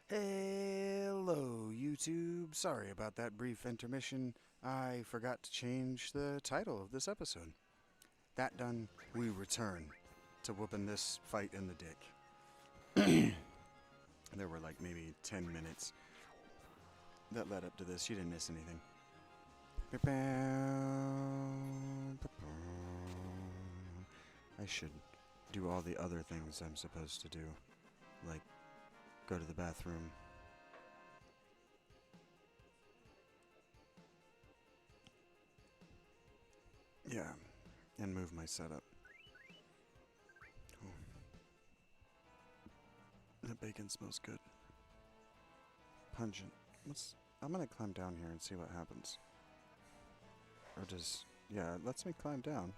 Hello, YouTube. Sorry about that brief intermission. I forgot to change the title of this episode. That done, we return to whooping this fight in the dick. There were like maybe 10 minutes that led up to this. You didn't miss anything. I should do all the other things I'm supposed to do, like go to the bathroom. Yeah, and move my setup. Oh, that bacon smells good. Pungent. I'm gonna climb down here and see what happens. Or does... Yeah, it lets me climb down.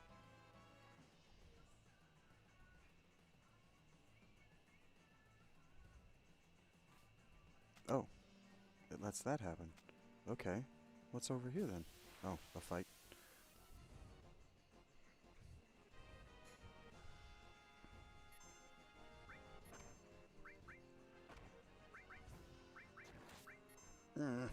Oh, it lets that happen. Okay. What's over here then? Oh, a fight. Mm.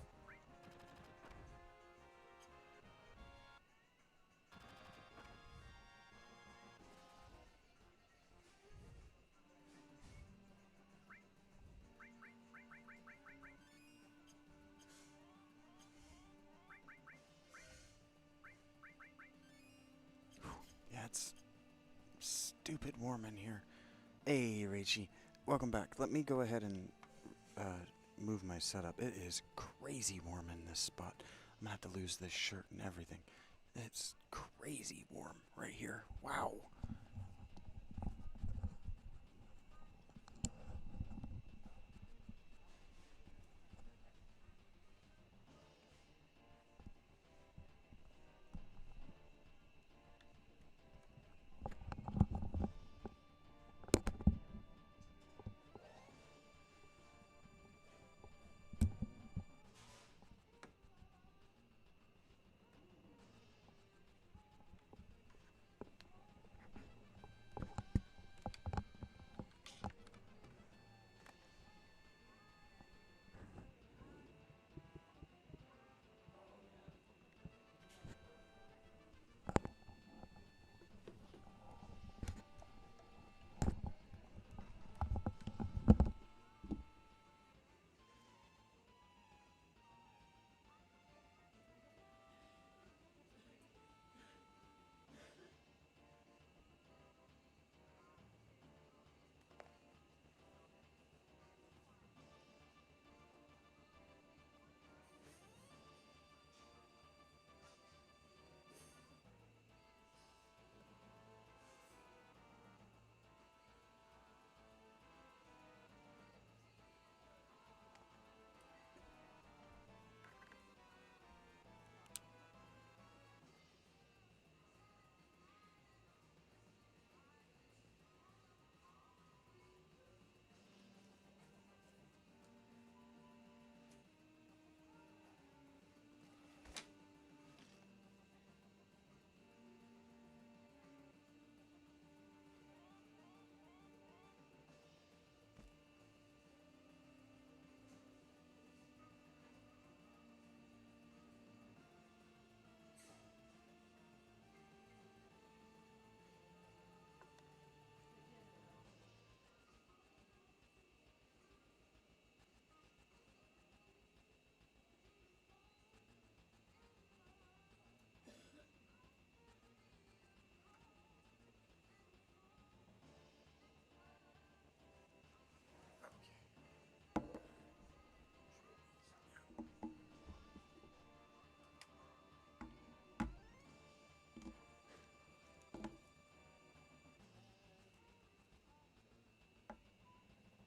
Yeah, it's stupid warm in here. Hey, Rachie. Welcome back. Let me go ahead and move my setup. It is crazy warm in this spot. I'm gonna have to lose this shirt and everything. It's crazy warm right here. Wow.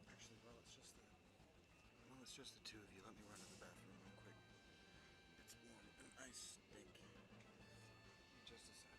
Actually, while it's just the two of you, let me run to the bathroom real quick. It's warm and I stink. Just a sec.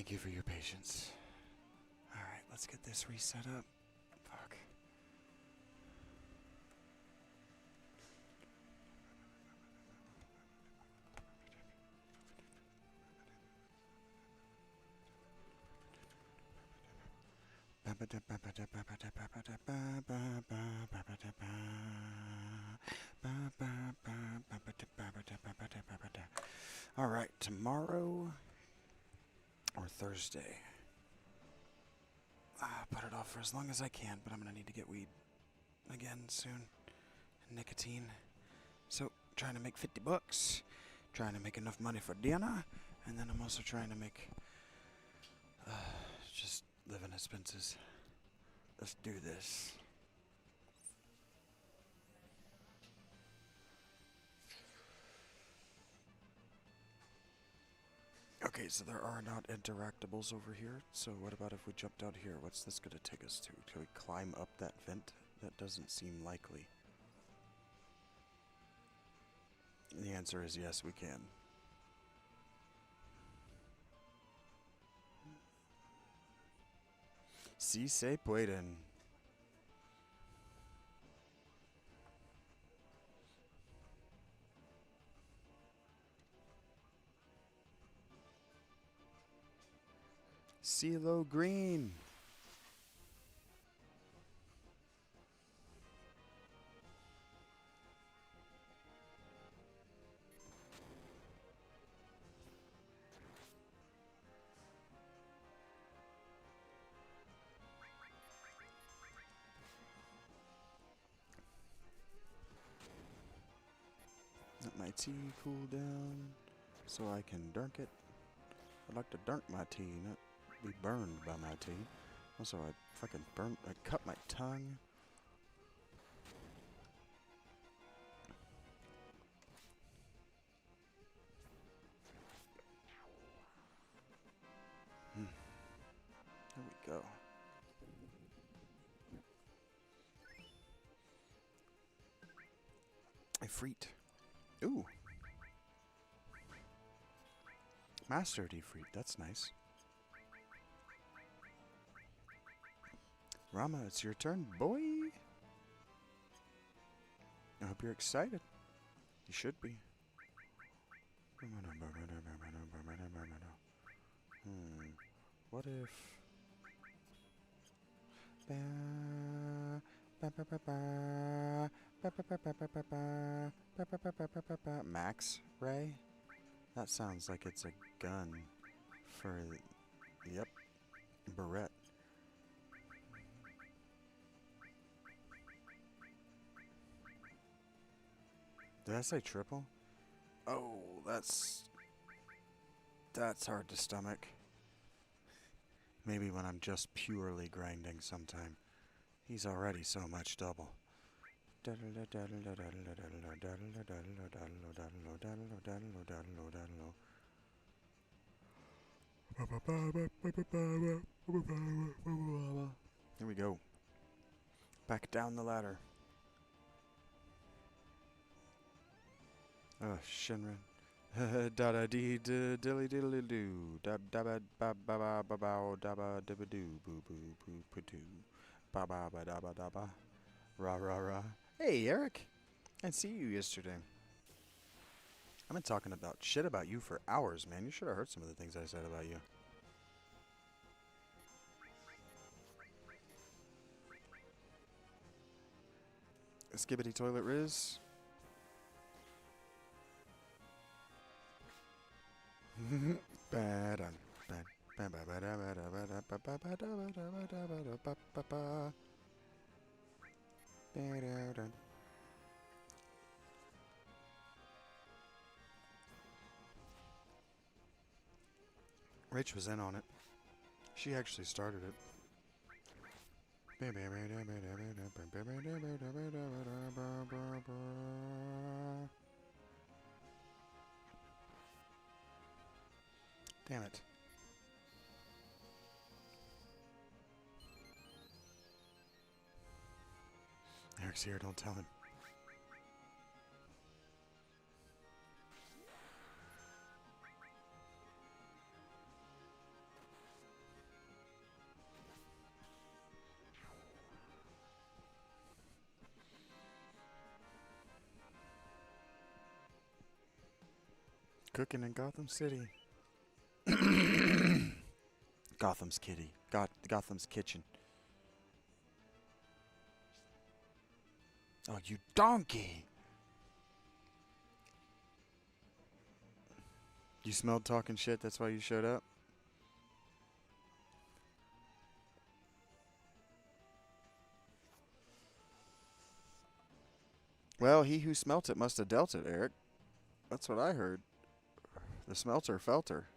Thank you for your patience. Alright, let's get this reset up. Fuck. Alright, tomorrow or Thursday. Put it off for as long as I can, but I'm gonna need to get weed again soon. Nicotine. So, trying to make 50 bucks. Trying to make enough money for dinner. And then I'm also trying to make just living expenses. Let's do this. Okay, so there are not interactables over here. So what about if we jumped out here? What's this gonna take us to? Can we climb up that vent? That doesn't seem likely. The answer is yes, we can. Si se pueden. CeeLo Green. Let my tea cool down so I can drink it. I'd like to drink my tea, not be burned by my tea. Also, I fucking cut my tongue. There we go. A freet. Ooh. Master defreet, that's nice. Rama, it's your turn, boy. I hope you're excited. You should be. What if... Max Ray? That sounds like it's a gun for... Yep. Barrette. Did I say triple? Oh, that's hard to stomach. Maybe when I'm just purely grinding sometime. He's already so much double. Here we go. Back down the ladder. Oh, Shinran. Da da dee dilly diddly doo. Da da ba ba ba ba ba ba da ba dibba doo boo boo boo poo doo. Ba ba ba da ba da ba. Rah rah rah. Hey, Eric. I didn't see you yesterday. I've been talking about shit about you for hours, man. You should have heard some of the things I said about you. Skibbity toilet Riz. Bad on bad. Rach was in on it. She actually started it. Damn it. Eric's here, don't tell him. Cooking in Gotham City. Gotham's kitty. Gotham's kitchen. Oh, you donkey! You smelled talking shit, that's why you showed up? Well, he who smelt it must have dealt it, Eric. That's what I heard. The smelter felt her.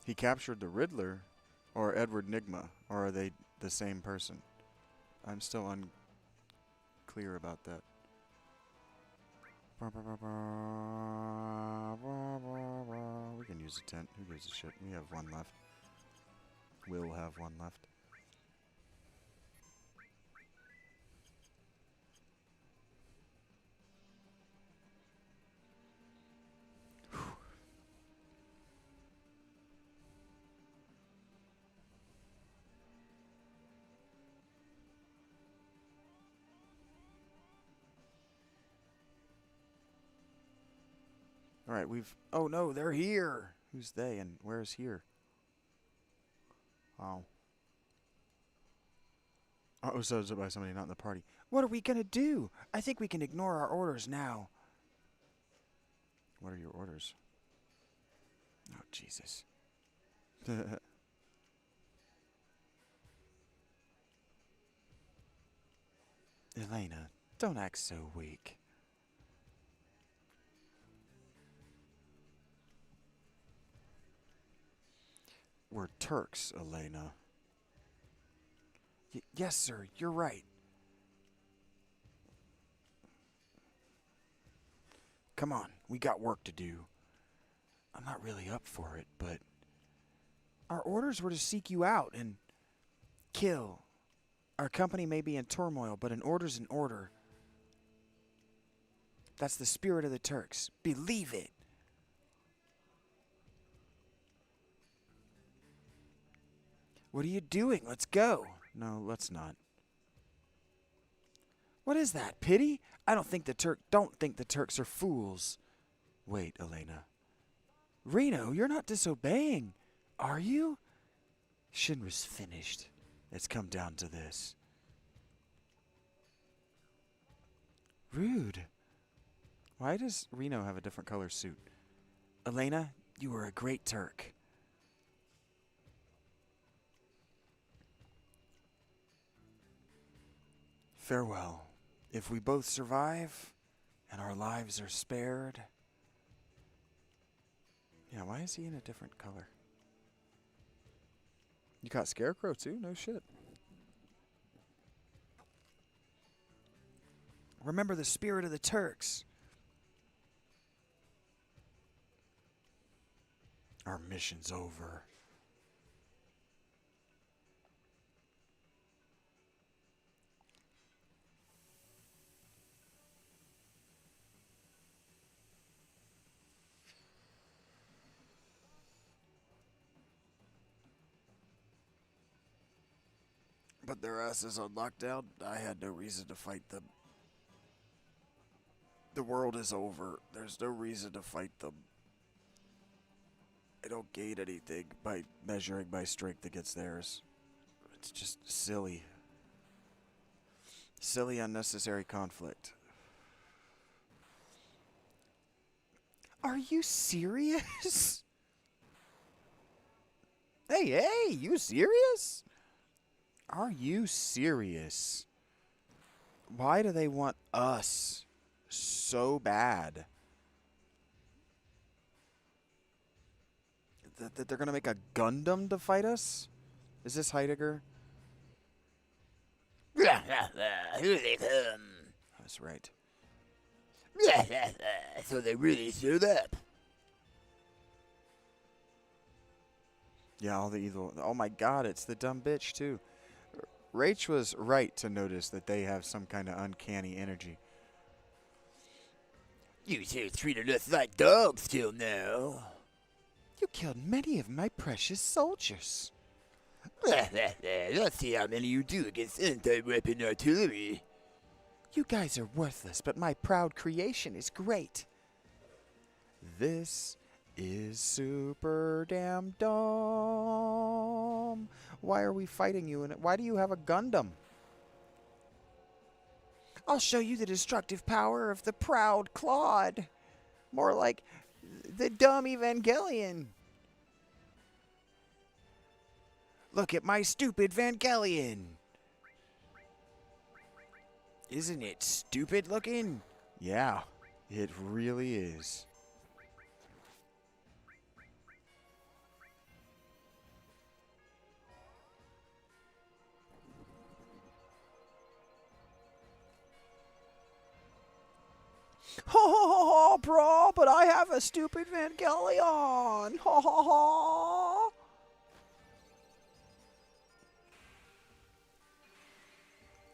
He captured the Riddler or Edward Nygma, or are they the same person? I'm still unclear about that. We can use a tent. Who gives a shit? We have one left. We'll have one left. All right, we've... Oh, no, they're here. Who's they and where's here? Oh. Oh, so it's by somebody not in the party. What are we going to do? I think we can ignore our orders now. What are your orders? Oh, Jesus. Elena, don't act so weak. We're Turks, Elena. Yes, sir, you're right. Come on, we got work to do. I'm not really up for it, but... Our orders were to seek you out and... kill. Our company may be in turmoil, but an order's an order. That's the spirit of the Turks. Believe it. What are you doing? Let's go. No, let's not. What is that? Pity? I don't think the Turks are fools. Wait, Elena. Reno, you're not disobeying, are you? Shinra's finished. It's come down to this. Rude. Why does Reno have a different color suit? Elena, you were a great Turk. Farewell. If we both survive, and our lives are spared... Yeah, why is he in a different color? You got Scarecrow too? No shit. Remember the spirit of the Turks. Our mission's over. But their asses on lockdown, I had no reason to fight them. The world is over. There's no reason to fight them. I don't gain anything by measuring my strength against theirs. It's just silly. Silly, unnecessary conflict. Are you serious? Hey, you serious? Are you serious? Why do they want us so bad? That they're gonna make a Gundam to fight us? Is this Heidegger? Here they come. That's right. So they really showed up. Yeah, all the evil. Oh my god, it's the dumb bitch too. Rach was right to notice that they have some kind of uncanny energy. You two treated us like dogs till now. You killed many of my precious soldiers. Let's see how many you do against anti-weapon artillery. You guys are worthless, but my proud creation is great. This is super damn dumb. Why are we fighting you? And why do you have a Gundam? I'll show you the destructive power of the proud Claude. More like the dumb Evangelion. Look at my stupid Evangelion. Isn't it stupid looking? Yeah, it really is. Ha ha ha ha, bro, but I have a stupid Evangelion. Ha ha ha.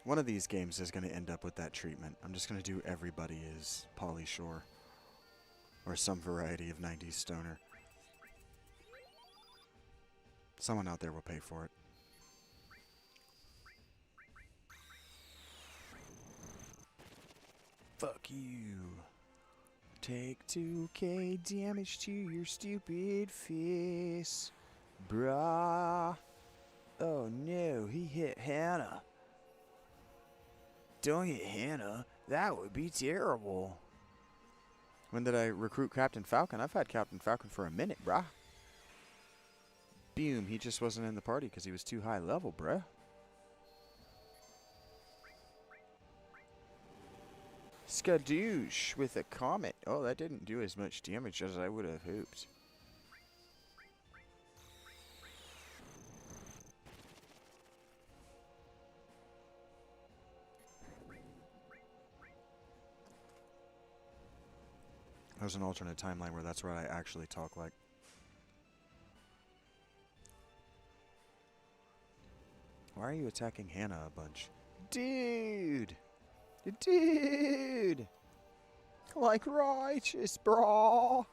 One of these games is going to end up with that treatment. I'm just going to do everybody is Pauly Shore. Or some variety of 90s stoner. Someone out there will pay for it. Fuck you. Take 2k damage to your stupid face. Brah. Oh no, he hit Hannah. Don't hit Hannah. That would be terrible. When did I recruit Captain Falcon? I've had Captain Falcon for a minute, brah. Boom, he just wasn't in the party because he was too high level, bruh. Skadoosh with a comet. Oh, that didn't do as much damage as I would have hoped. There's an alternate timeline where that's what I actually talk like. Why are you attacking Hannah a bunch? Dude! Dude! Like righteous, brah!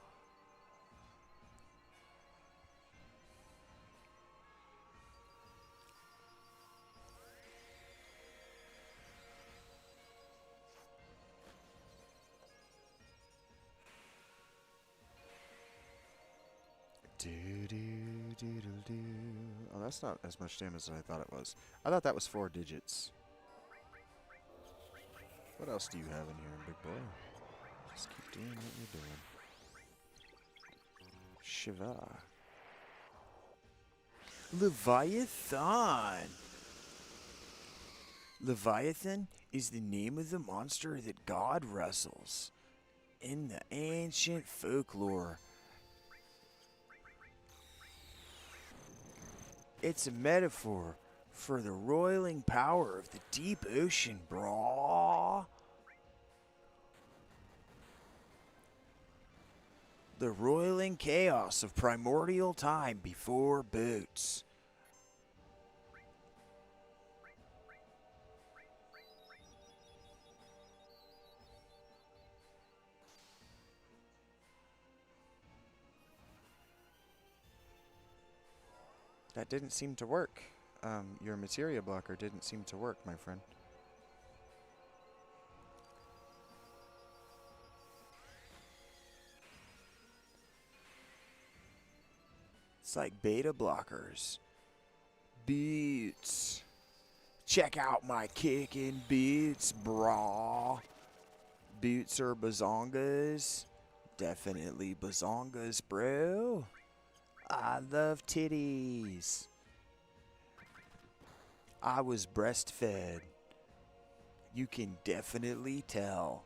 Do-do-do-do-do. Oh, that's not as much damage as I thought it was. I thought that was 4 digits. What else do you have in here, big boy? Just keep doing what you're doing. Shiva. Leviathan! Leviathan is the name of the monster that God wrestles in the ancient folklore. It's a metaphor for the roiling power of the deep ocean, brah. The roiling chaos of primordial time before boats. That didn't seem to work. Your materia blocker didn't seem to work, my friend. It's like beta blockers. Boots. Check out my kicking boots, brah. Boots or bazongas? Definitely bazongas, bro. I love titties. I was breastfed. You can definitely tell.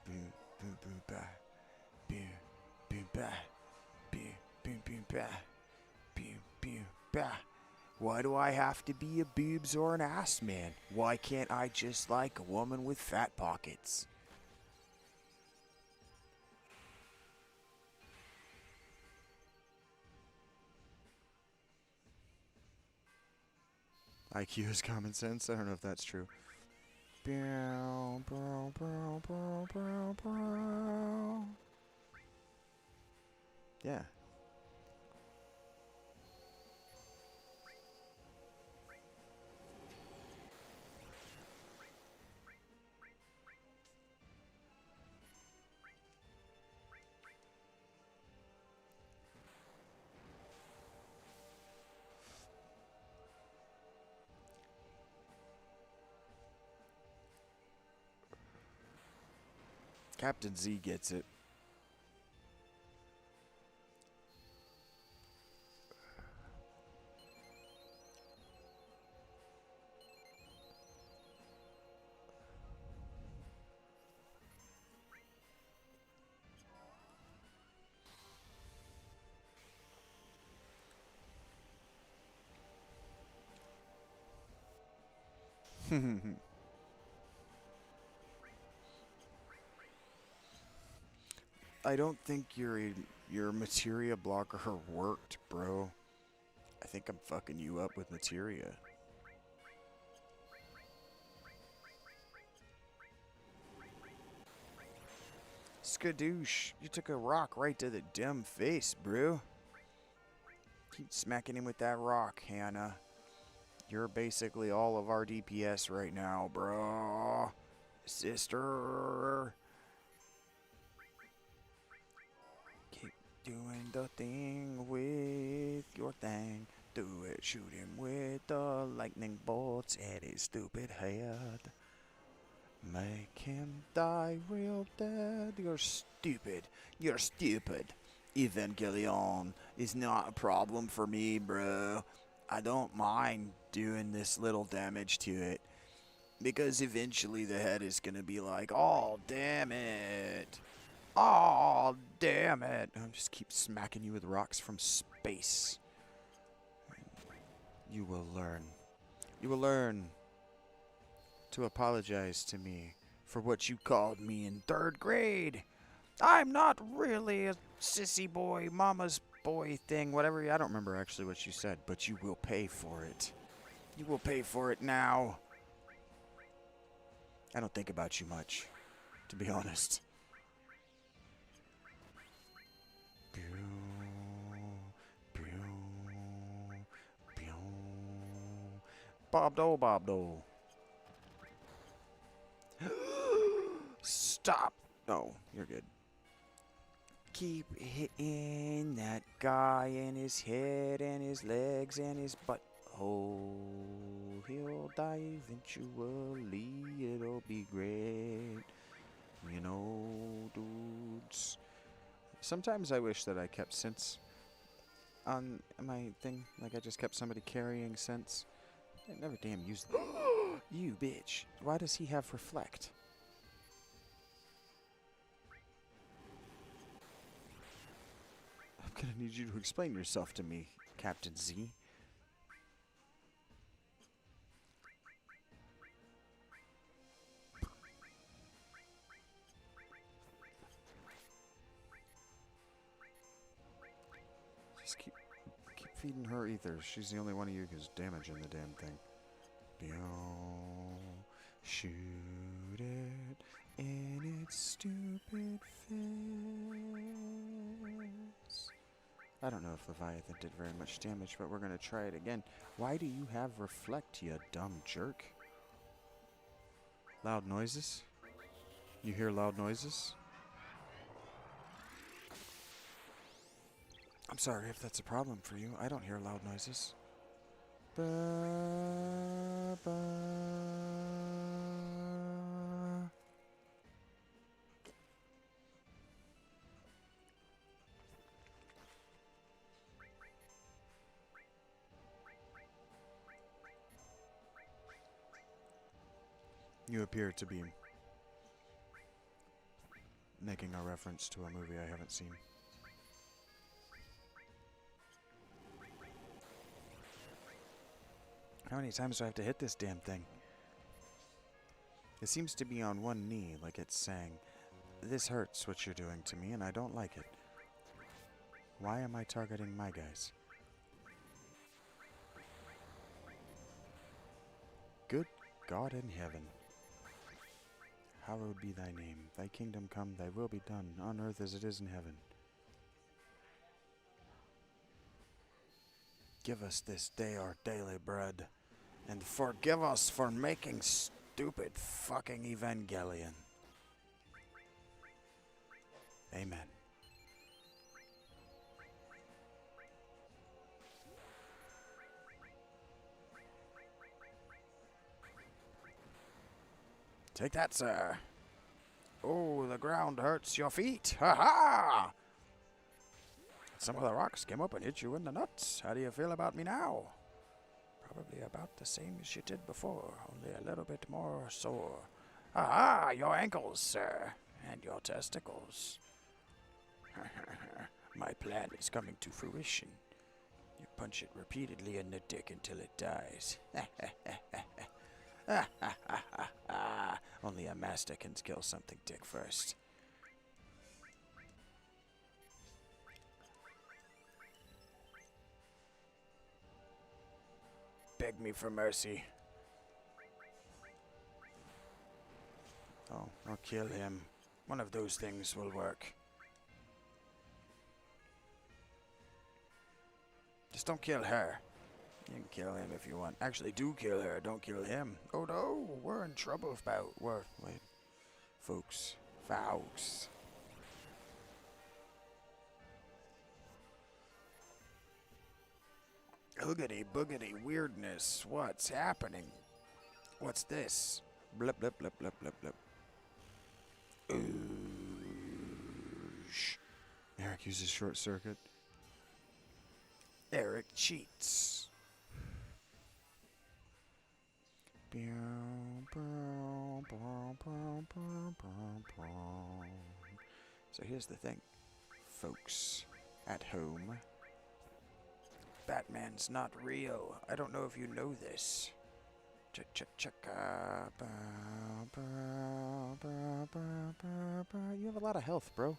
Boom, boom, boom, bah. Boom, boom, bah. Boom, boom, boom, bah. Boom, boom, bah. Why do I have to be a boobs or an ass man? Why can't I just like a woman with fat pockets? IQ is common sense. I don't know if that's true. Yeah. Captain Z gets it. I don't think your materia blocker worked, bro. I think I'm fucking you up with materia. Skadoosh, you took a rock right to the dumb face, bro. Keep smacking him with that rock, Hannah. You're basically all of our DPS right now, bro. Sister. Keep doing the thing with your thing. Do it, shoot him with the lightning bolts at his stupid head. Make him die real dead. You're stupid. You're stupid. Evangelion is not a problem for me, bro. I don't mind doing this little damage to it. Because eventually the head is gonna be like, oh, damn it. Oh, damn it. I'll just keep smacking you with rocks from space. You will learn. You will learn to apologize to me for what you called me in 3rd grade. I'm not really a sissy boy, mama's boy thing, whatever. I don't remember actually what you said, but you will pay for it. You will pay for it now. I don't think about you much, to be honest. Bob do, Bob do. Stop. Oh, you're good. Keep hitting that guy in his head and his legs and his butthole. He'll die eventually. It'll be great. You know, dudes. Sometimes I wish that I kept sense on my thing. Like I just kept somebody carrying sense. I never damn used them. You bitch. Why does he have reflect? I'm gonna need you to explain yourself to me, Captain Z. Just keep feeding her ether. She's the only one of you who's damaging the damn thing. Shoot it in its stupid face. I don't know if Leviathan did very much damage, but we're gonna try it again. Why do you have reflect, you dumb jerk? Loud noises? You hear loud noises? I'm sorry if that's a problem for you. I don't hear loud noises. Ba, ba. You appear to be making a reference to a movie I haven't seen. How many times do I have to hit this damn thing? It seems to be on one knee, like it's saying, "This hurts what you're doing to me, and I don't like it. Why am I targeting my guys?" Good God in heaven. Hallowed be thy name. Thy kingdom come, thy will be done, on earth as it is in heaven. Give us this day our daily bread, and forgive us for making stupid fucking Evangelion. Amen. Take that, sir. Oh, the ground hurts your feet. Ha ha! Some of the rocks came up and hit you in the nuts. How do you feel about me now? Probably about the same as you did before, only a little bit more sore. Ah, your ankles, sir, and your testicles. My plan is coming to fruition. You punch it repeatedly in the dick until it dies. Only a master can kill something dick first. Beg me for mercy. Oh, or kill him. One of those things will work. Just don't kill her. You can kill him if you want. Actually, do kill her. Don't kill him. Oh no, we're in trouble about. Wait, folks. Hoogity boogity weirdness. What's happening? What's this? Blip blip blip blip blip blip. Oosh. Eric uses short circuit. Eric cheats. So here's the thing, folks at home. Batman's not real. I don't know if you know this. You have a lot of health, bro.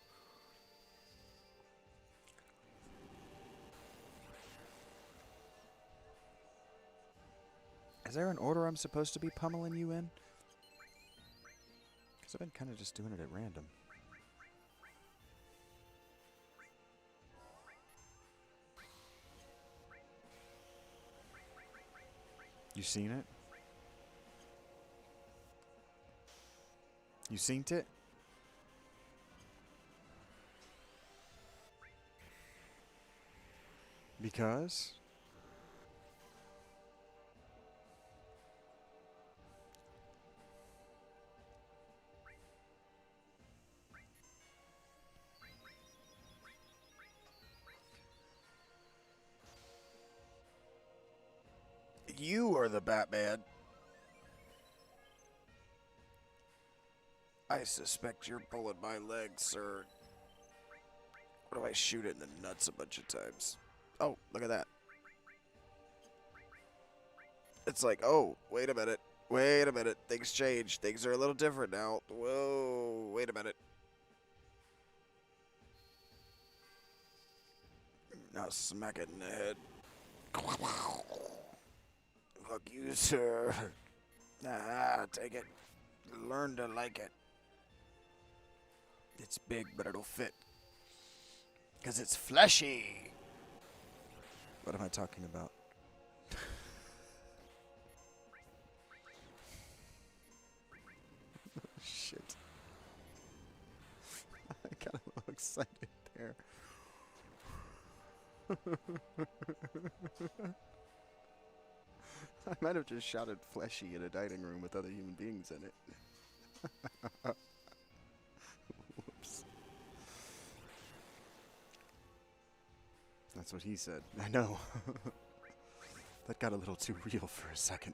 Is there an order I'm supposed to be pummeling you in? Because I've been kind of just doing it at random. You seen it? You seen it? Because? You are the Batman. I suspect you're pulling my leg, sir. What do I shoot it in the nuts a bunch of times? Oh, look at that. It's like, oh, wait a minute. Wait a minute. Things change. Things are a little different now. Whoa, wait a minute. Now smack it in the head. Fuck you, sir. Ah, take it. Learn to like it. It's big, but it'll fit. Because it's fleshy. What am I talking about? Shit. I got a little excited there. I might have just shouted fleshy in a dining room with other human beings in it. Whoops. That's what he said. I know. That got a little too real for a second.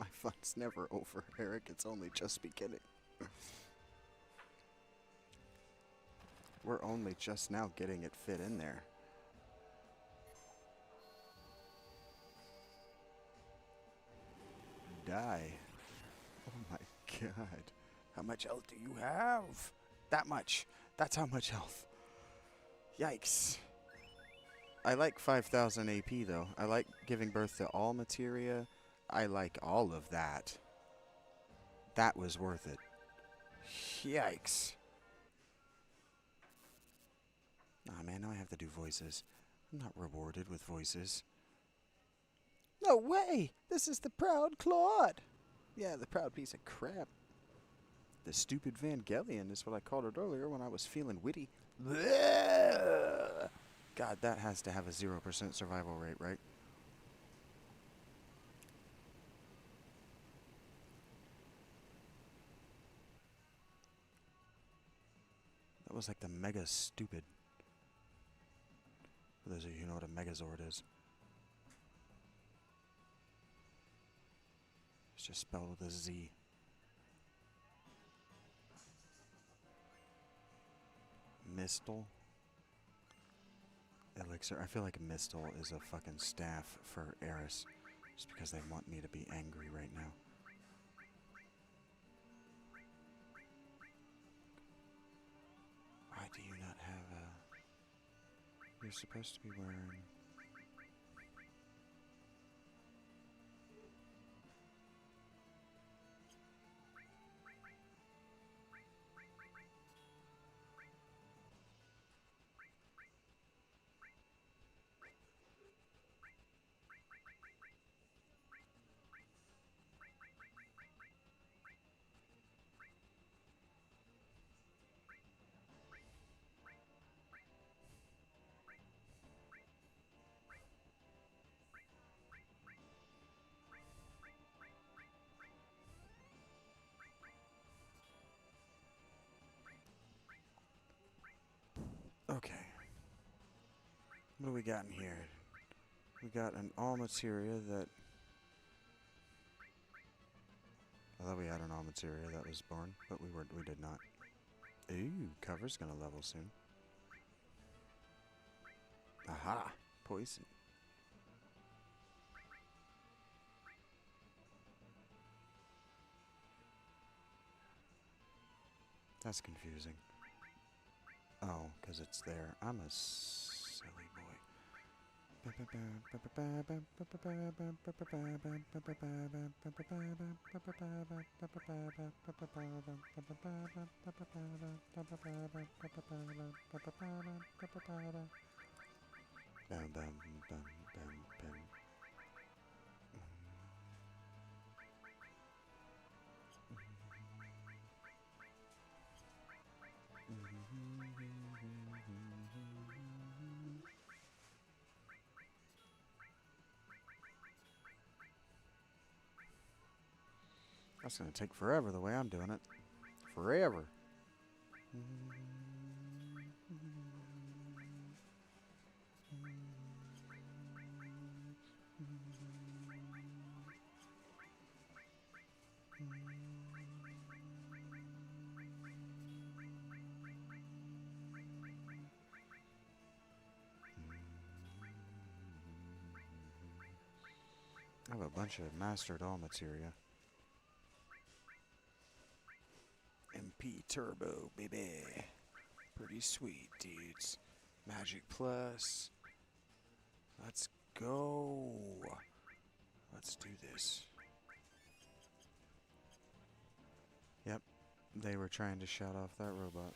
My fun's never over, Eric. It's only just beginning. We're only just now getting it fit in there. Die. Oh my god. How much health do you have? That much. That's how much health. Yikes. I like 5,000 AP though. I like giving birth to all materia. I like all of that. That was worth it. Yikes. Aw, man, now I have to do voices. I'm not rewarded with voices. No way! This is the proud Claude! Yeah, the proud piece of crap. The stupid Vangelion is what I called it earlier when I was feeling witty. God, that has to have a 0% survival rate, right? was like the mega stupid. For those of you who know what a megazord is. It's just spelled with a Z. Mistle. Elixir. I feel like Mistle is a fucking staff for Eris. Just because they want me to be angry right now. Why do you not have a... You're supposed to be wearing... Okay. What do we got in here? We got an all materia that... I thought we had an all materia that was born, but we did not. Ooh, cover's gonna level soon. Aha! Poison. That's confusing. Oh, because it's there. I'm a silly boy. Bam, bam, bam, bam, bam. That's gonna take forever the way I'm doing it. Forever. I have a bunch of mastered all materia. MP Turbo, baby. Pretty sweet, dudes. Magic Plus. Let's go. Let's do this. Yep, they were trying to shout off that robot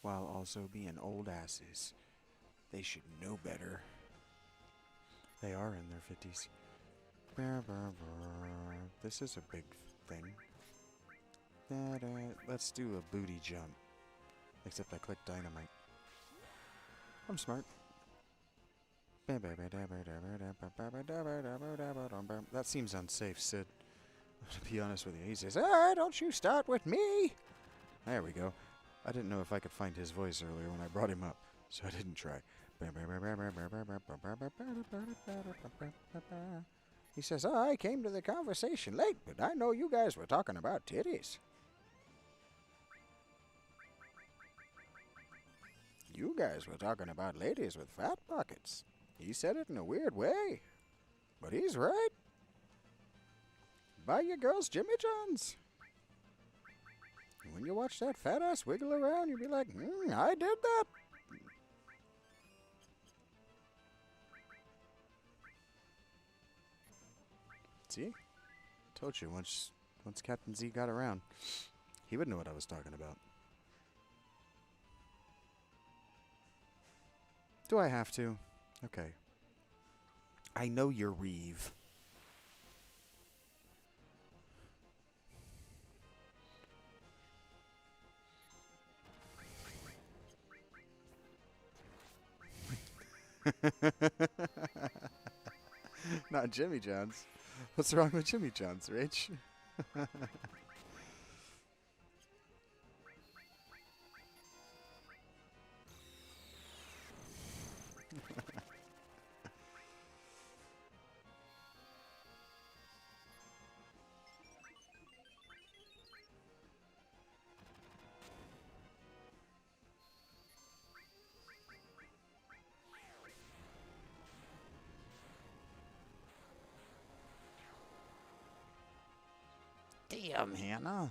while also being old asses. They should know better. They are in their 50s. This is a big thing. Let's do a booty jump. Except I clicked dynamite. I'm smart. That seems unsafe, Sid. To be honest with you, he says, "Ah, don't you start with me!" There we go. I didn't know if I could find his voice earlier when I brought him up, so I didn't try. He says, "I came to the conversation late, but I know you guys were talking about titties." You guys were talking about ladies with fat pockets. He said it in a weird way, but he's right. Buy your girls Jimmy Johns. When you watch that fat ass wiggle around, you'll be like, I did that. See? Told you, once Captain Z got around, he would know what I was talking about. Do I have to? Okay. I know you're Reeve. Not Jimmy John's. What's wrong with Jimmy John's, Rach? Damn, Hannah.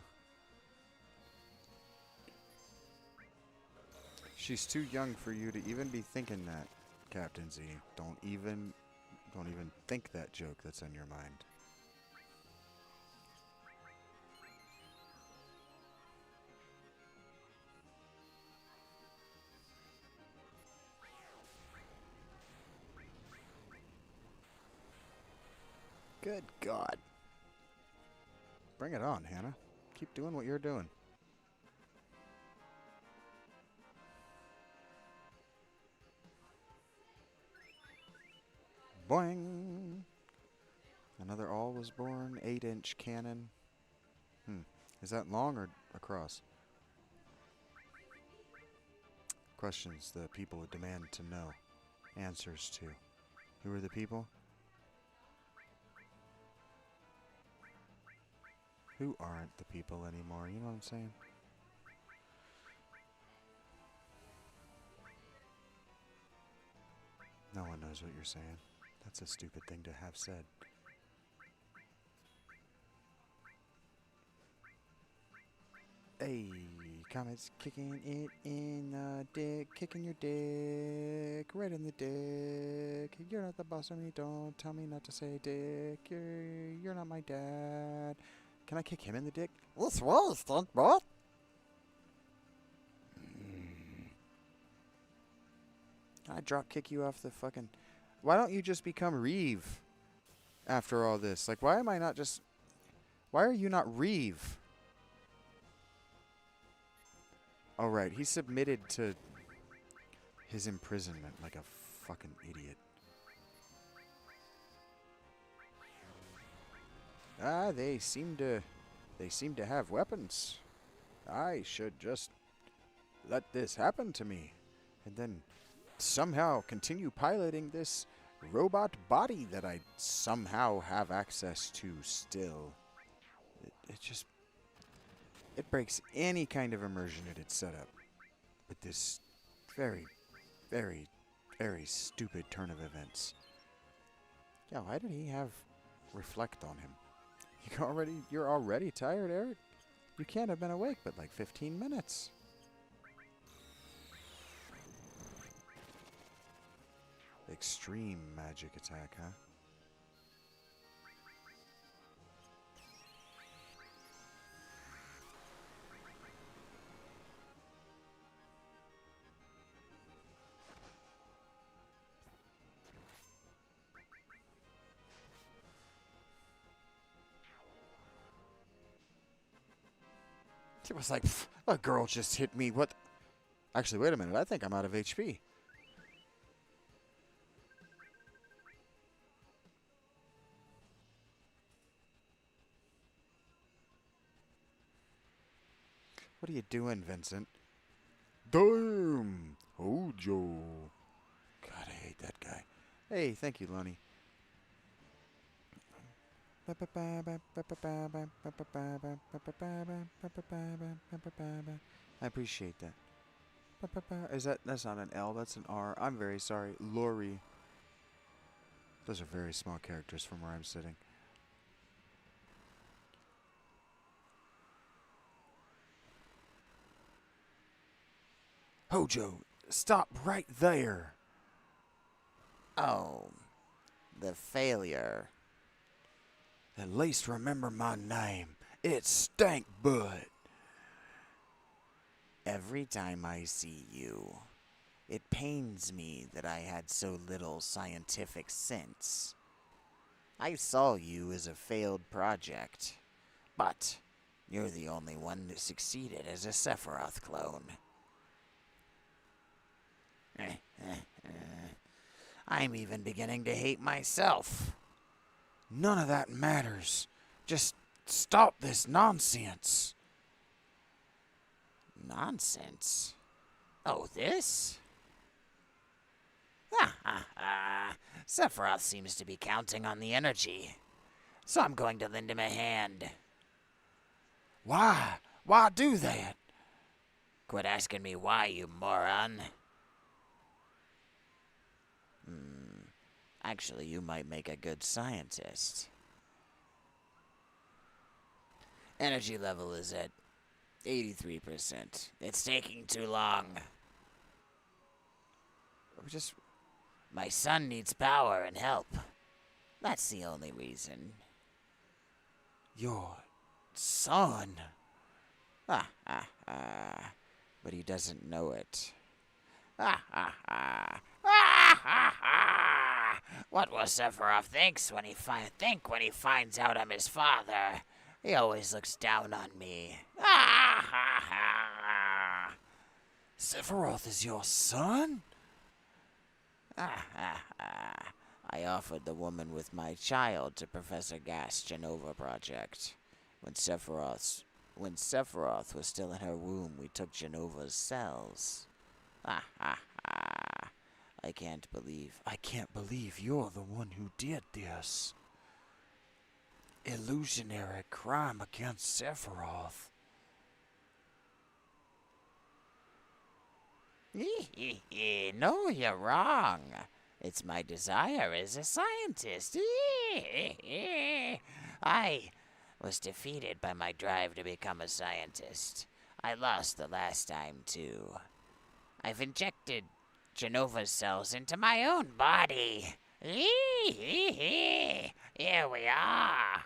She's too young for you to even be thinking that, Captain Z. Don't even think that joke that's in your mind. Good God. Bring it on, Hannah. Keep doing what you're doing. Boing! Another all was born, 8-inch cannon. Is that long or across? Questions the people would demand to know. Answers to. Who are the people? Who aren't the people anymore? You know what I'm saying? No one knows what you're saying. That's a stupid thing to have said. Hey, Comet's kicking it in the dick, kicking your dick, right in the dick. You're not the boss of me, don't tell me not to say dick. You're not my dad. Can I kick him in the dick? This way, stunt bot. Can I drop kick you off the fucking... Why don't you just become Reeve after all this? Like, why am I not just... Why are you not Reeve? Oh, right. He submitted to his imprisonment like a fucking idiot. Ah, they seem to have weapons. I should just let this happen to me. And then somehow continue piloting this robot body that I somehow have access to still. It breaks any kind of immersion it had set up with this very, very, very stupid turn of events. Yeah, why did he have reflect on him? You're already tired, Eric? You can't have been awake but like 15 minutes. Extreme magic attack, huh? It was like, a girl just hit me. What? Actually, wait a minute. I think I'm out of HP. What are you doing, Vincent? Damn! Hojo. God, I hate that guy. Hey, thank you, Lonnie. I appreciate that. That's not an L, that's an R. I'm very sorry. Lori. Those are very small characters from where I'm sitting. Hojo, stop right there. Oh, the failure. At least remember my name. It's Stank Butt. Every time I see you, it pains me that I had so little scientific sense. I saw you as a failed project, but you're the only one that succeeded as a Sephiroth clone. I'm even beginning to hate myself. None of that matters. Just stop this nonsense. Nonsense? Oh, this? Sephiroth seems to be counting on the energy, so I'm going to lend him a hand. Why? Why do that? Quit asking me why, you moron. Actually, you might make a good scientist. Energy level is at 83%. It's taking too long. We just... My son needs power and help. That's the only reason. Your son? Ah, ah, ah. But he doesn't know it. Ah, ah, ah. Ah, ah, ah. What will Sephiroth think when he finds out I'm his father? He always looks down on me. Ah, ah, ah. Sephiroth is your son? Ah, ah, ah. I offered the woman with my child to Professor Gas Genova Project. When Sephiroth was still in her womb, we took Genova's cells. Ah, ah, ah. I can't believe you're the one who did this. Illusionary crime against Sephiroth. No, you're wrong. It's my desire as a scientist. I was defeated by my drive to become a scientist. I lost the last time, too. I've injected Genova's cells into my own body. Here we are.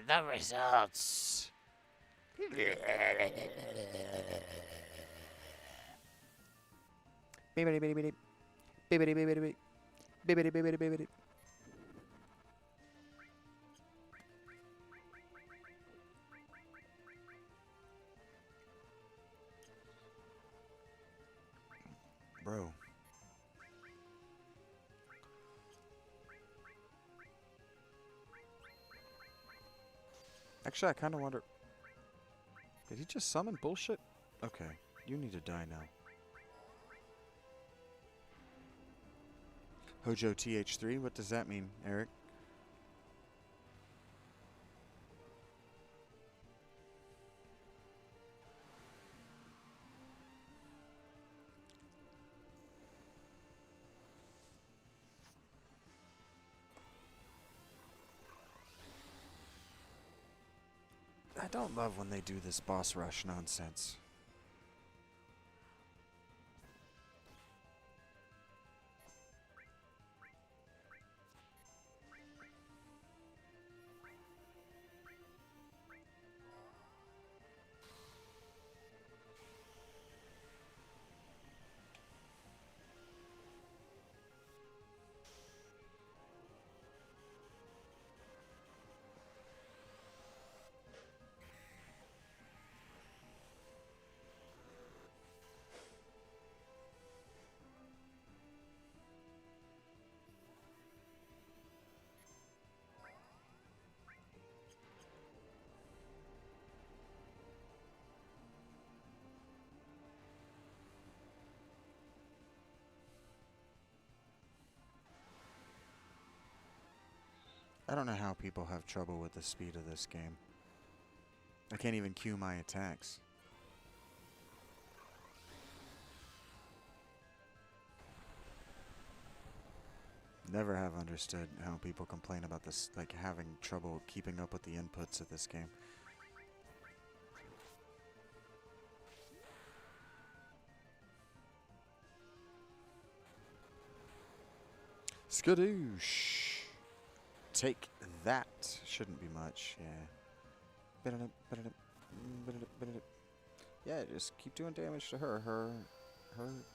The results. Bibbidi bibbidi bibbidi. Bibbidi bibbidi bibbidi. Bibbidi bibbidi bibbidi. Bro. Actually, I kind of wonder... Did he just summon bullshit? Okay, you need to die now. Hojo TH3, what does that mean, Eric? I don't love when they do this boss rush nonsense. I don't know how people have trouble with the speed of this game. I can't even cue my attacks. Never have understood how people complain about this, like having trouble keeping up with the inputs of this game. Skadoosh! Take that. Shouldn't be much, yeah. Yeah, just keep doing damage to her. Her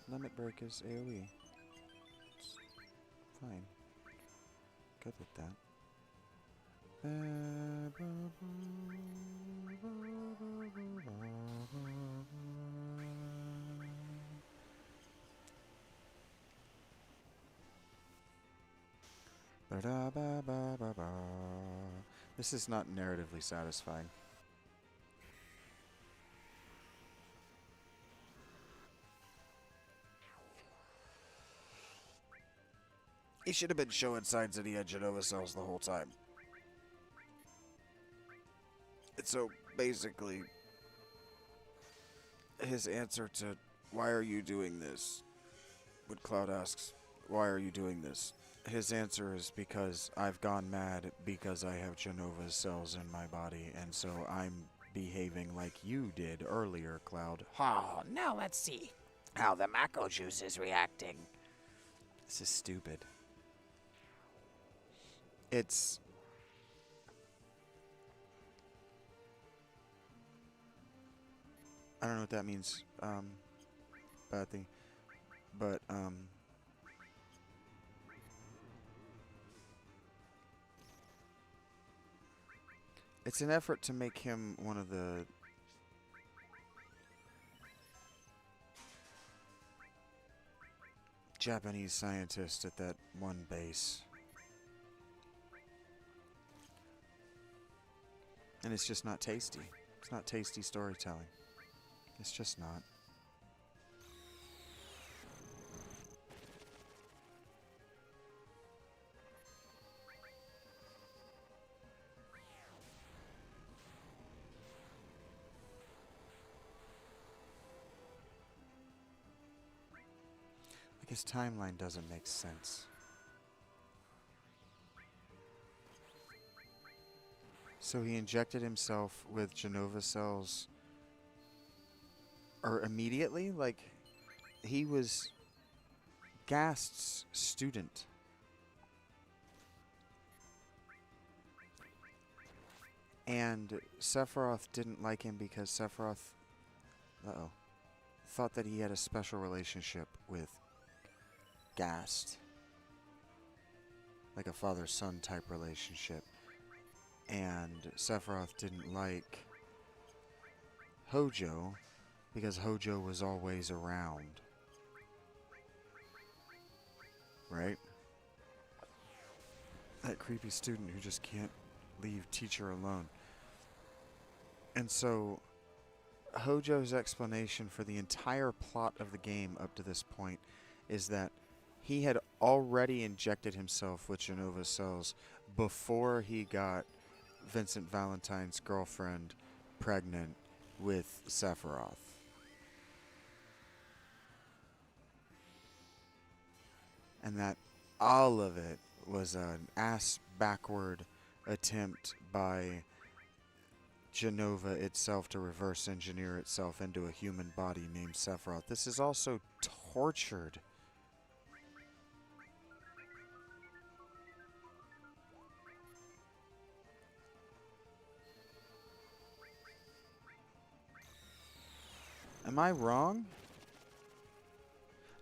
limit break is AoE. It's fine. Good with that. This is not narratively satisfying. He should have been showing signs that he had Genova cells the whole time. And so, basically, his answer to, why are you doing this? When Cloud asks, why are you doing this? his answer is because I've gone mad because I have Genova's cells in my body, and so I'm behaving like you did earlier, Cloud. Oh, now let's see how the Mako juice is reacting. This is stupid. It's... I don't know what that means, Bathy. But, it's an effort to make him one of the Japanese scientists at that one base. And it's just not tasty. It's not tasty storytelling. It's just not. Like, his timeline doesn't make sense. So he injected himself with Genova cells, or immediately? Like, he was Gast's student. And Sephiroth didn't like him because Sephiroth, thought that he had a special relationship with Gast. Like a father-son type relationship. And Sephiroth didn't like Hojo because Hojo was always around. Right? That creepy student who just can't leave teacher alone. And so Hojo's explanation for the entire plot of the game up to this point is that he had already injected himself with Genova cells before he got Vincent Valentine's girlfriend pregnant with Sephiroth. And that all of it was an ass-backward attempt by Genova itself to reverse engineer itself into a human body named Sephiroth. This is also tortured. Am I wrong?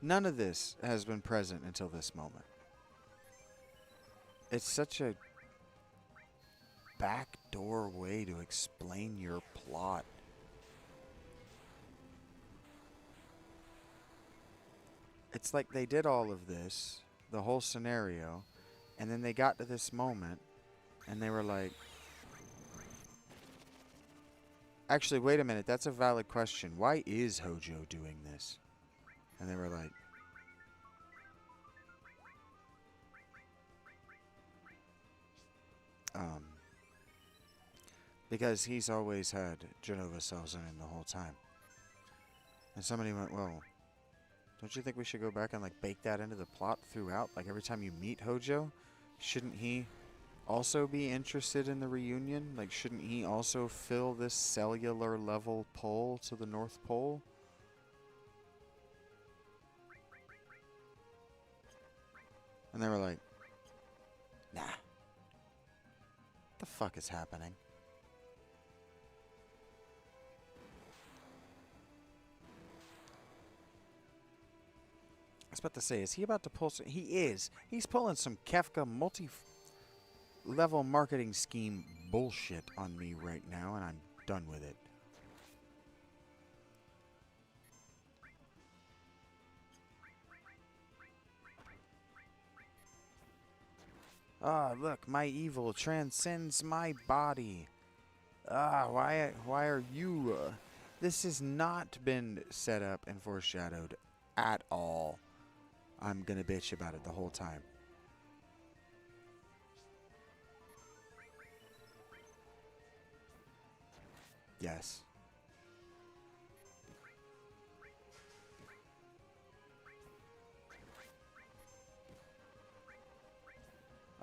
None of this has been present until this moment. It's such a backdoor way to explain your plot. It's like they did all of this, the whole scenario, and then they got to this moment, and they were like, actually, wait a minute, that's a valid question. Why is Hojo doing this? And they were like, because he's always had Genova cells in him the whole time. And somebody went, well, don't you think we should go back and like bake that into the plot throughout? Like every time you meet Hojo, shouldn't he also be interested in the reunion? Like shouldn't he also fill this cellular level pull to the North Pole? And they were like, nah. What the fuck is happening? I was about to say, is he about to pull some... He is. He's pulling some Kefka multi-level marketing scheme bullshit on me right now, and I'm done with it. Ah, look, my evil transcends my body. Ah, why are you... this has not been set up and foreshadowed at all. I'm gonna bitch about it the whole time. Yes.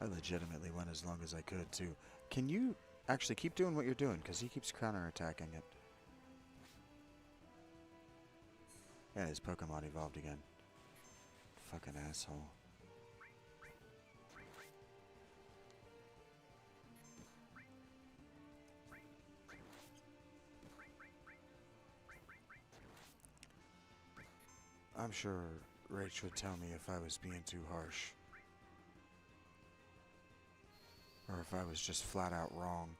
I legitimately went as long as I could, too. Can you actually keep doing what you're doing? Because he keeps counterattacking it. Yeah, his Pokemon evolved again. Fucking asshole. I'm sure Rach would tell me if I was being too harsh. Or if I was just flat out wrong.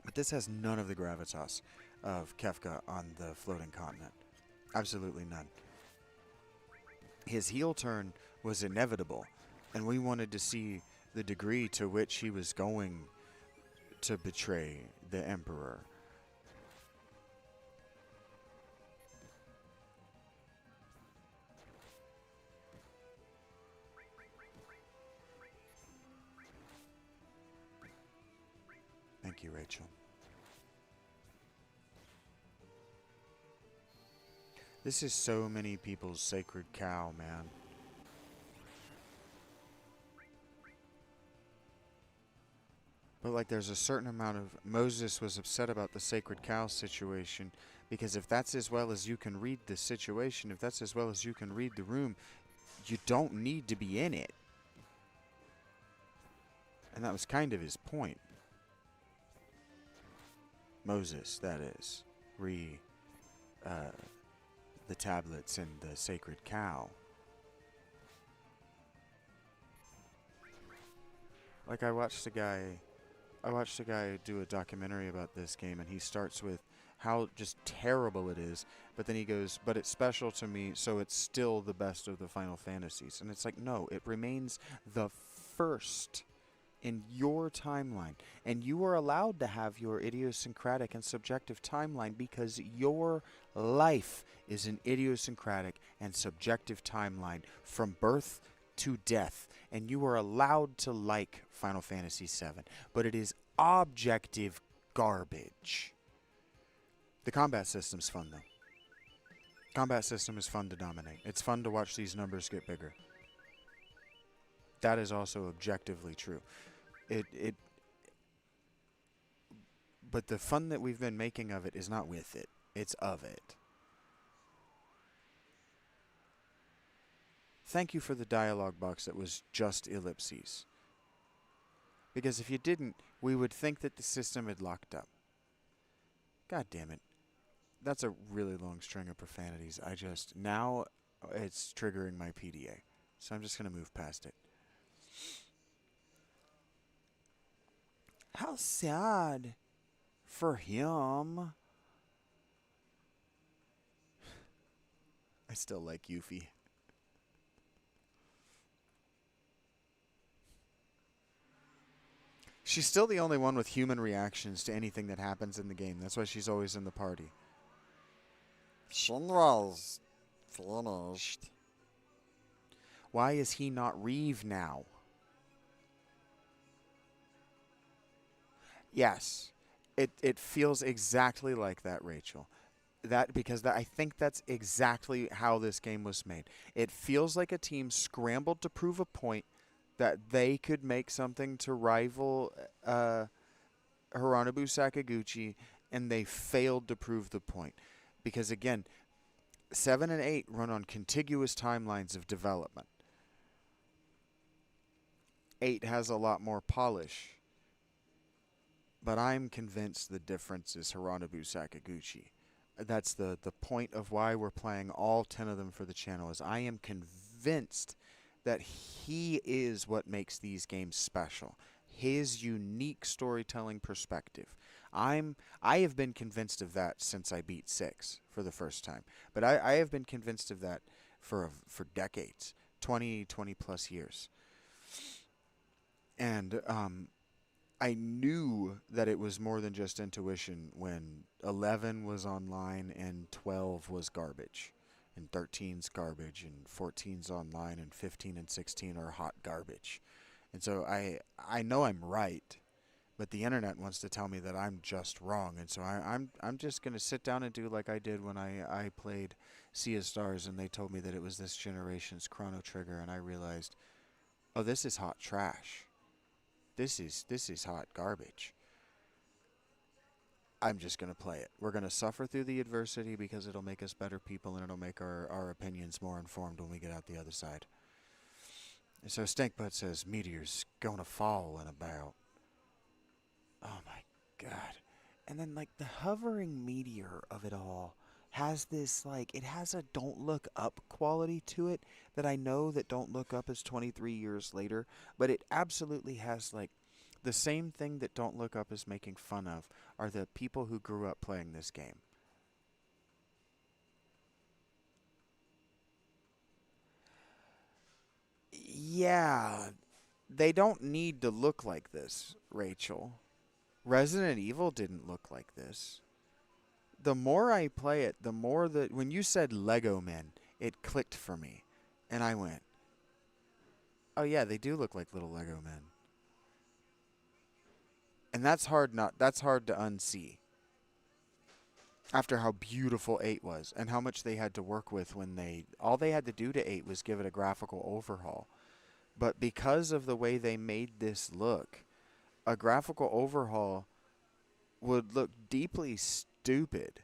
But this has none of the gravitas of Kefka on the floating continent. Absolutely none. His heel turn was inevitable, and we wanted to see the degree to which he was going to betray the Emperor. Thank you, Rachel. This is so many people's sacred cow, man. But like there's a certain amount of... Moses was upset about the sacred cow situation because if that's as well as you can read the situation, if that's as well as you can read the room, you don't need to be in it. And that was kind of his point. Moses, that is. The tablets and the sacred cow. Like I watched a guy do a documentary about this game, and he starts with how just terrible it is, but then he goes, but it's special to me, so it's still the best of the Final Fantasies. And it's like, no, it remains the first in your timeline, and you are allowed to have your idiosyncratic and subjective timeline because your life is an idiosyncratic and subjective timeline from birth to death, and you are allowed to like Final Fantasy VII, but it is objective garbage. The combat system's fun, though. Combat system is fun to dominate. It's fun to watch these numbers get bigger. That is also objectively true. But the fun that we've been making of it is not with it. It's of it. Thank you for the dialogue box that was just ellipses. Because if you didn't, we would think that the system had locked up. God damn it. That's a really long string of profanities. Now it's triggering my PDA. So I'm just going to move past it. How sad for him. I still like Yuffie. She's still the only one with human reactions to anything that happens in the game. That's why she's always in the party. Shinra's finished. Why is he not Reeve now? Yes. It feels exactly like that, Rachel. I think that's exactly how this game was made. It feels like a team scrambled to prove a point that they could make something to rival Hironobu Sakaguchi, and they failed to prove the point. Because again, 7 and 8 run on contiguous timelines of development. 8 has a lot more polish. But I'm convinced the difference is Hironobu Sakaguchi. That's the point of why we're playing all 10 of them for the channel, is I am convinced that he is what makes these games special. His unique storytelling perspective. I have been convinced of that since I beat 6 for the first time. But I have been convinced of that for decades. 20 plus years. And I knew that it was more than just intuition when 11 was online and 12 was garbage. And 13's garbage, and 14's online, and 15 and 16 are hot garbage. And so I know I'm right, But the internet wants to tell me that I'm just wrong, and so I'm just gonna sit down and do like I did when I played Sea of Stars, and they told me that it was this generation's Chrono Trigger, and I realized, oh, this is hot trash. This is hot garbage. I'm just gonna play it. We're gonna suffer through the adversity because it'll make us better people, and it'll make our opinions more informed when we get out the other side. And so Stinkbutt says meteors gonna fall in about. Oh my god. And then like the hovering meteor of it all has this like it has a don't look up quality to it that I know that Don't Look Up is 23 years later, but it absolutely has like the same thing that Don't Look Up is making fun of are the people who grew up playing this game. Yeah, they don't need to look like this, Rachel. Resident Evil didn't look like this. The more I play it, the more that when you said Lego men, it clicked for me. And I went, "Oh yeah, they do look like little Lego men." And that's hard to unsee. After how beautiful 8 was and how much they had to work with when they all they had to do to 8 was give it a graphical overhaul. But because of the way they made this look, a graphical overhaul would look deeply stupid.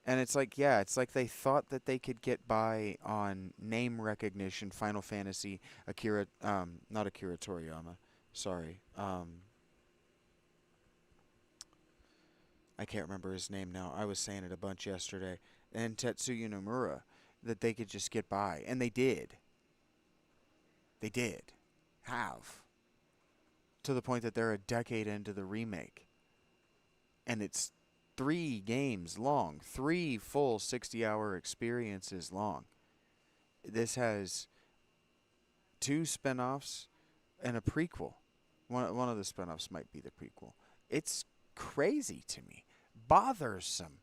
And it's like, yeah, it's like they thought that they could get by on name recognition, Final Fantasy, not Akira Toriyama, sorry, I can't remember his name now. I was saying it a bunch yesterday, and Tetsuya Nomura, that they could just get by, and they did. They did, have, to the point that they're a decade into the remake, and it's 3 games long, 3 full 60-hour experiences long. This has 2 spin-offs and a prequel. One of the spin-offs might be the prequel. It's crazy to me, bothersome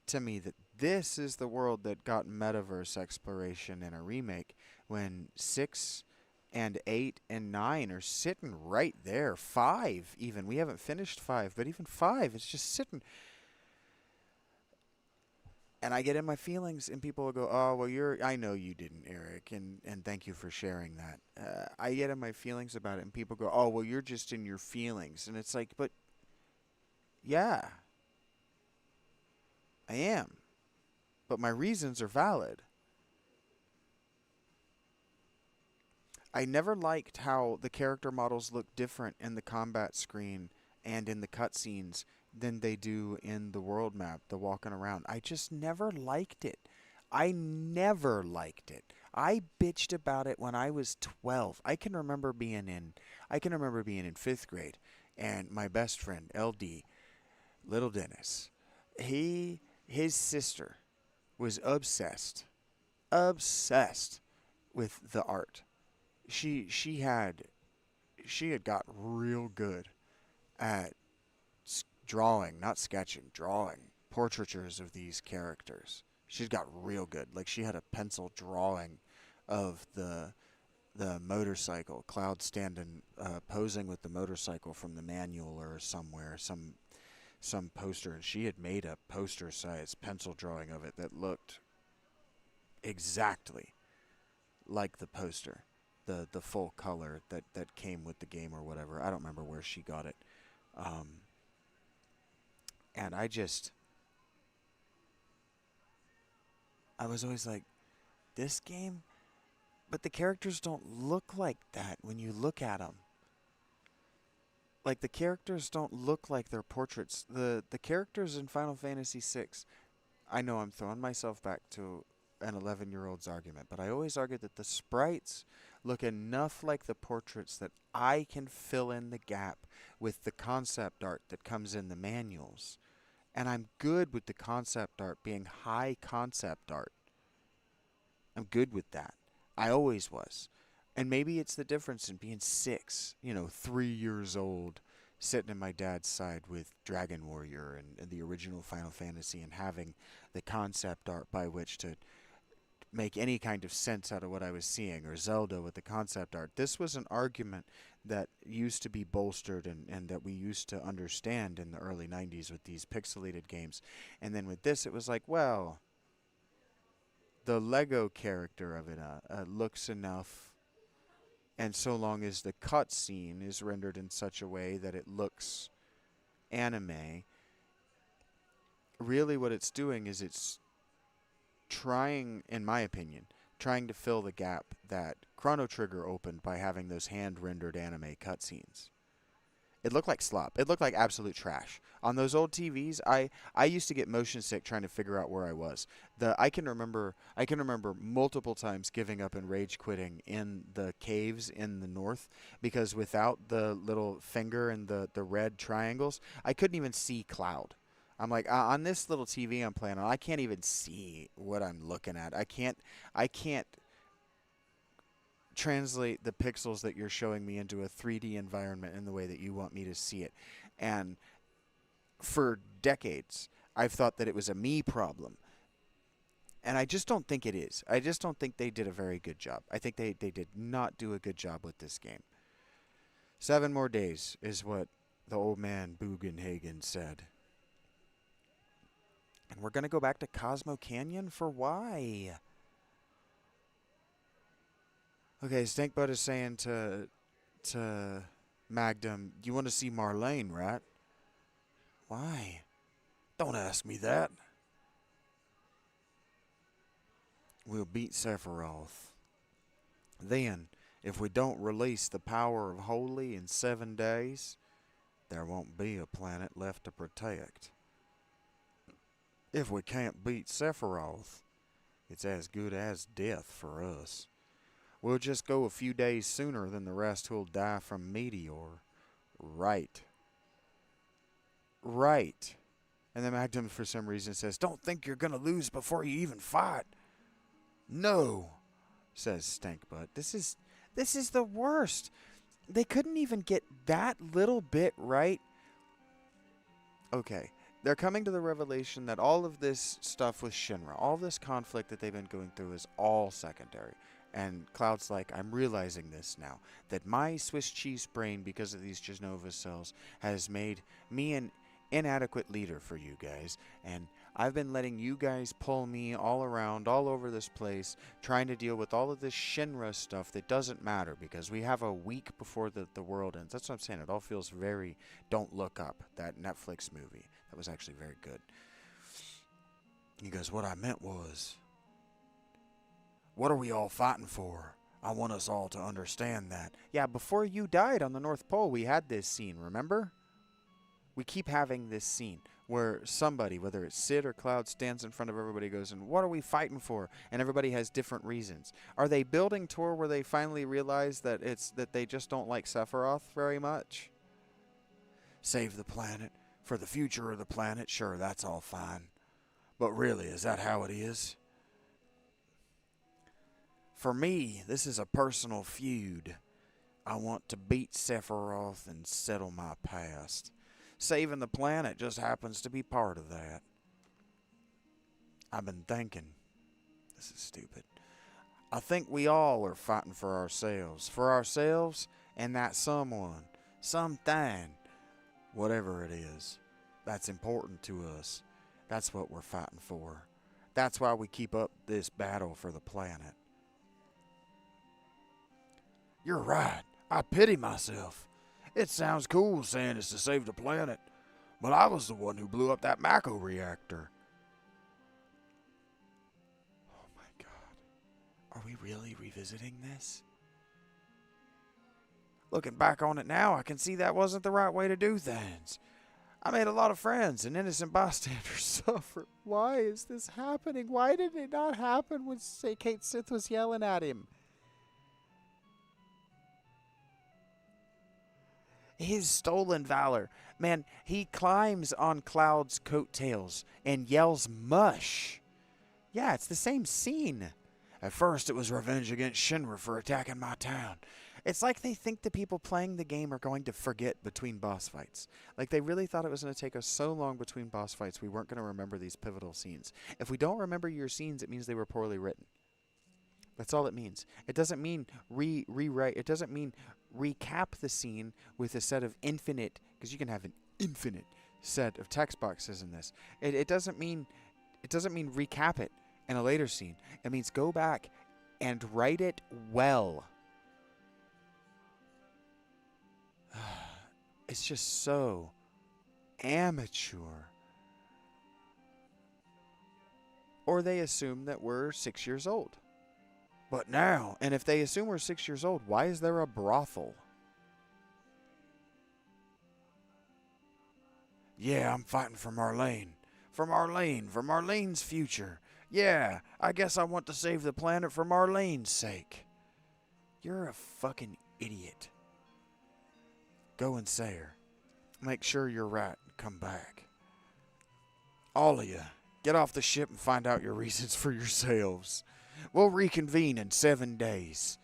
to me that this is the world that got metaverse exploration in a remake when 6 and 8 and 9 are sitting right there. 5 even. We haven't finished 5, but even 5 is just sitting. And I get in my feelings, and people will go, "Oh, well, I know you didn't, Eric, and thank you for sharing that." I get in my feelings about it, and people go, "Oh, well, you're just in your feelings," and it's like, but yeah, I am, but my reasons are valid. I never liked how the character models look different in the combat screen and in the cutscenes than they do in the world map, the walking around. I just never liked it. I never liked it. I bitched about it when I was 12. I can remember being in 5th grade and my best friend LD, little Dennis, his sister was obsessed with the art. She she had got real good at drawing, not sketching, drawing portraitures of these characters. She'd got real good. Like she had a pencil drawing of the motorcycle, Cloud standing posing with the motorcycle from the manual or somewhere, some poster, and she had made a poster size pencil drawing of it that looked exactly like the poster, the full color that came with the game or whatever. I don't remember where she got it. Um, and I was always like, this game, but the characters don't look like that when you look at them. Like the characters don't look like their portraits. The characters in Final Fantasy VI. I know I'm throwing myself back to an 11-year-old's argument, but I always argued that the sprites look enough like the portraits that I can fill in the gap with the concept art that comes in the manuals. And I'm good with the concept art being high concept art. I'm good with that. I always was. And maybe it's the difference in being 6, 3 years old, sitting at my dad's side with Dragon Warrior and the original Final Fantasy and having the concept art by which to make any kind of sense out of what I was seeing, or Zelda with the concept art. This was an argument that used to be bolstered and that we used to understand in the early 90s with these pixelated games. And then with this, it was like, well, the Lego character of it looks enough, and so long as the cutscene is rendered in such a way that it looks anime, really what it's doing is it's trying, in my opinion, trying to fill the gap that Chrono Trigger opened by having those hand-rendered anime cutscenes. It looked like slop. It looked like absolute trash. On those old TVs, I used to get motion sick trying to figure out where I was. I can remember multiple times giving up and rage quitting in the caves in the north, because without the little finger and the red triangles, I couldn't even see Cloud. I'm like, on this little TV I'm playing on, I can't even see what I'm looking at. I can't translate the pixels that you're showing me into a 3D environment in the way that you want me to see it. And for decades, I've thought that it was a me problem. And I just don't think it is. I just don't think they did a very good job. I think they did not do a good job with this game. 7 more days is what the old man Bugenhagen said. And we're going to go back to Cosmo Canyon for why? Okay, Stinkbutt is saying to Magdum, you want to see Marlene, right? Why? Don't ask me that. We'll beat Sephiroth. Then, if we don't release the power of Holy in 7 days, there won't be a planet left to protect. If we can't beat Sephiroth, it's as good as death for us. We'll just go a few days sooner than the rest who'll die from meteor. Right. Right. And then Magdum, for some reason, says, don't think you're going to lose before you even fight. No, says Stinkbutt. This is the worst. They couldn't even get that little bit right. Okay. They're coming to the revelation that all of this stuff with Shinra, all this conflict that they've been going through is all secondary. And Cloud's like, I'm realizing this now, that my Swiss cheese brain, because of these Genova cells, has made me an inadequate leader for you guys. And I've been letting you guys pull me all around, all over this place, trying to deal with all of this Shinra stuff that doesn't matter, because we have a week before the world ends. That's what I'm saying. It all feels very Don't Look Up, that Netflix movie. That was actually very good. He goes, what I meant was, what are we all fighting for? I want us all to understand that. Yeah, before you died on the North Pole, we had this scene, remember? We keep having this scene where somebody, whether it's Sid or Cloud, stands in front of everybody and goes, and what are we fighting for? And everybody has different reasons. Are they building toward where they finally realize that they just don't like Sephiroth very much? Save the planet. For the future of the planet, sure, that's all fine. But really, is that how it is? For me, this is a personal feud. I want to beat Sephiroth and settle my past. Saving the planet just happens to be part of that. I've been thinking. This is stupid. I think we all are fighting for ourselves. For ourselves and that someone. Something. Whatever it is. That's important to us. That's what we're fighting for. That's why we keep up this battle for the planet. You're right. I pity myself. It sounds cool saying it's to save the planet, but I was the one who blew up that Mako reactor. Oh my God. Are we really revisiting this? Looking back on it now, I can see that wasn't the right way to do things. I made a lot of friends, and innocent bystanders suffer. Why is this happening? Why did it not happen when, say, Kate Sith was yelling at him? His stolen valor. Man, he climbs on Cloud's coattails and yells mush. Yeah, it's the same scene. At first, it was revenge against Shinra for attacking my town. It's like they think the people playing the game are going to forget between boss fights. Like they really thought it was going to take us so long between boss fights we weren't going to remember these pivotal scenes. If we don't remember your scenes, it means they were poorly written. That's all it means. It doesn't mean rewrite. It doesn't mean recap the scene with a set of infinite, because you can have an infinite set of text boxes in this. It doesn't mean recap it in a later scene. It means go back and write it well. It's just so amateur. Or they assume that we're 6 years old. But now, and if they assume we're 6 years old, why is there a brothel? Yeah, I'm fighting for Marlene. For Marlene. For Marlene's future. Yeah, I guess I want to save the planet for Marlene's sake. You're a fucking idiot. Go and say her. Make sure you're right and come back. All of you, get off the ship and find out your reasons for yourselves. We'll reconvene in 7 days.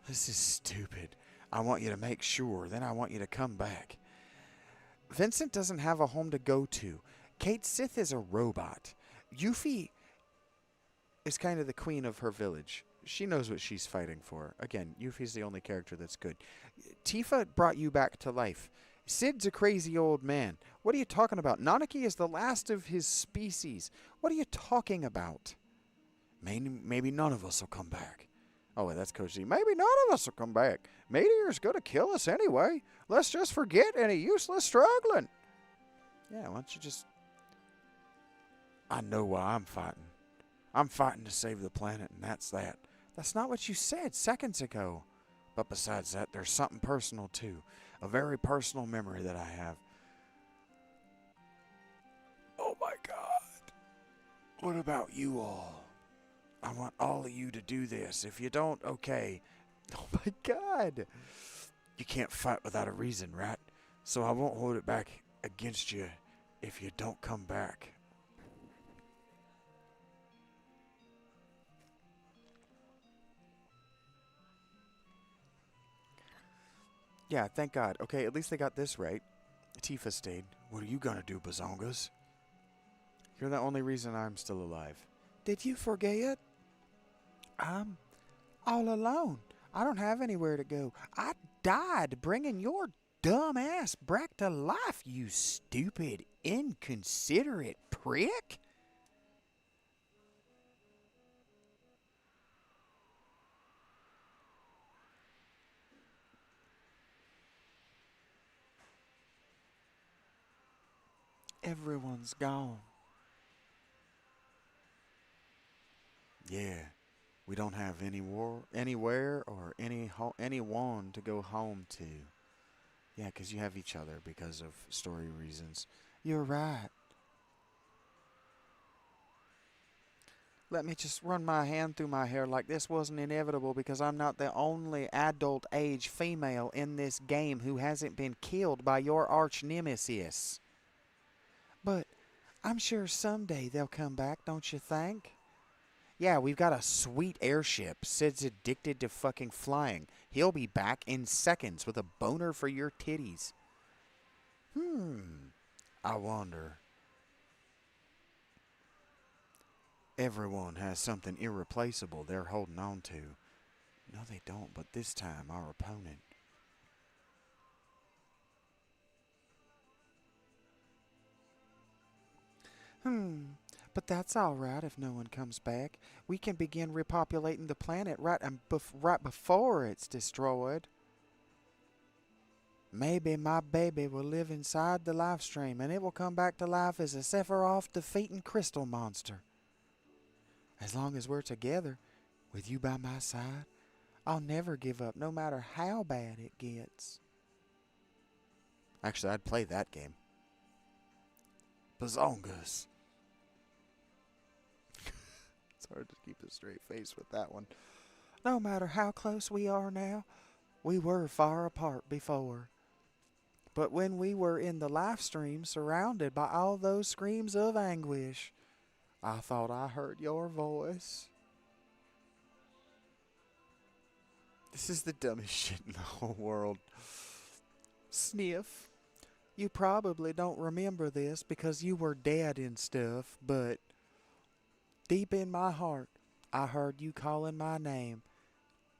This is stupid. I want you to make sure, then I want you to come back. Vincent doesn't have a home to go to. Kate Sith is a robot. Yuffie is kind of the queen of her village. She knows what she's fighting for. Again, Yuffie's the only character that's good. Tifa brought you back to life. Sid's a crazy old man. What are you talking about? Nanaki is the last of his species. What are you talking about? Maybe none of us will come back. Oh, wait, that's Coach Z. Maybe none of us will come back. Meteor's going to kill us anyway. Let's just forget any useless struggling. Yeah, why don't you just... I know why I'm fighting. I'm fighting to save the planet, and that's that. That's not what you said seconds ago. But besides that, there's something personal, too. A very personal memory that I have. Oh, my God. What about you all? I want all of you to do this. If you don't, okay. Oh, my God. You can't fight without a reason, right? So I won't hold it back against you if you don't come back. Yeah, thank God. Okay, at least they got this right. Tifa stayed. What are you gonna do, Bazongas? You're the only reason I'm still alive. Did you forget? I'm all alone. I don't have anywhere to go. I died bringing your dumb ass back to life, you stupid, inconsiderate prick. Everyone's gone. Yeah, we don't have anywhere or anyone to go home to. Yeah, 'cause you have each other because of story reasons. You're right. Let me just run my hand through my hair like this wasn't inevitable because I'm not the only adult age female in this game who hasn't been killed by your arch nemesis. But I'm sure someday they'll come back, don't you think? Yeah, we've got a sweet airship. Sid's addicted to fucking flying. He'll be back in seconds with a boner for your titties. I wonder. Everyone has something irreplaceable they're holding on to. No, they don't, but this time our opponent. But that's all right if no one comes back. We can begin repopulating the planet right before it's destroyed. Maybe my baby will live inside the life stream and it will come back to life as a Sephiroth defeating crystal monster. As long as we're together, with you by my side, I'll never give up no matter how bad it gets. Actually, I'd play that game. Bazongas. It's hard to keep a straight face with that one. No matter how close we are now, we were far apart before. But when we were in the live stream surrounded by all those screams of anguish, I thought I heard your voice. This is the dumbest shit in the whole world. Sniff. You probably don't remember this because you were dead and stuff, but deep in my heart, I heard you calling my name.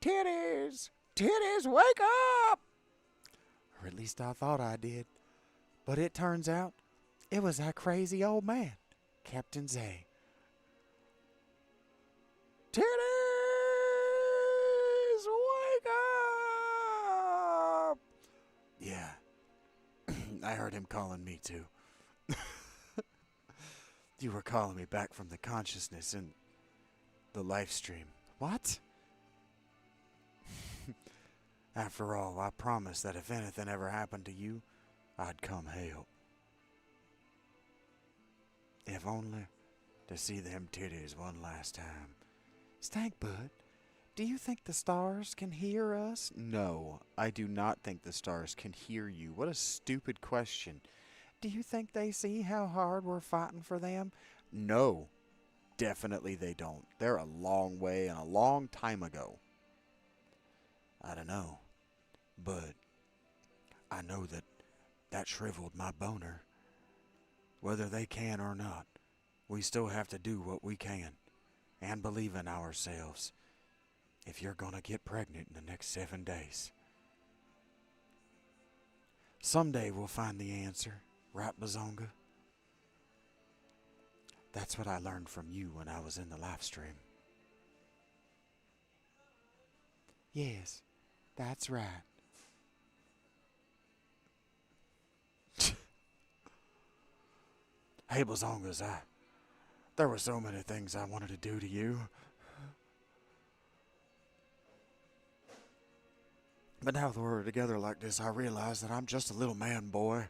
Titties! Titties, wake up! Or at least I thought I did. But it turns out it was that crazy old man, Captain Zay. Titties, wake up! Yeah, I heard him calling me too. You were calling me back from the consciousness in the life stream. What? After all, I promised that if anything ever happened to you, I'd come help. If only to see them titties one last time. Stankbud, do you think the stars can hear us? No, I do not think the stars can hear you. What a stupid question. Do you think they see how hard we're fighting for them? No, definitely they don't. They're a long way and a long time ago. I don't know, but I know that shriveled my boner. Whether they can or not, we still have to do what we can and believe in ourselves if you're gonna get pregnant in the next 7 days. Someday we'll find the answer, right, Bazonga? That's what I learned from you when I was in the live stream. Yes, that's right. Hey, Bazongas, there were so many things I wanted to do to you. But now that we're together like this, I realize that I'm just a little man boy.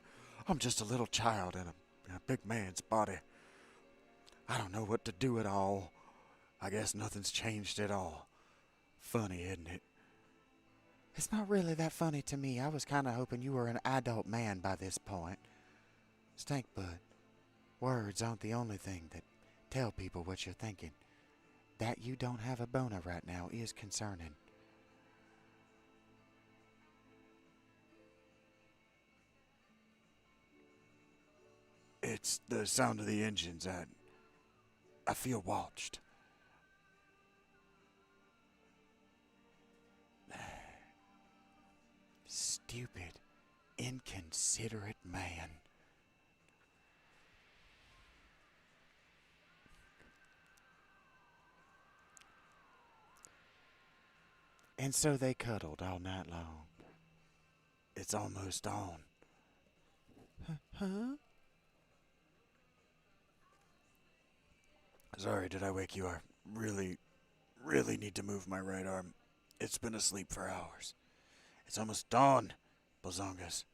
I'm just a little child in a big man's body. I don't know what to do at all. I guess nothing's changed at all. Funny, isn't it? It's not really that funny to me. I was kind of hoping you were an adult man by this point. Stankbud, words aren't the only thing that tell people what you're thinking. That you don't have a boner right now is concerning. It's the sound of the engines. I feel watched. Stupid, inconsiderate man. And so they cuddled all night long. It's almost dawn. Huh? Sorry, did I wake you? I really need to move my right arm. It's been asleep for hours. It's almost dawn, Bazongas.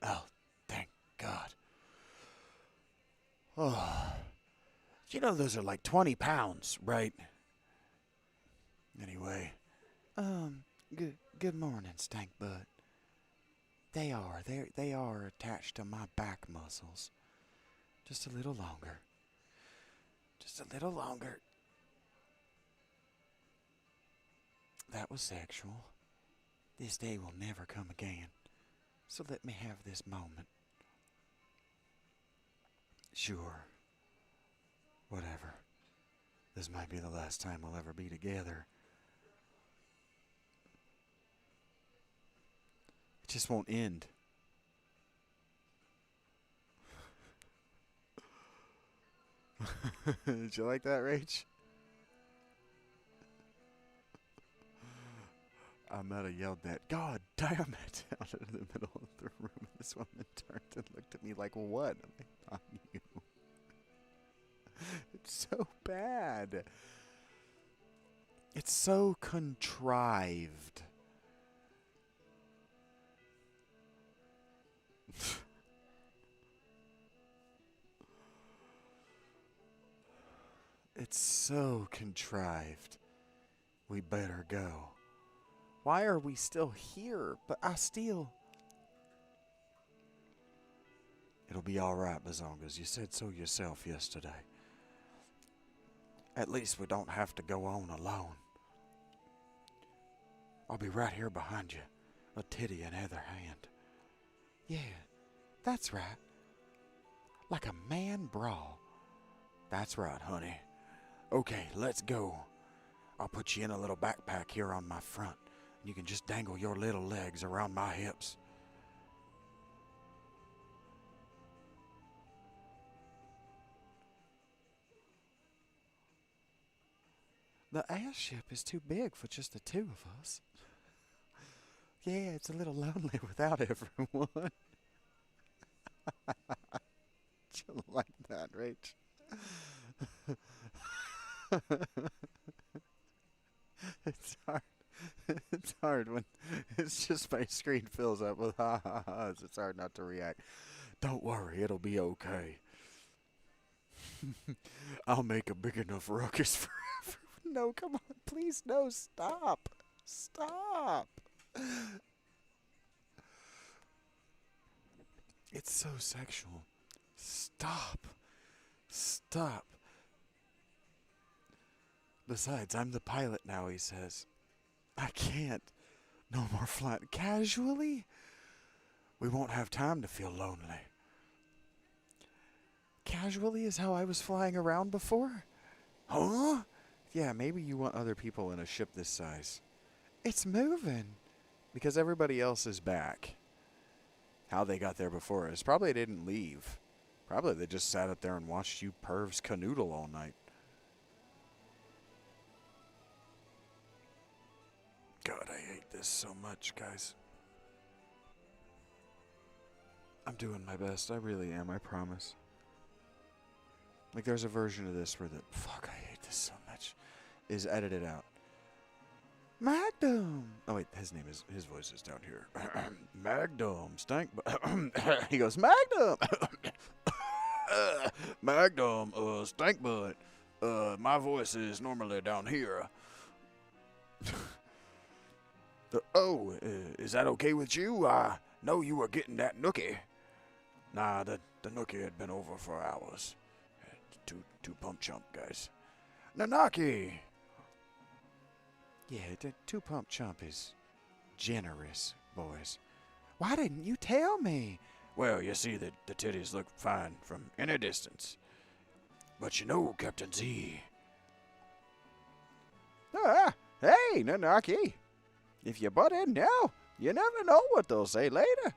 Oh, thank God. Oh, you know those are like 20 pounds, right? Anyway. Good morning, Stankbud. They are attached to my back muscles. Just a little longer. Just a little longer. That was sexual. This day will never come again. So let me have this moment. Sure. Whatever. This might be the last time we'll ever be together. It just won't end. Did you like that, Rach? I might have yelled that, God damn it, out of the middle of the room. This woman turned and looked at me like, what? I'm like, on you. It's so bad. It's so contrived. It's so contrived. We better go. Why are we still here? But I still... It'll be alright, Bazongas. You said so yourself yesterday. At least we don't have to go on alone. I'll be right here behind you, a titty in either hand. Yeah, that's right. Like a man brawl. That's right, honey. Okay, let's go. I'll put you in a little backpack here on my front. You can just dangle your little legs around my hips. The airship is too big for just the two of us. Yeah, it's a little lonely without everyone. You like that, Rach? It's hard. It's hard when it's just my screen fills up with ha ha ha's. It's hard not to react. Don't worry, it'll be okay. I'll make a big enough ruckus for everyone. No, come on, please, no, stop. Stop. It's so sexual. Stop. Stop. Besides, I'm the pilot now, he says. I can't. No more flying. Casually? We won't have time to feel lonely. Casually is how I was flying around before? Huh? Yeah, maybe you want other people in a ship this size. It's moving. Because everybody else is back. How they got there before us. Probably didn't leave. Probably they just sat up there and watched you pervs canoodle all night. God, I hate this so much, guys. I'm doing my best. I really am, I promise. Like, there's a version of this where the... Fuck, I hate this so much. Is edited out. Magnum! Oh, wait, his voice is down here. Magnum, stank... He goes, Magnum! Magnum, stank butt. My voice is normally down here. Is that okay with you? I know you were getting that nookie. Nah, the nookie had been over for hours. Two pump chump, guys. Nanaki! Yeah, the two pump chump is generous, boys. Why didn't you tell me? Well, you see, the titties look fine from any distance. But you know, Captain Z. Hey, Nanaki. If you butt in now, you never know what they'll say later.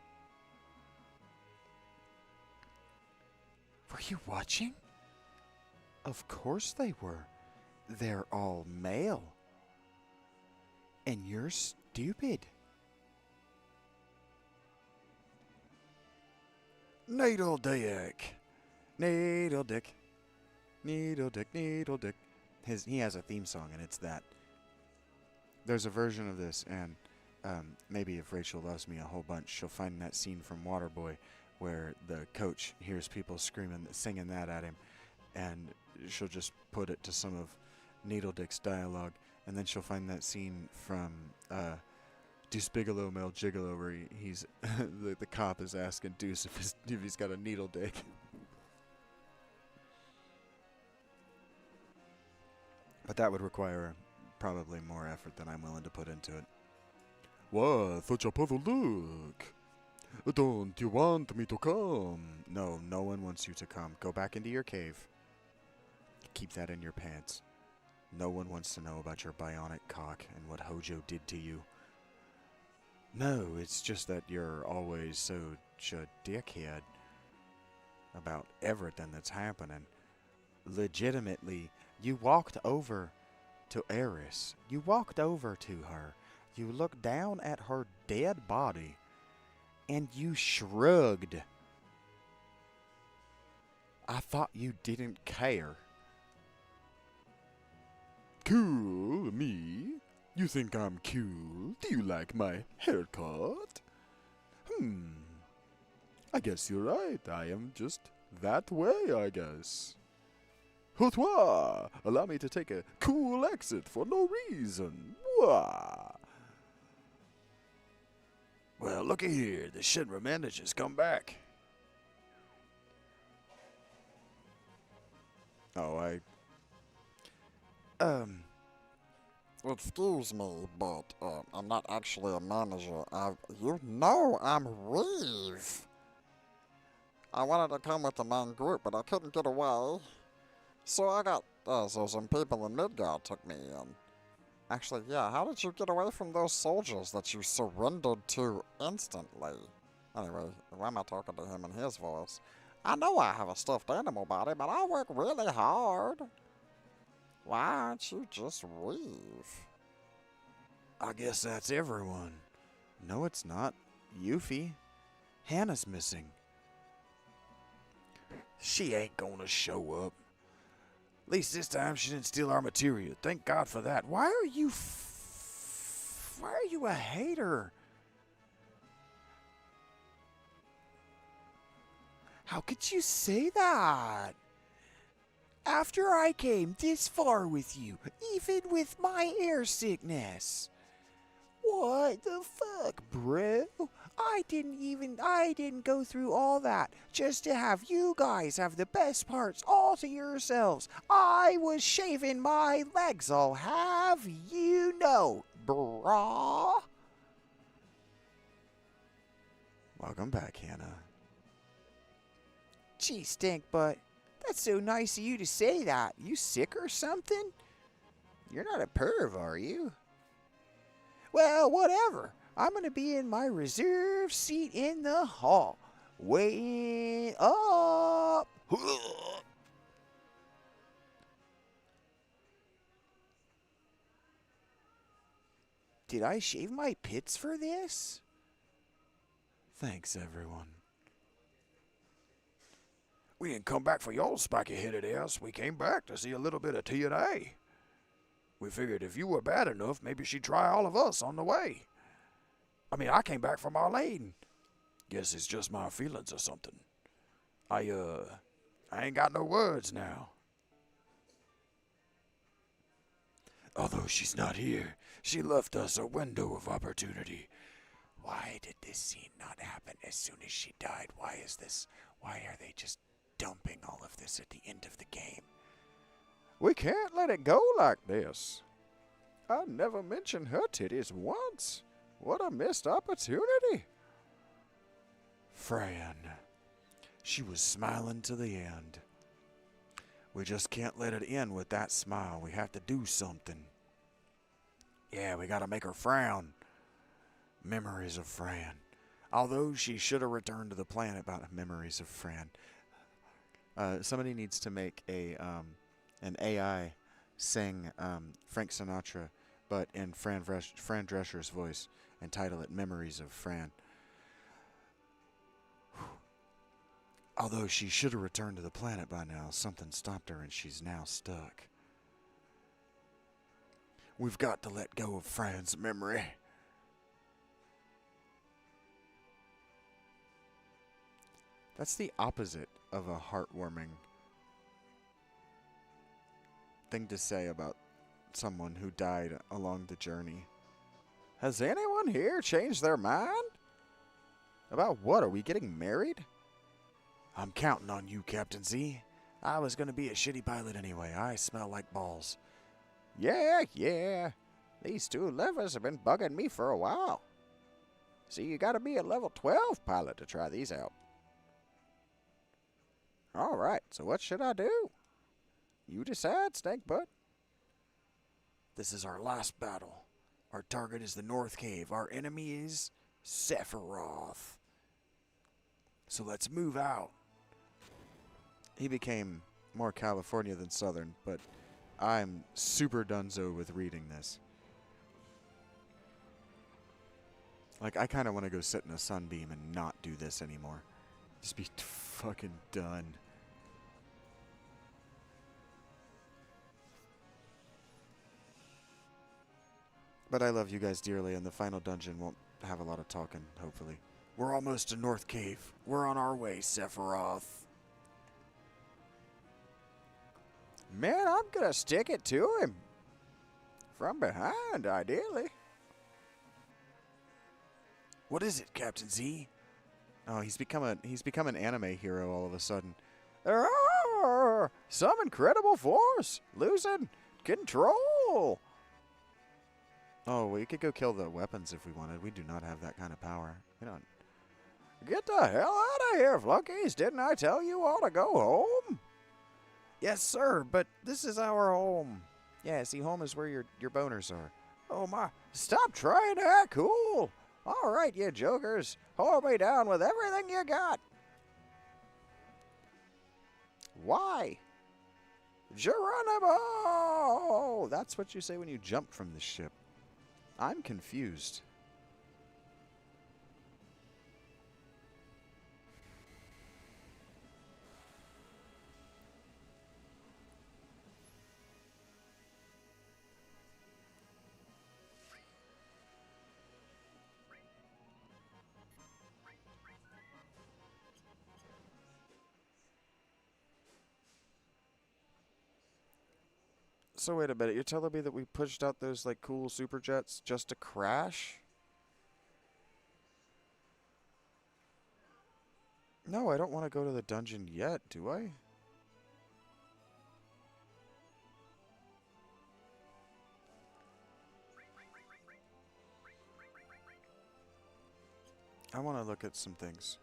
Were you watching? Of course they were. They're all male. And you're stupid. Needle dick. Needle dick. Needle dick, needle dick. He has a theme song, and it's that. There's a version of this, and maybe if Rachel loves me a whole bunch, she'll find that scene from Waterboy where the coach hears people screaming, singing that at him, and she'll just put it to some of Needle Dick's dialogue, and then she'll find that scene from Deuce Bigelow, Mel Gigolo, where he's the cop is asking Deuce if he's got a needle dick. But that would require probably more effort than I'm willing to put into it. What? Such a puzzled look. Don't you want me to come? No, no one wants you to come. Go back into your cave. Keep that in your pants. No one wants to know about your bionic cock and what Hojo did to you. No, it's just that you're always such a dickhead about everything that's happening. Legitimately, you walked over to Eris. You walked over to her. You looked down at her dead body, and you shrugged. I thought you didn't care. Cool, me? You think I'm cool? Do you like my haircut? I guess you're right. I am just that way, I guess. Houtwa! Allow me to take a cool exit for no reason. Wah! Well, looky here. The Shinra manager's come back. Oh, Excuse me, but I'm not actually a manager. You know I'm Reeve. I wanted to come with the main group, but I couldn't get away. So so some people in Midgard took me in. Actually, yeah, how did you get away from those soldiers that you surrendered to instantly? Anyway, why am I talking to him in his voice? I know I have a stuffed animal body, but I work really hard. Why don't you just leave? I guess that's everyone. No, it's not. Yuffie. Hannah's missing. She ain't gonna show up. At least this time she didn't steal our material. Thank God for that. Why are you a hater? How could you say that? After I came this far with you, even with my air sickness. What the fuck, bro? I didn't go through all that just to have you guys have the best parts all to yourselves. I was shaving my legs, I'll have you know, brah. Welcome back, Hannah. Gee, stink butt. That's so nice of you to say that. You sick or something? You're not a perv, are you? Well, whatever. I'm going to be in my reserve seat in the hall, waiting up. Did I shave my pits for this? Thanks, everyone. We didn't come back for your spiky-headed ass. We came back to see a little bit of TNA. We figured if you were bad enough, maybe she'd try all of us on the way. I mean, I came back from Marlene. Guess it's just my feelings or something. I ain't got no words now. Although she's not here, she left us a window of opportunity. Why did this scene not happen as soon as she died? Why are they just dumping all of this at the end of the game? We can't let it go like this. I never mentioned her titties once. What a missed opportunity. Fran. She was smiling to the end. We just can't let it end with that smile. We have to do something. Yeah, we gotta make her frown. Memories of Fran. Although she should have returned to the planet about memories of Fran. Somebody needs to make an AI sing Frank Sinatra, but in Fran Drescher's voice, and title it Memories of Fran. Although she should have returned to the planet by now, something stopped her and she's now stuck. We've got to let go of Fran's memory. That's the opposite of a heartwarming thing to say about someone who died along the journey. Has anyone here changed their mind? About what? Are we getting married? I'm counting on you, Captain Z. I was going to be a shitty pilot anyway. I smell like balls. Yeah. These two levers have been bugging me for a while. See, you gotta be a level 12 pilot to try these out. Alright, so what should I do? You decide, Snake Butt. This is our last battle. Our target is the North Cave. Our enemy is Sephiroth. So let's move out. He became more California than Southern, but I'm super dunzo with reading this. Like, I kind of want to go sit in a sunbeam and not do this anymore. Just be fucking done. But I love you guys dearly, and the final dungeon won't have a lot of talking, hopefully. We're almost to North Cave. We're on our way, Sephiroth. Man, I'm gonna stick it to him. From behind, ideally. What is it, Captain Z? Oh, he's become an anime hero all of a sudden. Some incredible force, losing control. Oh, we could go kill the weapons if we wanted. We do not have that kind of power. We don't. Get the hell out of here, flunkies! Didn't I tell you all to go home? Yes, sir, but this is our home. Yeah, see, home is where your boners are. Oh my, stop trying to act cool. All right, you jokers, hold me down with everything you got. Why? Geronimo! That's what you say when you jump from the ship. I'm confused. So wait a minute, you're telling me that we pushed out those like cool super jets just to crash? No, I don't want to go to the dungeon yet, do I? I want to look at some things.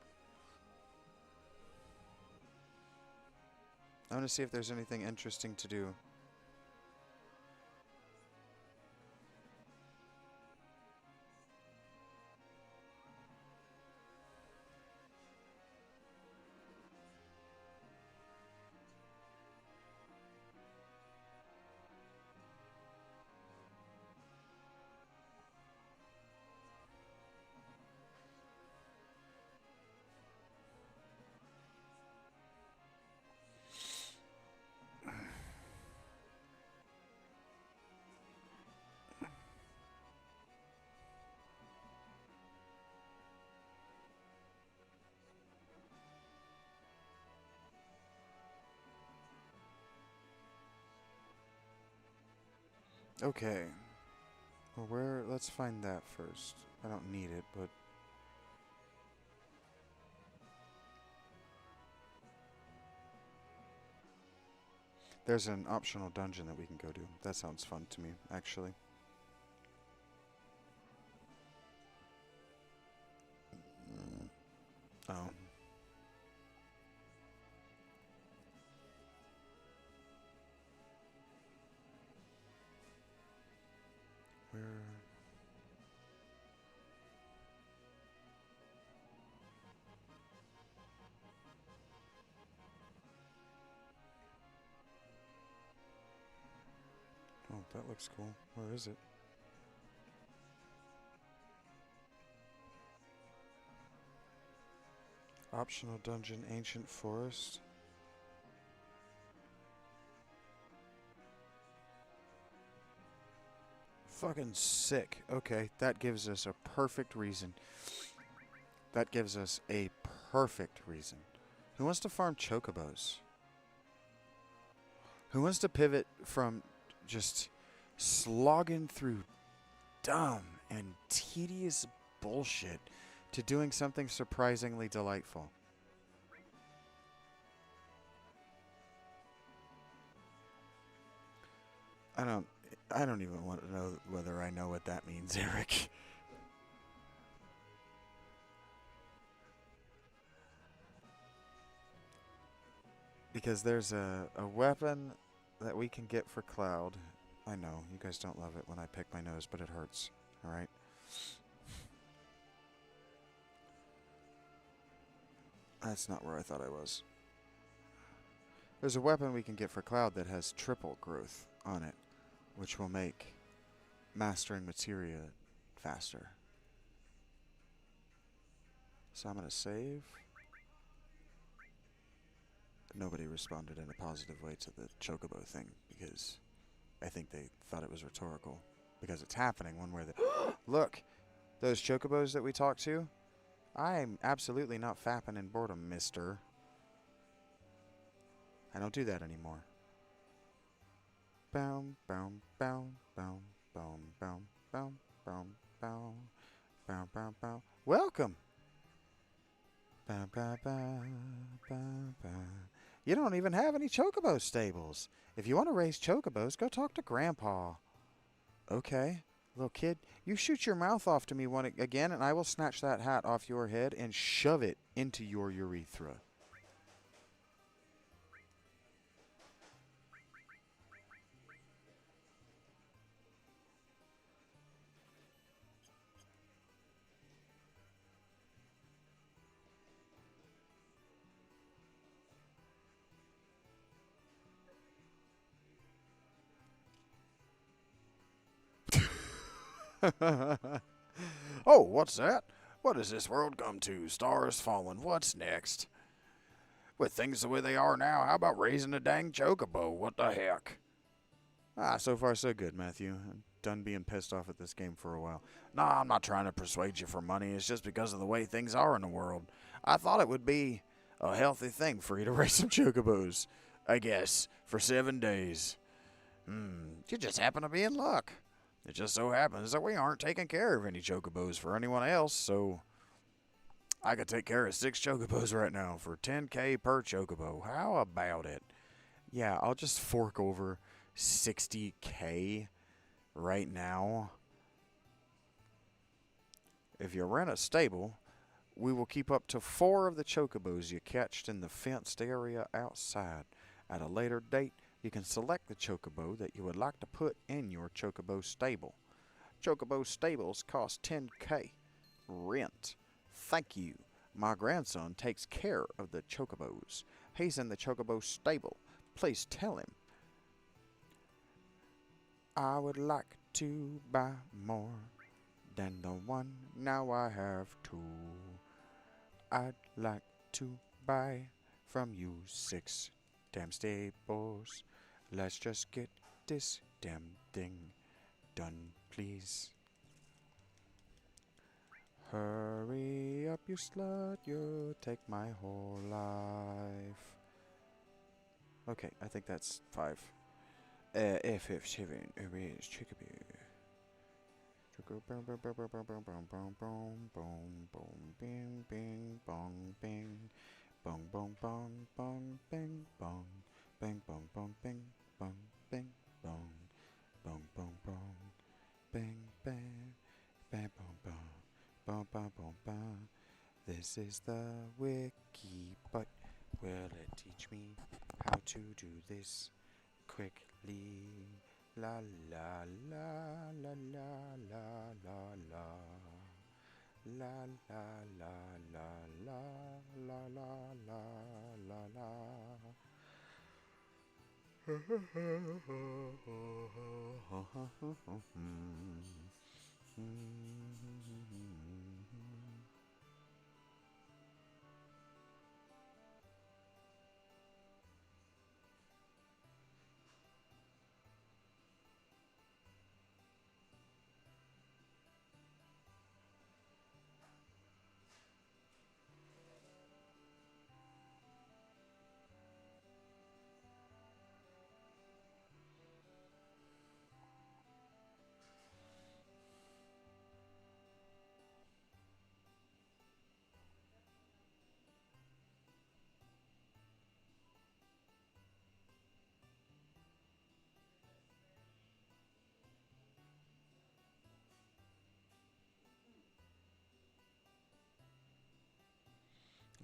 I want to see if there's anything interesting to do. Okay. Well, let's find that first. I don't need it, but there's an optional dungeon that we can go to. That sounds fun to me, actually. Oh. Where? Oh, that looks cool. Where is it? Optional dungeon, ancient forest. Fucking sick. Okay, that gives us a perfect reason. That gives us a perfect reason. Who wants to farm chocobos? Who wants to pivot from just slogging through dumb and tedious bullshit to doing something surprisingly delightful? I don't I don't even want to know whether I know what that means, Eric. Because there's a weapon that we can get for Cloud. I know, you guys don't love it when I pick my nose, but it hurts. Alright? That's not where I thought I was. There's a weapon we can get for Cloud that has triple growth on it, which will make mastering materia faster. So I'm going to save. Nobody responded in a positive way to the chocobo thing because I think they thought it was rhetorical. Because it's happening one way that... Look! Those chocobos that we talked to? I'm absolutely not fapping in boredom, mister. I don't do that anymore. Boom, boom, boom, boom, boom, boom, boom, boom, boom, boom, boom, boom. Welcome! Bow, bow, bow, bow, bow. You don't even have any chocobo stables. If you want to raise chocobos, go talk to Grandpa. Okay, little kid, you shoot your mouth off to me again, and I will snatch that hat off your head and shove it into your urethra. Oh, what's that? What has this world come to? Stars falling. What's next? With things the way they are now, how about raising a dang chocobo? What the heck? Ah, so far so good, Matthew. I'm done being pissed off at this game for a while. Nah, I'm not trying to persuade you for money. It's just because of the way things are in the world. I thought it would be a healthy thing for you to raise some chocobos. I guess, for 7 days. You just happen to be in luck. It just so happens that we aren't taking care of any chocobos for anyone else, so I could take care of 6 chocobos right now for 10K per chocobo. How about it? Yeah, I'll just fork over 60K right now. If you rent a stable, we will keep up to 4 of the chocobos you catched in the fenced area outside. At a later date, you can select the chocobo that you would like to put in your chocobo stable. Chocobo stables cost 10K. Rent. Thank you. My grandson takes care of the chocobos. He's in the chocobo stable. Please tell him. I would like to buy more than the one. Now I have 2. I'd like to buy from you 6 damn stables. Let's just get this damn thing done, please. Hurry up, you slut, you'll take my whole life. Okay, I think that's 5. F7, erase chickaboo. Choco boom boom boom boom boom boom boom boom boom boom boom bing bing bong bing bong bong bong bong bing bong bing bong bong bing bong bing bong bong bong bong bing bang bang bong bong bong bong bong bong. This is the wiki, but will it teach me how to do this quickly? La la la la la la la la la la la la la la la la la.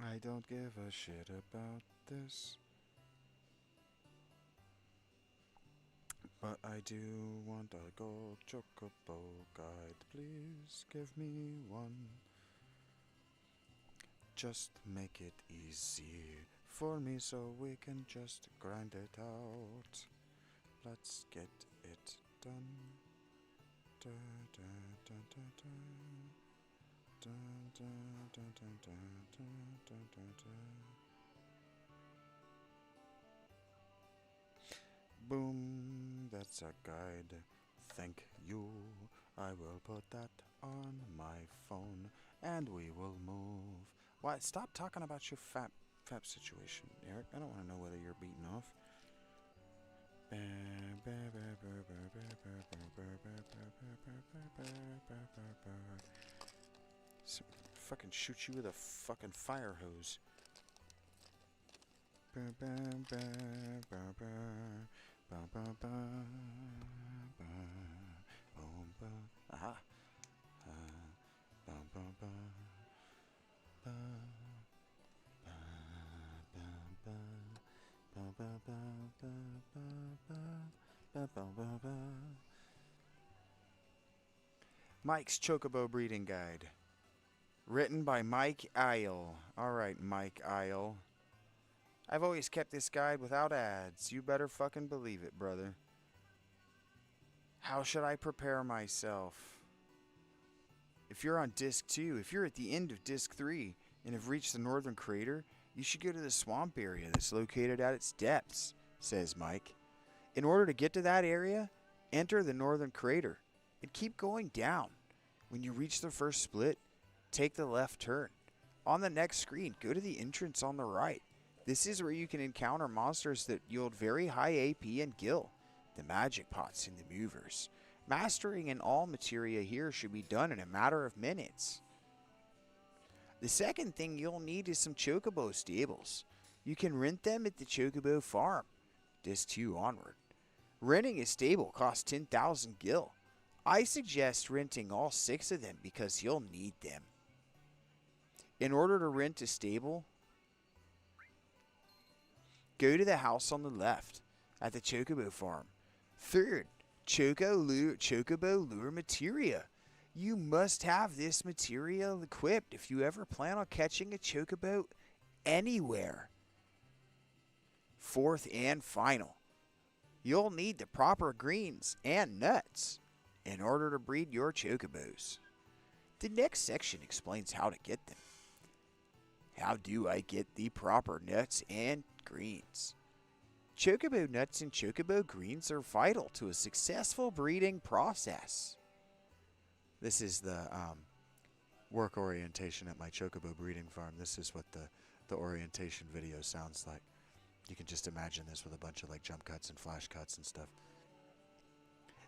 I don't give a shit about this, but I do want a gold chocobo guide. Please give me one. Just make it easy for me so we can just grind it out. Let's get it done. Da, da, da, da, da. Da, da, da, da, da, da, da, da, da. Boom, that's a guide. Thank you. I will put that on my phone and we will move. Why? Stop talking about your fap situation, Eric. I don't want to know whether you're beaten off. Fucking shoot you with a fucking fire hose. Aha. Mike's Chocobo Breeding Guide. Written by Mike Isle. Alright, Mike Isle. I've always kept this guide without ads. You better fucking believe it, brother. How should I prepare myself? If you're on disc 2, if you're at the end of disc 3 and have reached the northern crater, you should go to the swamp area that's located at its depths, says Mike. In order to get to that area, enter the northern crater and keep going down. When you reach the first split, take the left turn. On the next screen, go to the entrance on the right. This is where you can encounter monsters that yield very high AP and gil, the magic pots and the movers. Mastering in all materia here should be done in a matter of minutes. The second thing you'll need is some chocobo stables. You can rent them at the chocobo farm, disc 2 onward. Renting a stable costs 10,000 gil. I suggest renting all 6 of them because you'll need them. In order to rent a stable, go to the house on the left at the chocobo farm. Third, chocobo lure materia. You must have this material equipped if you ever plan on catching a chocobo anywhere. Fourth and final, you'll need the proper greens and nuts in order to breed your chocobos. The next section explains how to get them. How do I get the proper nuts and greens? Chocobo nuts and chocobo greens are vital to a successful breeding process. This is the work orientation at my chocobo breeding farm. This is what the orientation video sounds like. You can just imagine this with a bunch of like jump cuts and flash cuts and stuff.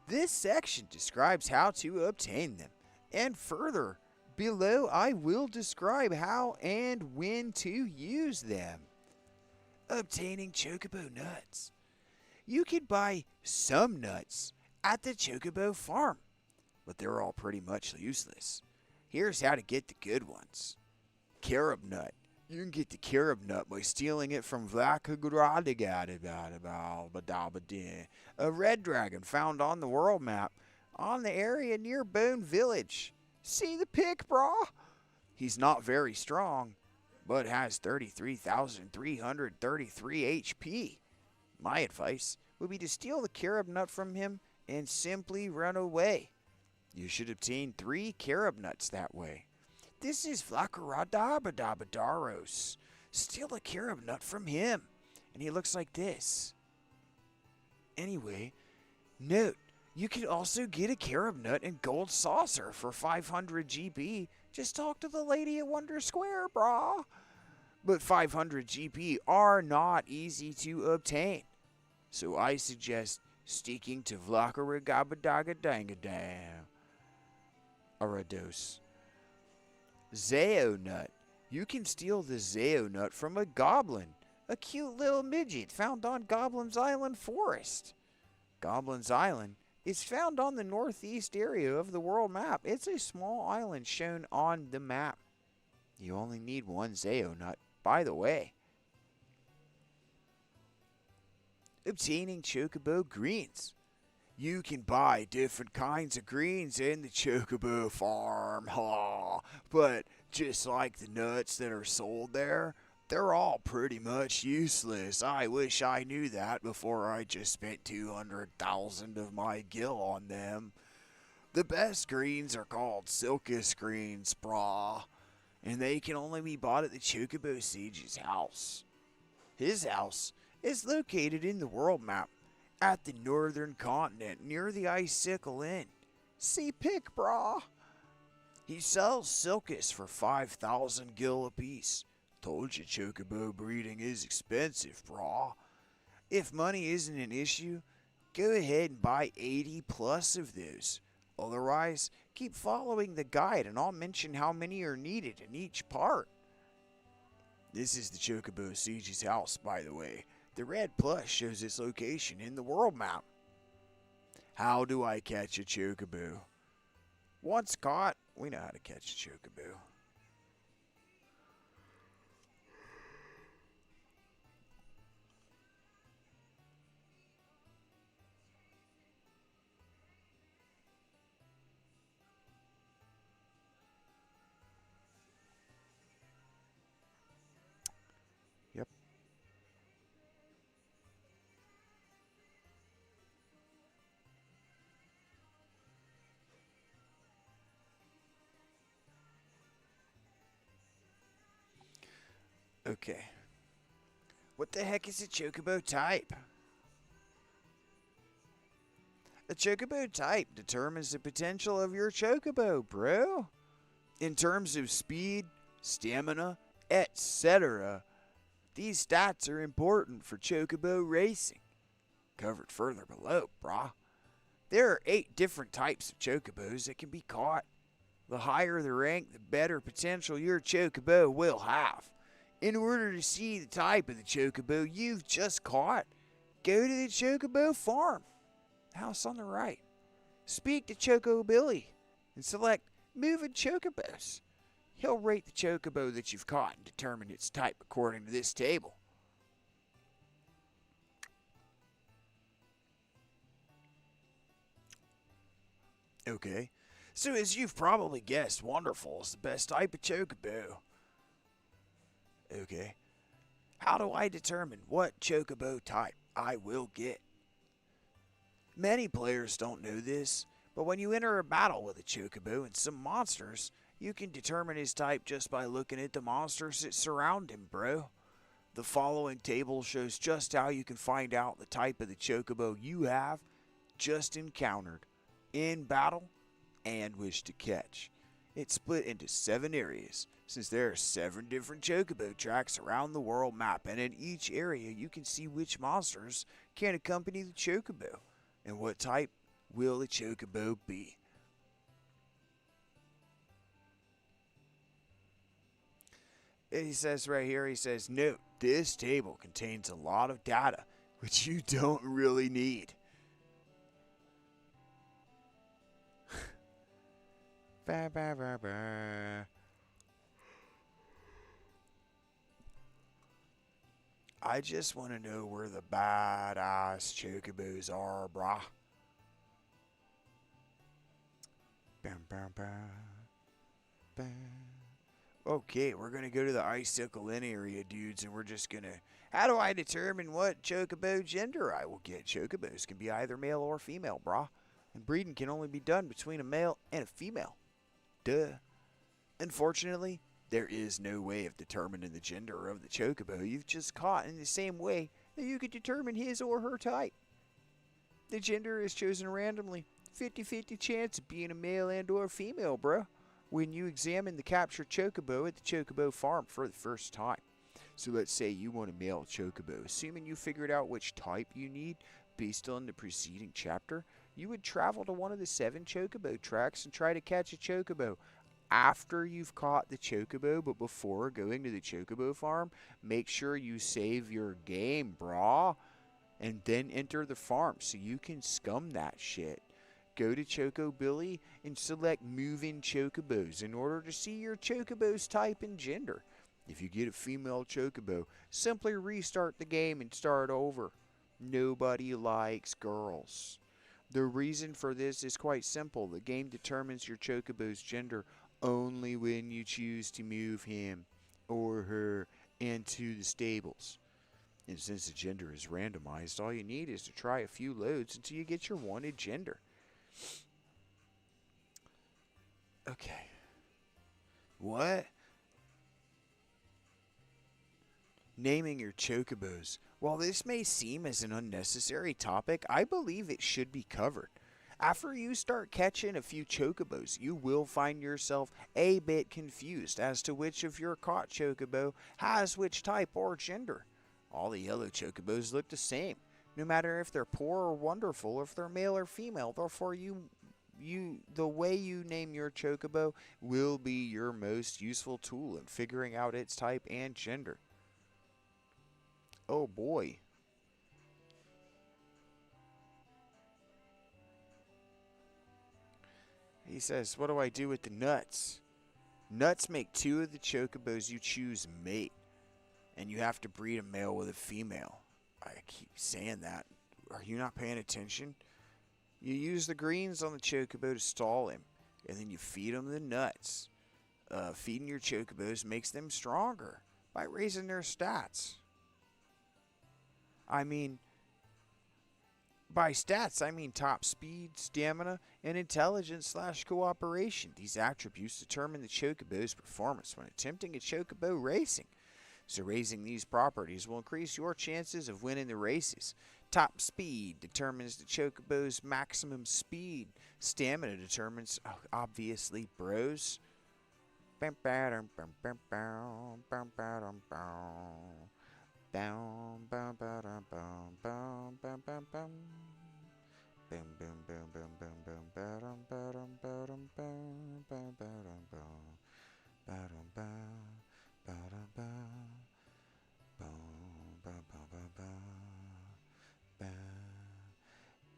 This section describes how to obtain them. And further, below I will describe how and when to use them. Obtaining chocobo nuts. You can buy some nuts at the chocobo farm, but they're all pretty much useless. Here's how to get the good ones. Carob nut. You can get the carob nut by stealing it from a red dragon found on the world map on the area near Bone Village. See the pic, brah? He's not very strong, but has 33,333 HP. My advice would be to steal the carob nut from him and simply run away. You should obtain 3 carob nuts that way. This is Flaccaradabadaros. Steal a carob nut from him, and he looks like this. Anyway, note, you can also get a carob nut and gold saucer for 500 GB. Just talk to the lady at Wonder Square, brah. But 500 GP are not easy to obtain, so I suggest sticking to Vlackaragabadagadangada. Arados. Zao nut. You can steal the Zao nut from a goblin, a cute little midget found on Goblin's Island Forest. Goblin's Island is found on the northeast area of the world map. It's a small island shown on the map. You only need 1 Zao nut, by the way. Obtaining chocobo greens. You can buy different kinds of greens in the chocobo farm, but just like the nuts that are sold there, they're all pretty much useless. I wish I knew that before I just spent 200,000 of my gil on them. The best greens are called Silkus greens, brah, and they can only be bought at the Chocobo Sage's house. His house is located in the world map at the northern continent near the Icicle Inn. See pic, brah. He sells Silkus for 5,000 gil apiece. Told you chocobo breeding is expensive, brah. If money isn't an issue, go ahead and buy 80 plus of those. Otherwise, keep following the guide and I'll mention how many are needed in each part. This is the Chocobo Siege's house, by the way. The red plus shows its location in the world map. How do I catch a chocobo? Once caught, we know how to catch a chocobo. Yep. Okay. What the heck is a chocobo type? A chocobo type determines the potential of your chocobo, bro. In terms of speed, stamina, etc., these stats are important for chocobo racing. Covered further below, brah. There are 8 different types of chocobos that can be caught. The higher the rank, the better potential your chocobo will have. In order to see the type of the chocobo you've just caught, go to the chocobo farm. House on the right. Speak to Choco Billy and select Moving Chocobos. He'll rate the chocobo that you've caught and determine its type according to this table. Okay, so as you've probably guessed, Wonderful is the best type of chocobo. Okay, how do I determine what chocobo type I will get? Many players don't know this, but when you enter a battle with a chocobo and some monsters, you can determine his type just by looking at the monsters that surround him, bro. The following table shows just how you can find out the type of the chocobo you have just encountered in battle and wish to catch. It's split into 7 areas, since there are 7 different chocobo tracks around the world map, and in each area you can see which monsters can accompany the chocobo, and what type will the chocobo be. He says right here, he says, note, this table contains a lot of data, which you don't really need. Ba, ba, ba, ba. I just want to know where the badass chocobos are, brah. Bam, bam, bam, bam. Okay, we're going to go to the icicle in area, dudes, and we're just going to... How do I determine what chocobo gender I will get? Chocobos can be either male or female, brah. And breeding can only be done between a male and a female. Duh. Unfortunately, there is no way of determining the gender of the chocobo you've just caught in the same way that you could determine his or her type. The gender is chosen randomly. 50-50 chance of being a male and or female, bruh, when you examine the captured chocobo at the chocobo farm for the first time. So let's say you want a male chocobo. Assuming you figured out which type you need based on the preceding chapter, you would travel to one of the 7 chocobo tracks and try to catch a chocobo. After you've caught the chocobo, but before going to the chocobo farm, make sure you save your game, brah, and then enter the farm so you can scum that shit. Go to Choco Billy and select Move in Chocobos in order to see your chocobo's type and gender. If you get a female chocobo, simply restart the game and start over. Nobody likes girls. The reason for this is quite simple. The game determines your chocobo's gender only when you choose to move him or her into the stables. And since the gender is randomized, all you need is to try a few loads until you get your wanted gender. Okay. What? Naming your chocobos. While this may seem as an unnecessary topic, I believe it should be covered. After you start catching a few chocobos, you will find yourself a bit confused as to which of your caught chocobo has which type or gender. All the yellow chocobos look the same, no matter if they're poor or wonderful, or if they're male or female. Therefore, the way you name your chocobo will be your most useful tool in figuring out its type and gender. Oh boy. He says, what do I do with the nuts? Nuts make 2 of the chocobos you choose mate, and you have to breed a male with a female. I keep saying that. Are you not paying attention? You use the greens on the chocobo to stall him, and then you feed him the nuts. Feeding your chocobos makes them stronger by raising their stats. I mean, by stats, I mean top speed, stamina, and intelligence/cooperation. These attributes determine the chocobo's performance when attempting a chocobo racing. So raising these properties will increase your chances of winning the races. Top speed determines the chocobo's maximum speed. Stamina determines, obviously, bros. Bam, bam, bam, bam, bam, bam, bam, bam. Boom, boom, boom, boom, boom, boom, boom, boom. Boom, boom, boom, boom, boom, boom, ba-dum, ba-dum, ba-dum, boom, boom, ba-dum, boom, ba-dum, ba, ba-dum, ba, boom, ba, ba, ba, ba, ba,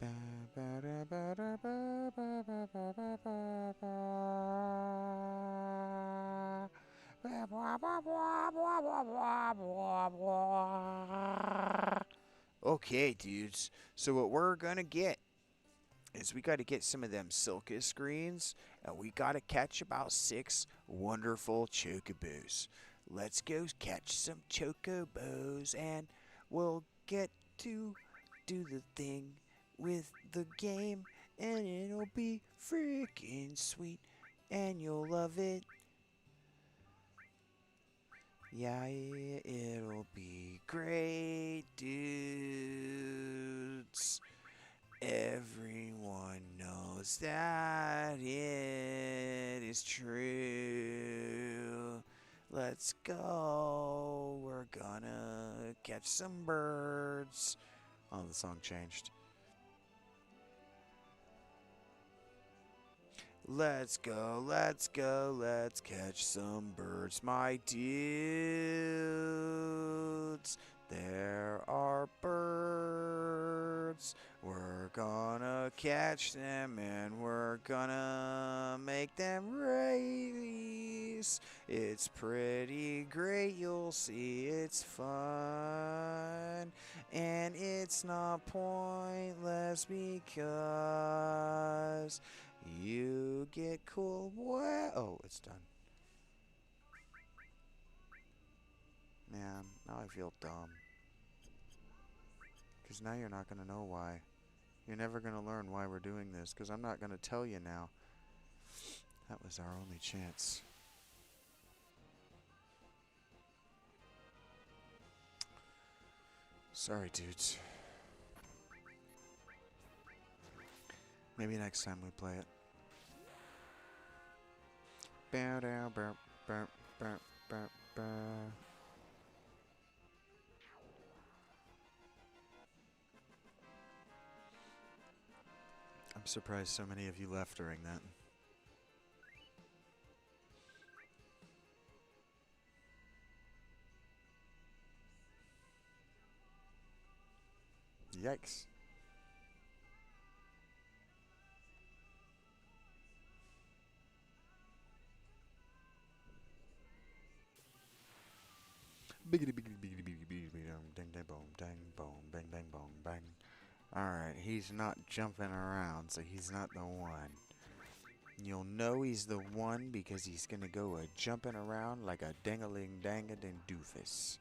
ba, ba-da, ba-da, ba, ba, ba, ba, ba, ba, ba. Okay, dudes. So what we're gonna get is we got to get some of them Silkus greens, and we got to catch about 6 wonderful chocobos. Let's go catch some chocobos, and we'll get to do the thing with the game, and it'll be freaking sweet, and you'll love it. Yeah, it'll be great, dudes. Everyone knows that it is true. Let's go. We're gonna catch some birds. Oh, the song changed. Let's go, let's go, let's catch some birds, my dudes. There are birds. We're gonna catch them and we're gonna make them race. It's pretty great, you'll see it's fun. And it's not pointless because you get cool. What? Oh, it's done. Man, now I feel dumb. Because now you're not going to know why. You're never going to learn why we're doing this, because I'm not going to tell you now. That was our only chance. Sorry, dudes. Maybe next time we play it. Bow down, bow, bow, bow, bow, bow. I'm surprised so many of you left during that. Yikes. Biggity biggity biggity biggity biggity dang dang boom dang boom bang bang boom bang. Alright, he's not jumping around, so he's not the one. You'll know he's the one because he's gonna go jumping around like a dang-a-ling dang-a-ding doofus.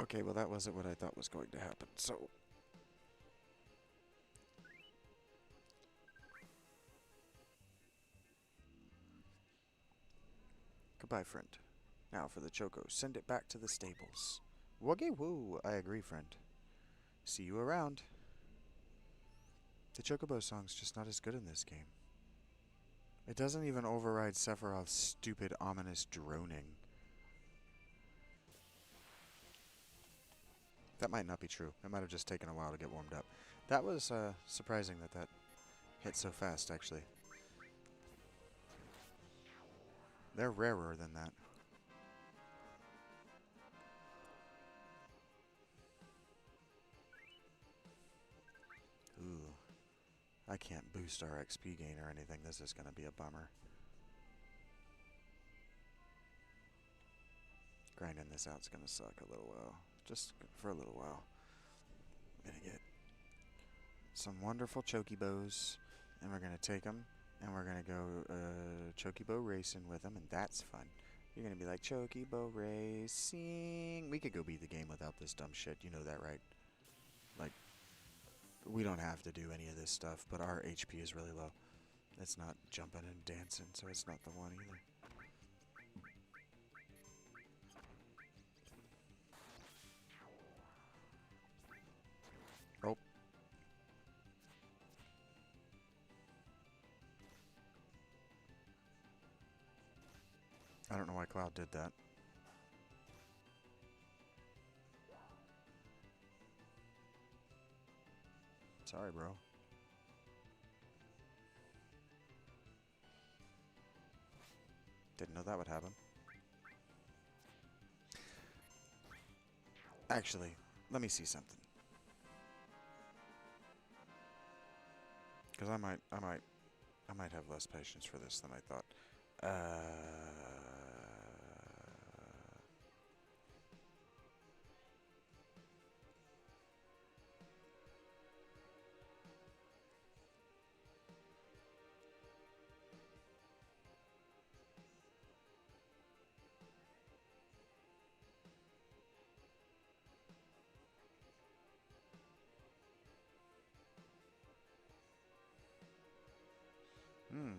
Okay, well that wasn't what I thought was going to happen, so... Goodbye, friend. Now for the Choco, send it back to the stables. Wuggy woo, I agree, friend. See you around. The Chocobo song's just not as good in this game. It doesn't even override Sephiroth's stupid, ominous droning. That might not be true. It might have just taken a while to get warmed up. That was surprising that hit so fast, actually. They're rarer than that. Ooh. I can't boost our XP gain or anything. This is going to be a bummer. Grinding this out's going to suck a little while. Just for a little while. I'm going to get some wonderful Chokibos, and we're going to take them, and we're going to go Chokibo racing with them, and that's fun. You're going to be like, Chokibo racing. We could go beat the game without this dumb shit. You know that, right? Like, we don't have to do any of this stuff, but our HP is really low. It's not jumping and dancing, so it's not the one either. Oh. I don't know why Cloud did that. Sorry, bro. Didn't know that would happen. Actually, let me see something. Because I might have less patience for this than I thought. Hmm.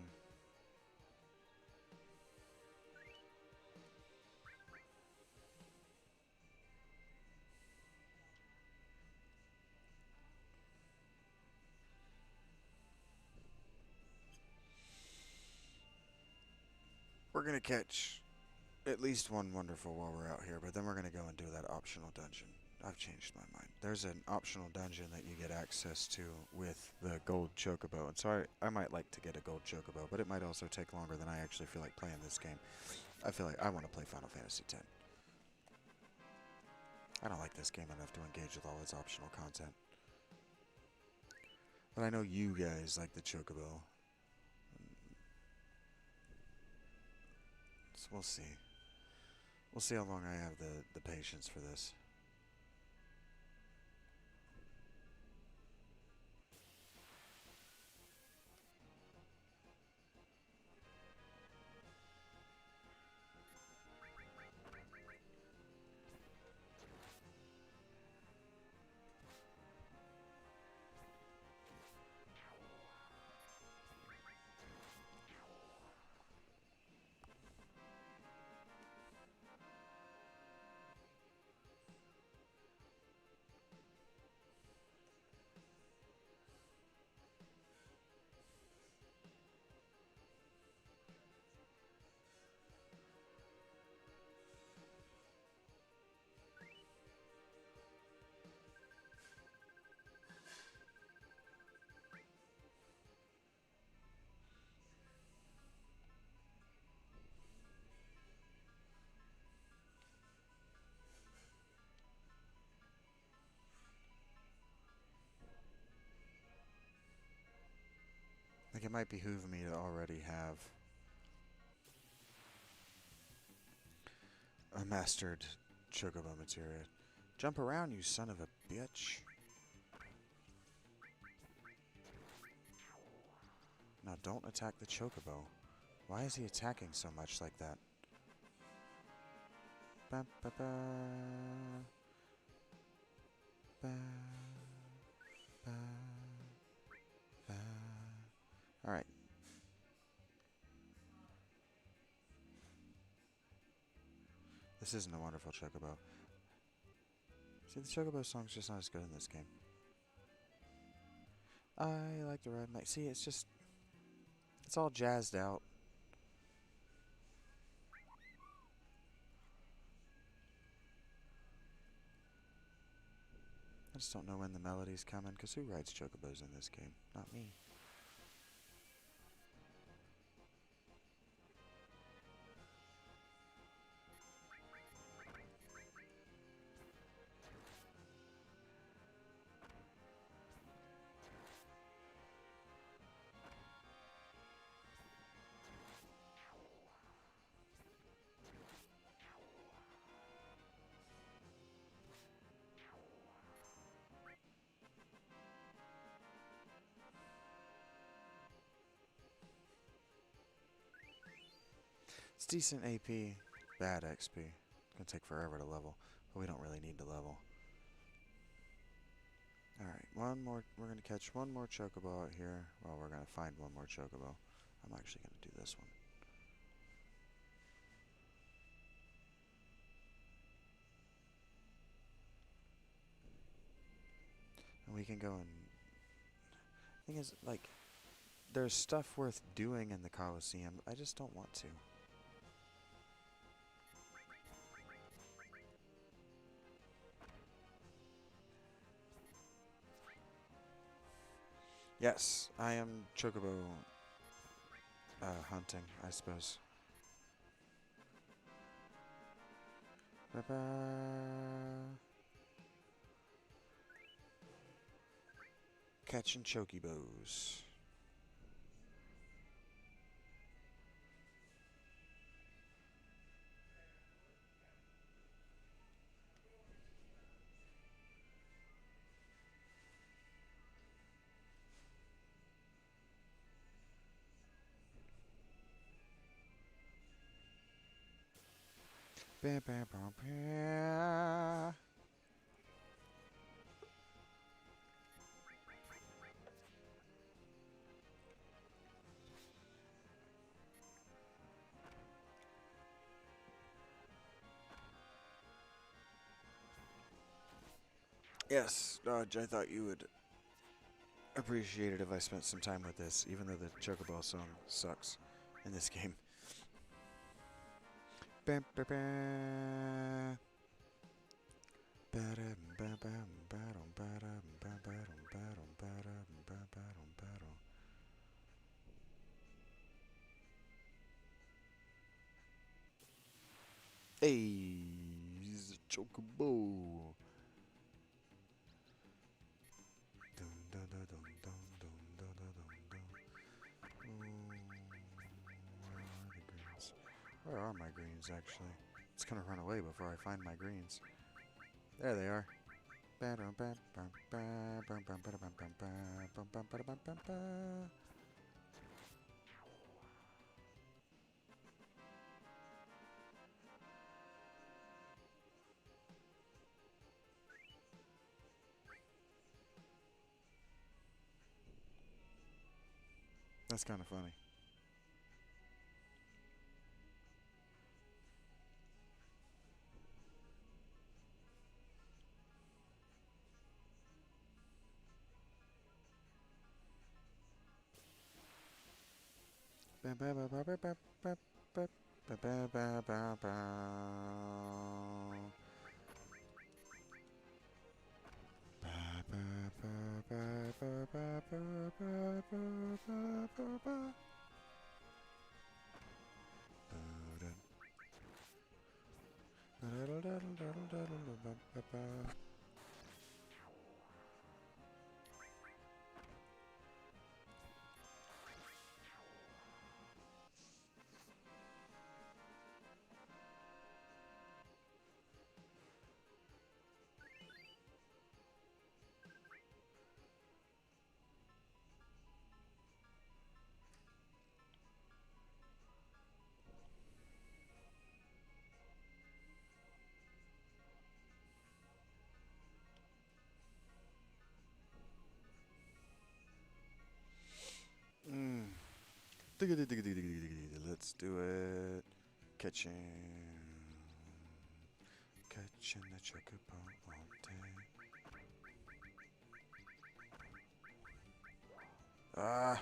We're gonna catch at least one wonderful while we're out here, but then we're gonna go and do that optional dungeon. I've changed my mind. There's an optional dungeon that you get access to with the gold chocobo, and so I might like to get a gold chocobo, but it might also take longer than I actually feel like playing this game. I feel like I want to play Final Fantasy X. I don't like this game enough to engage with all its optional content. But I know you guys like the chocobo. So we'll see. We'll see how long I have the patience for this. Like, it might behoove me to already have a mastered chocobo materia. Jump around, you son of a bitch. Now don't attack the chocobo. Why is he attacking so much like that? Ba, ba, ba. Ba, ba, ba. Alright. This isn't a wonderful chocobo. See, the chocobo song's just not as good in this game. I like to ride my... See, it's just... It's all jazzed out. I just don't know when the melody's coming, because who rides chocobos in this game? Not me. It's decent AP, bad XP. It's gonna take forever to level, but we don't really need to level. Alright. one more. We're gonna catch one more chocobo out here. Well, we're gonna find one more chocobo. I'm actually gonna do this one. And we can go and. Thing is, like, there's stuff worth doing in the Colosseum. I just don't want to. Yes, I am chocobo hunting, I suppose. Ba-ba. Catching chokibos. Ba ba ba ba. Yes, Dodge, I thought you would appreciate it if I spent some time with this, even though the Chocobo song sucks in this game. Ba ba ba. Ba-dum ba-bum ba-dum ba-dum ba-ba-dum ba-dum ba-dum ba-ba-dum ba-dum. Hey, he's a Chocobo. Dun, dun, dun, dun, dun, dun, dun, dun, dun, dun. Where are the greens? Where are my greens, actually? It's gonna run away before I find my greens. There they are. That's kind of funny. Mm. Let's do it. Catching the chocobo all day. Ah.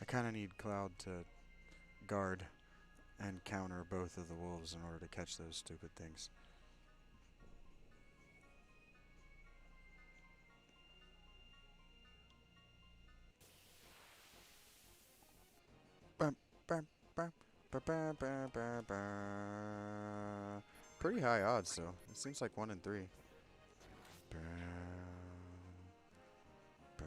I kind of need Cloud to guard and counter both of the wolves in order to catch those stupid things. Bum, bum, bum, ba, ba, ba, ba, ba. Pretty high odds, though. It seems like 1 in 3. Ba, ba,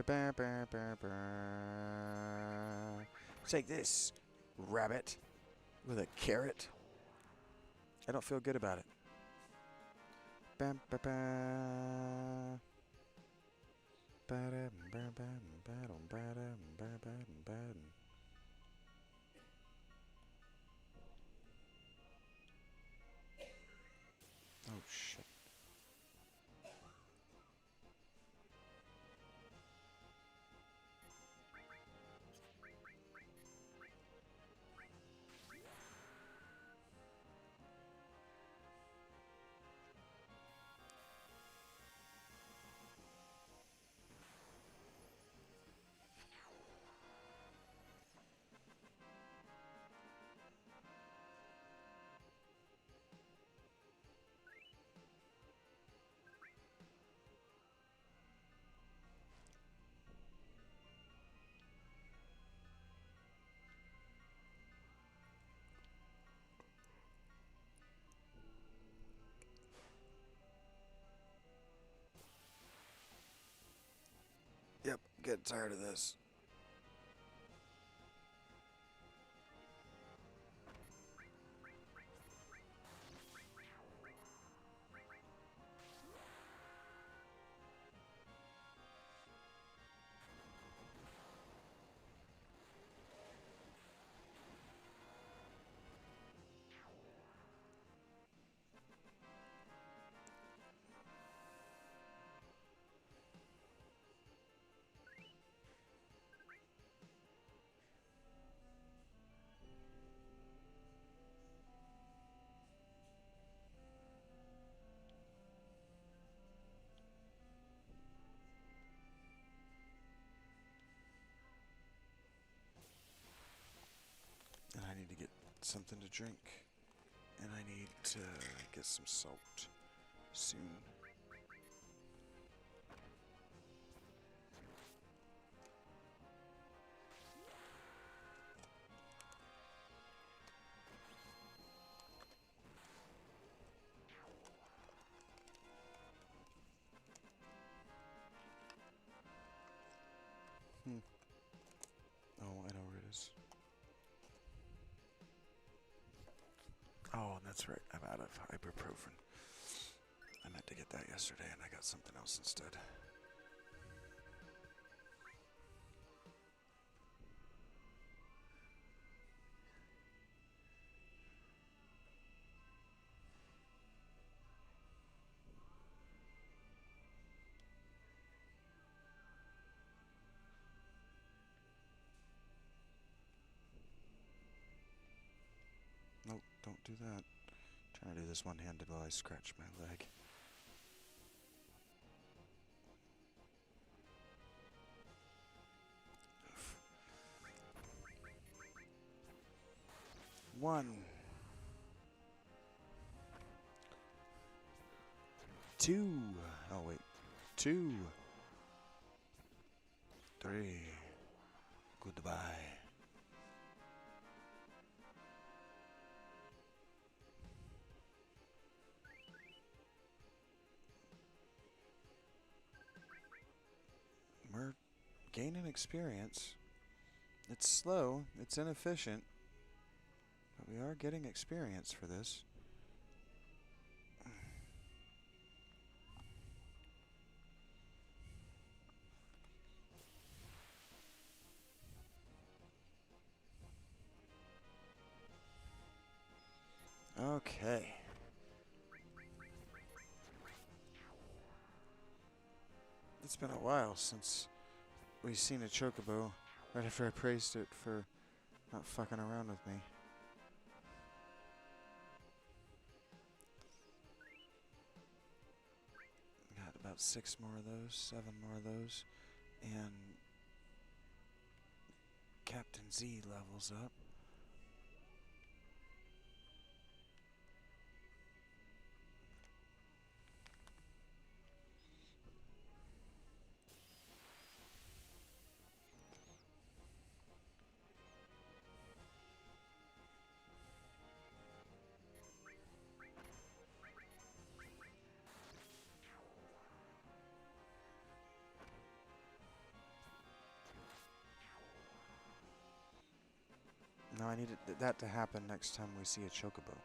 Ba- ba- ba- ba. Take this, rabbit, with a carrot. I don't feel good about it. Bam, ba, ba. Ba-dum, ba-dum, ba-dum, ba-dum, ba-dum, ba-dum. Oh shit. Yep, getting tired of this. And I need to get something to drink. And I need to get some salt soon. Hmm. Oh, I know where it is. Oh, that's right. I'm out of ibuprofen. I meant to get that yesterday and I got something else instead. Nope, don't do that. Trying to do this one-handed while I scratch my leg. One. Two. Oh, wait. 2. 3. Goodbye. We're gaining experience. It's slow, it's inefficient, but we are getting experience for this. Okay. It's been a while since we've seen a chocobo right after I praised it for not fucking around with me. Got about 6 more of those, 7 more of those, and Captain Z levels up. No, I need that to happen next time we see a chocobo.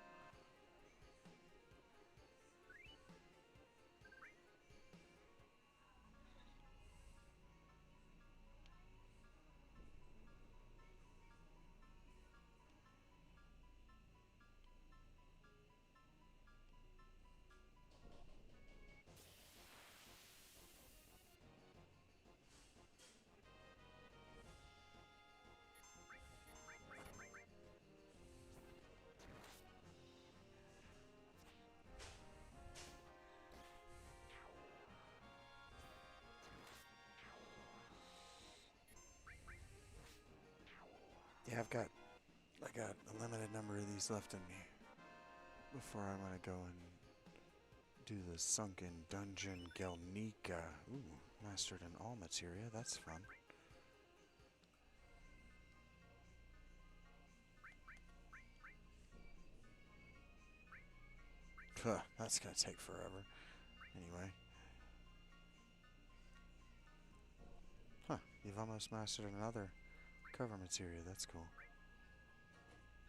Yeah, I got a limited number of these left in me before I'm gonna go and do the sunken dungeon Gelnika. Ooh, mastered in all materia. That's fun. Huh, that's gonna take forever. Anyway. Huh, you've almost mastered another cover materia. That's cool.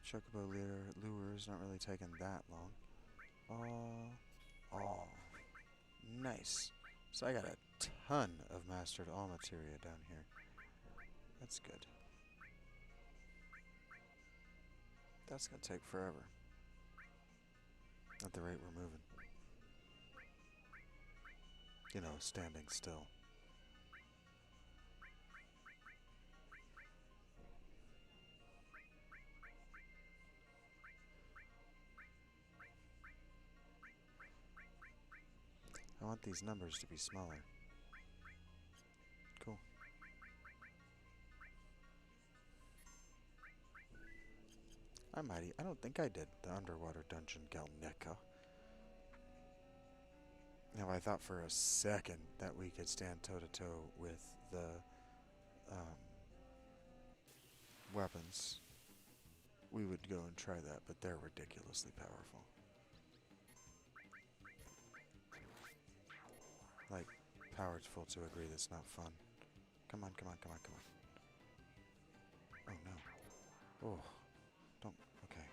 Chocobo lure's not really taking that long. Oh, nice. So I got a ton of mastered all materia down here. That's good. That's gonna take forever. At the rate we're moving. You know, standing still. I want these numbers to be smaller. Cool. I don't think I did the underwater dungeon Galnica. Now I thought for a second that we could stand toe to toe with the um, weapons. We would go and try that, but they're ridiculously powerful. Like, powerful to a degree that's not fun. Come on, come on, come on, come on. Oh no. Oh, don't. Okay.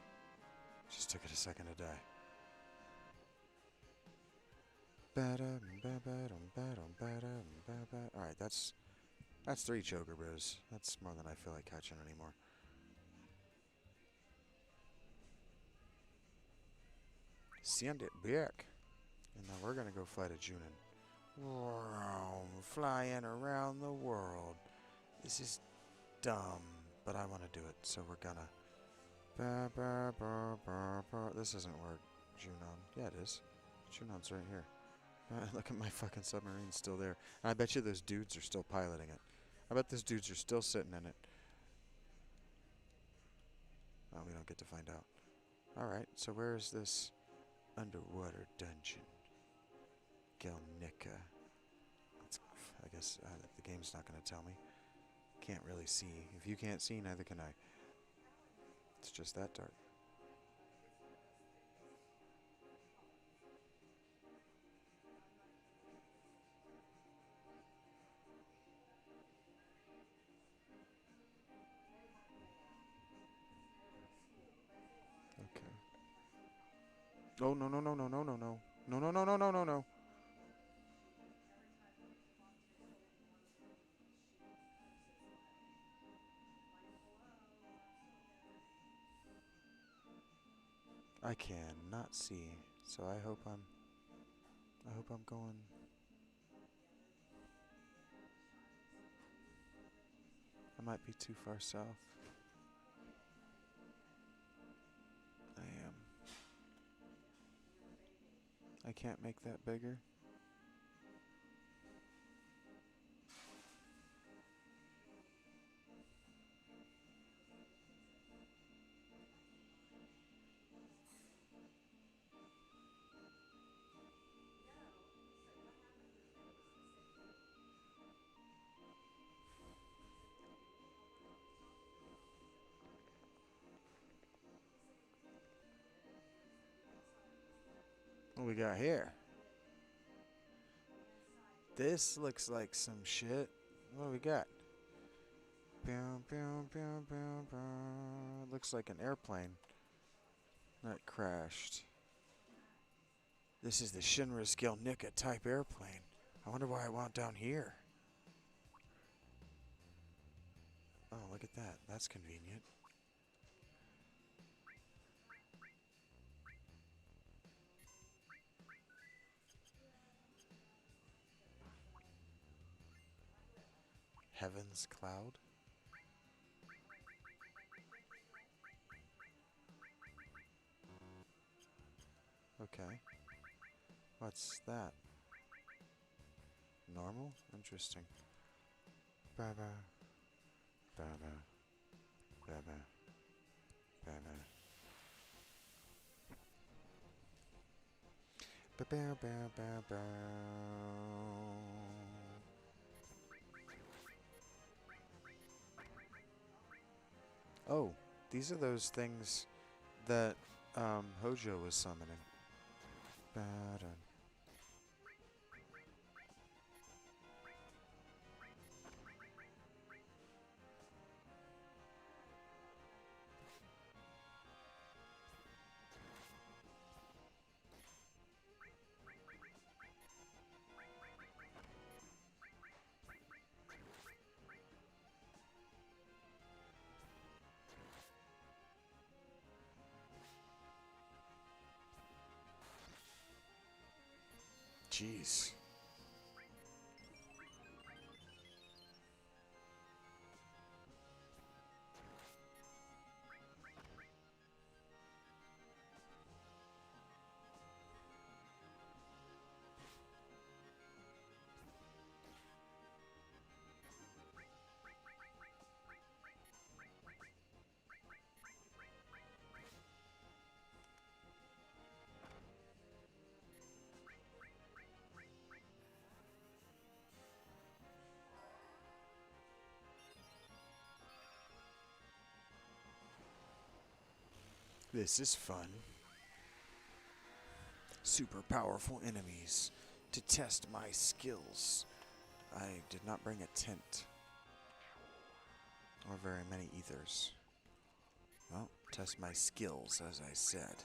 Just took it a second to die. Alright, that's 3 choker bros. That's more than I feel like catching anymore. Send it back. And now we're gonna go fight a Junin. Flying around the world. This is dumb, but I want to do it, so we're gonna. This isn't where Junon. Yeah, it is. Junon's right here. Look at my fucking submarine's still there. And I bet you those dudes are still piloting it. I bet those dudes are still sitting in it. Oh, we don't get to find out. Alright, so where is this underwater dungeon? Gelnica. I guess the game's not going to tell me. Can't really see. If you can't see, neither can I. It's just that dark. Okay. Oh, no, no, no, no, no, no, no. No, no, no, no, no, no, no. I cannot see, so I hope I'm going. I might be too far south. I am. I can't make that bigger. What we got here? This looks like some shit. What do we got? Boom, boom, boom, boom, boom. Looks like an airplane that crashed. This is the Shinra scale Nika type airplane. I wonder why I want down here. Oh, look at that. That's convenient. Heaven's Cloud? Okay. What's that? Normal? Interesting. Ba-ba. Ba-ba. Ba-ba. Ba-ba. Ba-bow, bow, bow, bow. Oh, these are those things that Hojo was summoning. Ba-da. Jeez. This is fun. Super powerful enemies to test my skills. I did not bring a tent. Or very many ethers. Well, test my skills, as I said.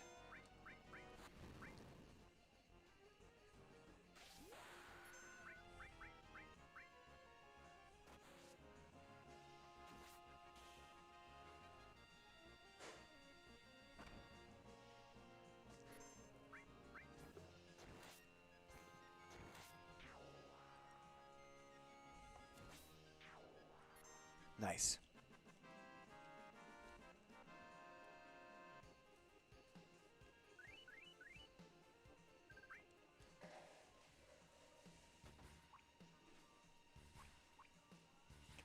Nice.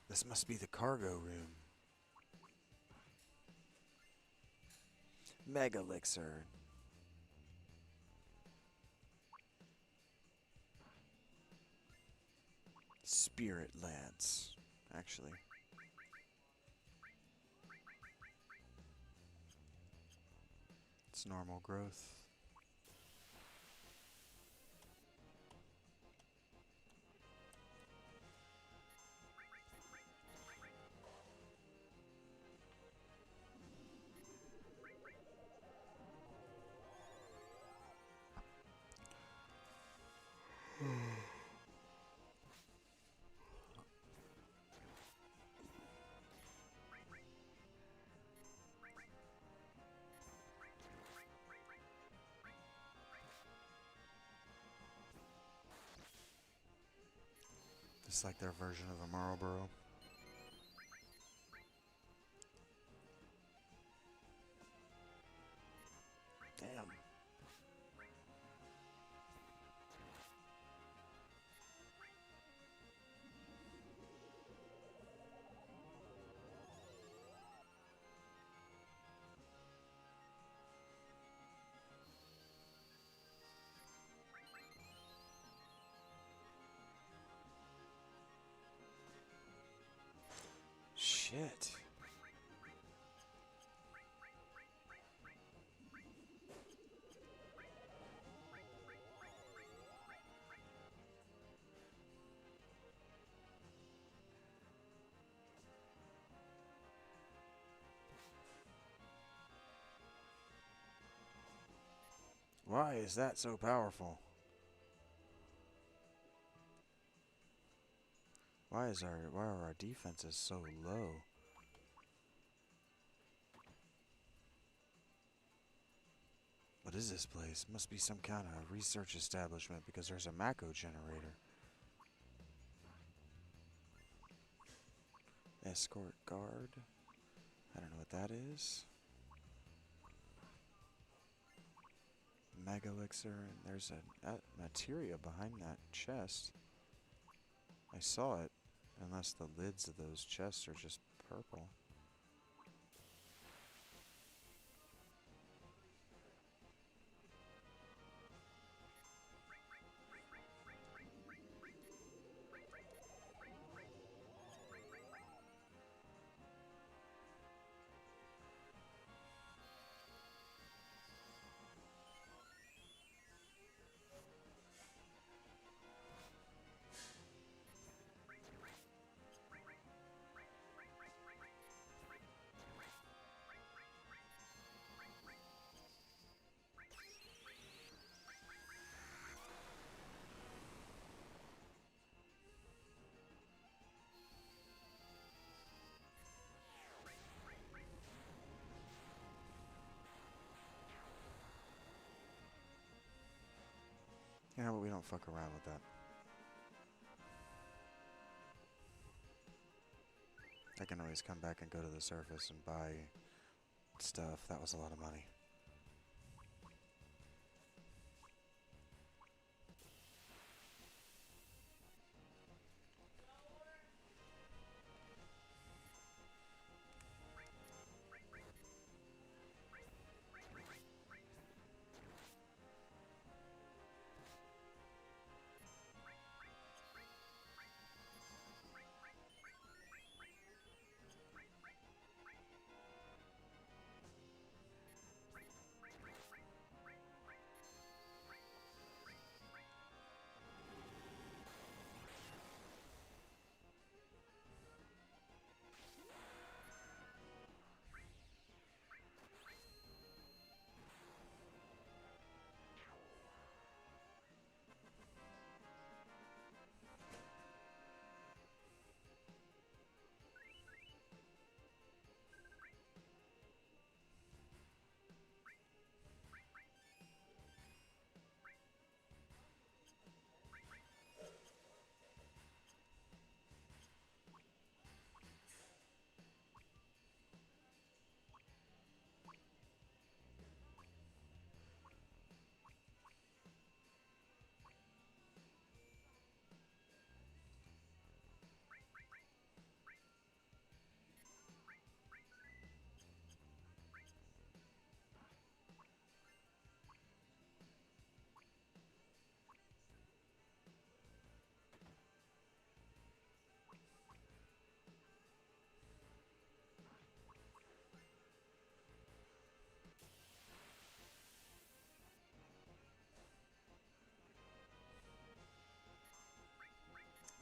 This must be the cargo room. Mega Elixir. Spirit Lance. Actually. It's normal growth. It's like their version of a Marlboro. Damn. Shit. Why is that so powerful? Why are our defenses so low? What is this place? Must be some kind of research establishment because there's a Mako generator. Escort guard. I don't know what that is. Mega elixir, and there's a materia behind that chest. I saw it, unless the lids of those chests are just purple. You know, but we don't fuck around with that. I can always come back and go to the surface and buy stuff. That was a lot of money.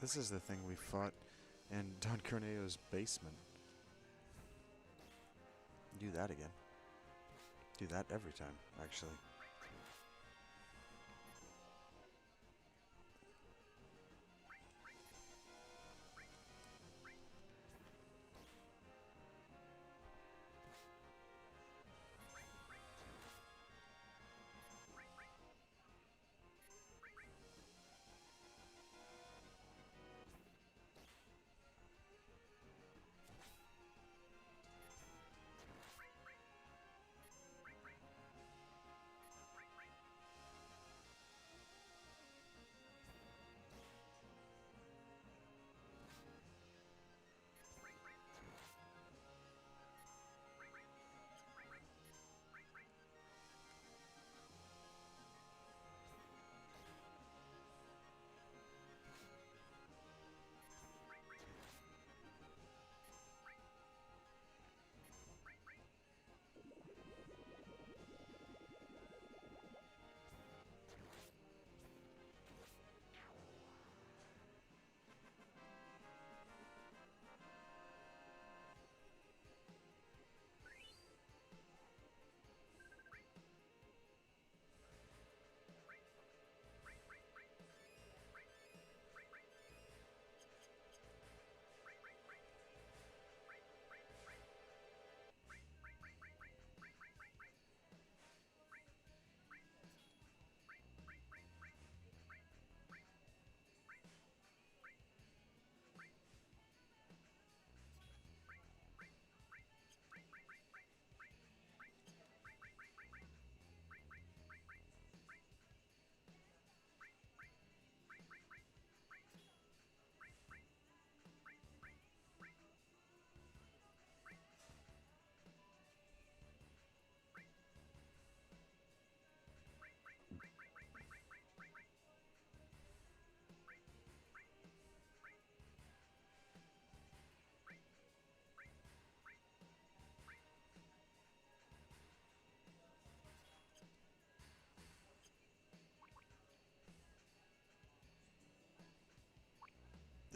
This is the thing we fought in Don Corneo's basement. Do that again. Do that every time, actually.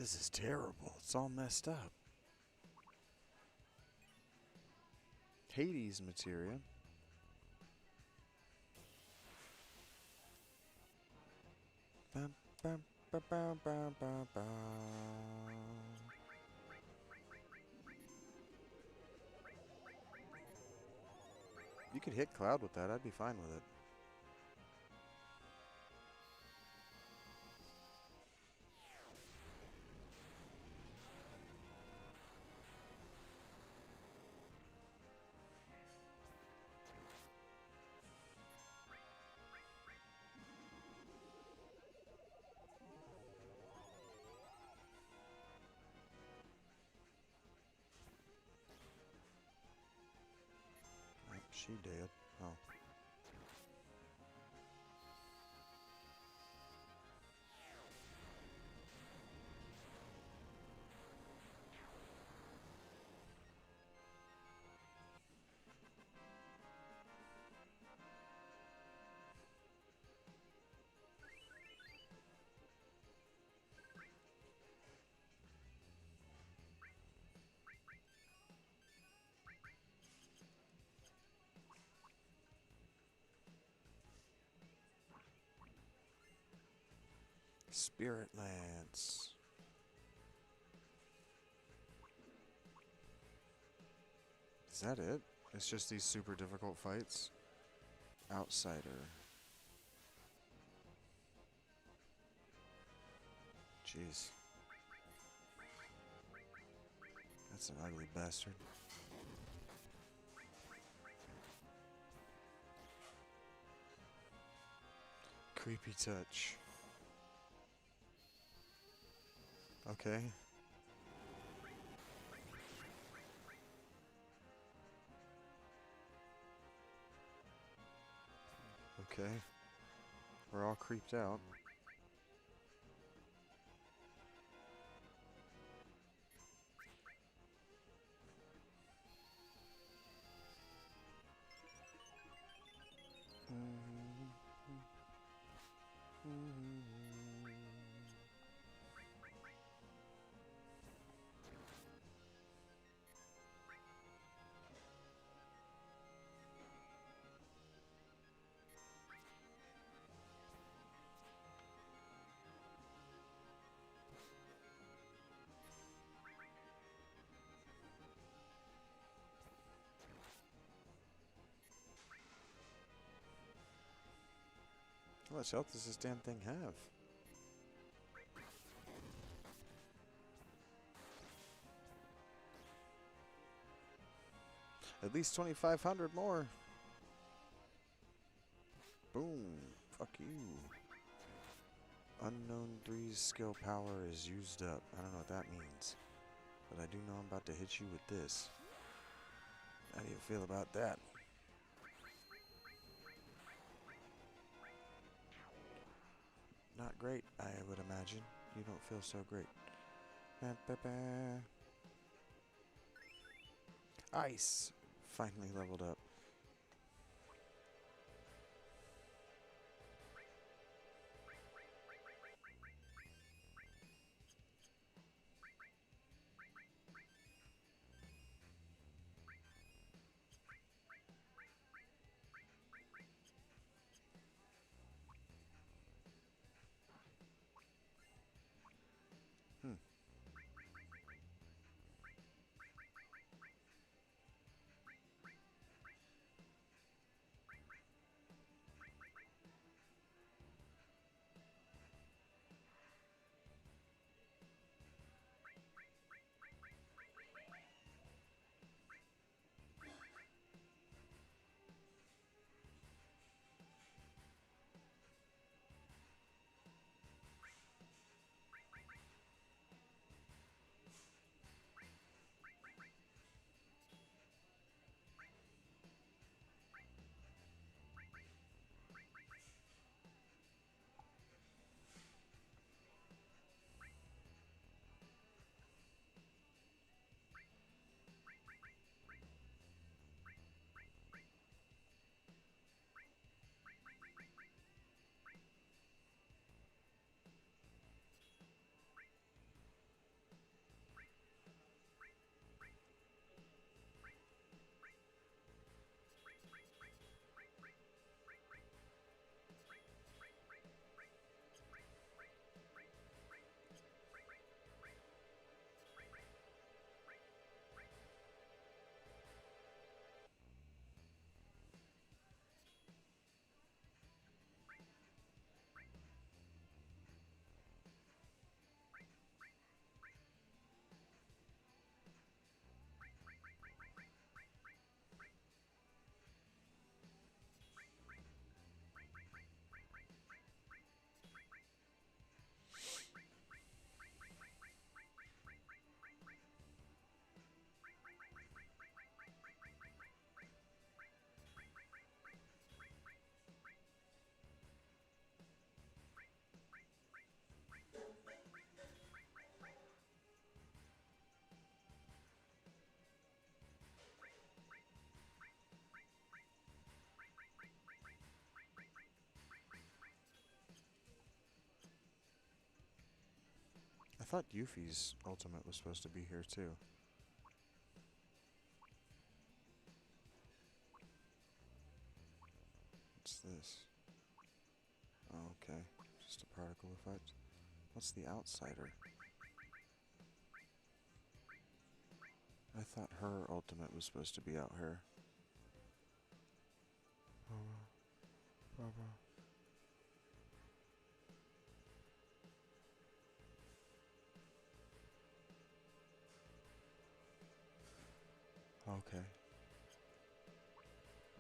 This is terrible. It's all messed up. Hades materia. Bum, bum, ba, bum, bum, bum, bum. You could hit Cloud with that. I'd be fine with it. Oh, she did. Oh. Spirit Lance. Is that it? It's just these super difficult fights? Outsider. Jeez. That's an ugly bastard. Creepy touch. Okay. Okay. We're all creeped out. How much health does this damn thing have? At least 2,500 more. Boom. Fuck you. Unknown 3's skill power is used up. I don't know what that means. But I do know I'm about to hit you with this. How do you feel about that? Not great, I would imagine. You don't feel so great. Ba, ba, ba. Ice! Finally leveled up. Hmm. thought Yuffie's ultimate was supposed to be here too. What's this? Oh, okay. Just a particle effect. What's the outsider? I thought her ultimate was supposed to be out here. Okay.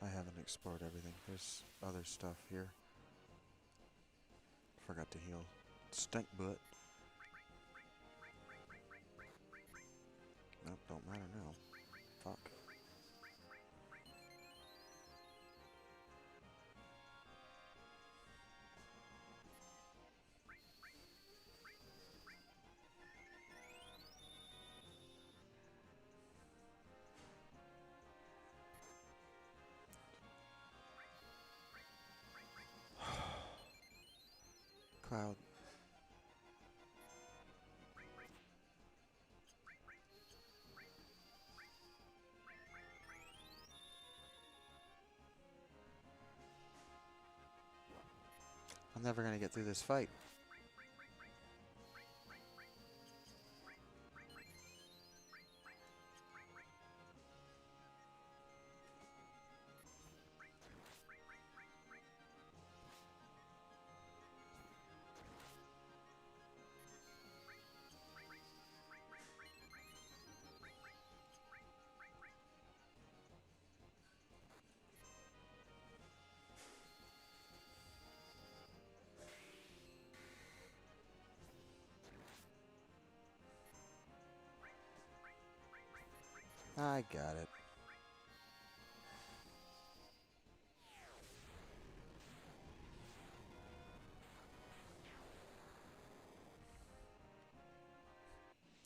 I haven't explored everything. There's other stuff here. Forgot to heal. Stink butt. Nope, don't matter now. Fuck. Cloud. I'm never gonna get through this fight. I got it.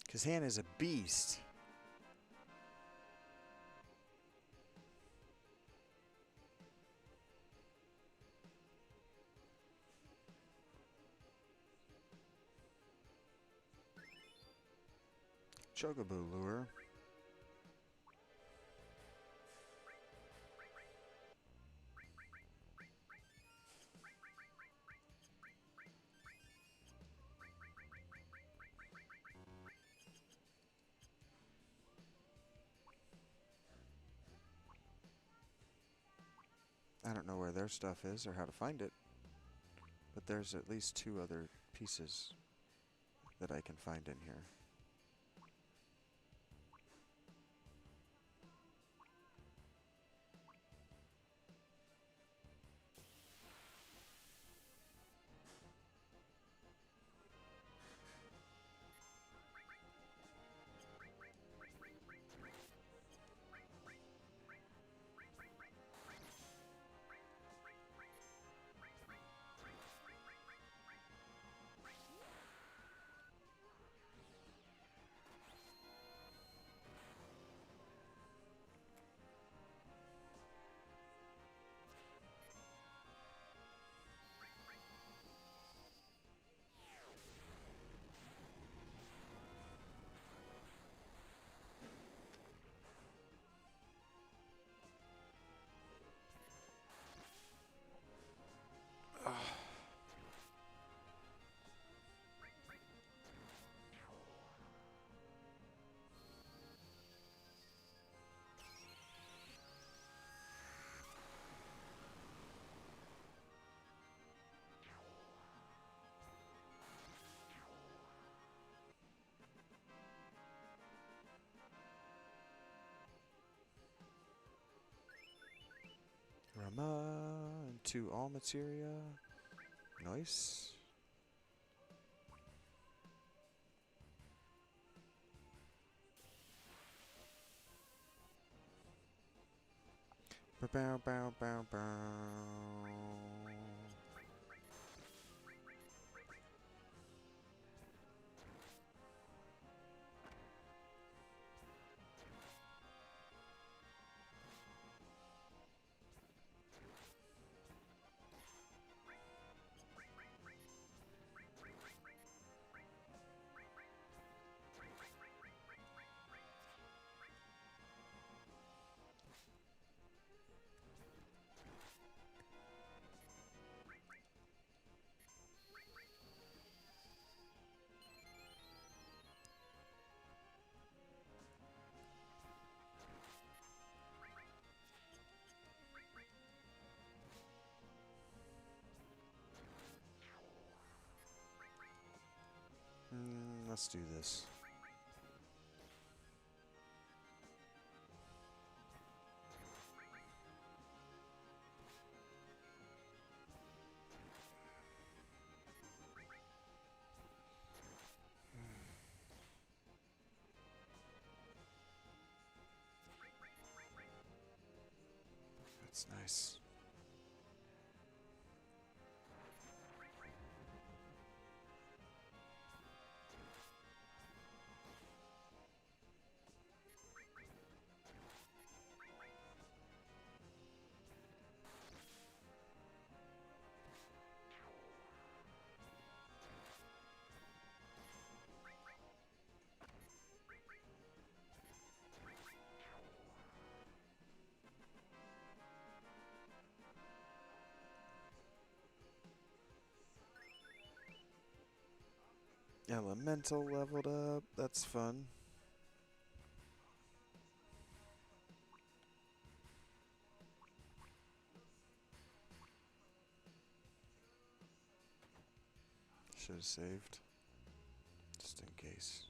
Cause Hannah's a beast. Chugaboo lure. I don't know where their stuff is or how to find it, but there's at least 2 other pieces that I can find in here. Rama into all materia. Nice. Bow bow bow bow. Let's do this. That's nice. Elemental leveled up. That's fun. Should have saved. Just in case.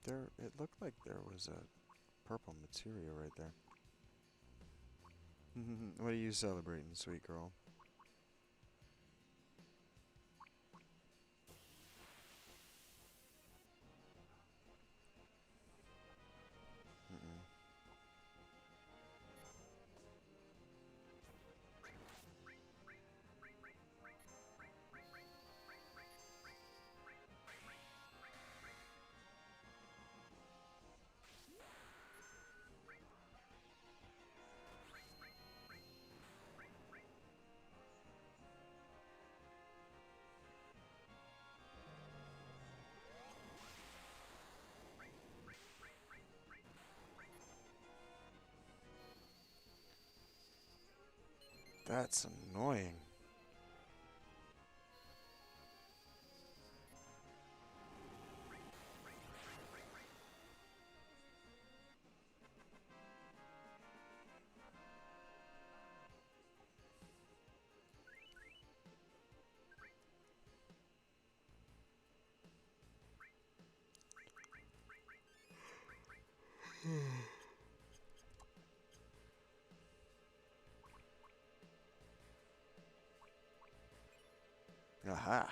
It looked like there was a purple materia right there. What are you celebrating, sweet girl? Mm-mm. That's annoying. Aha.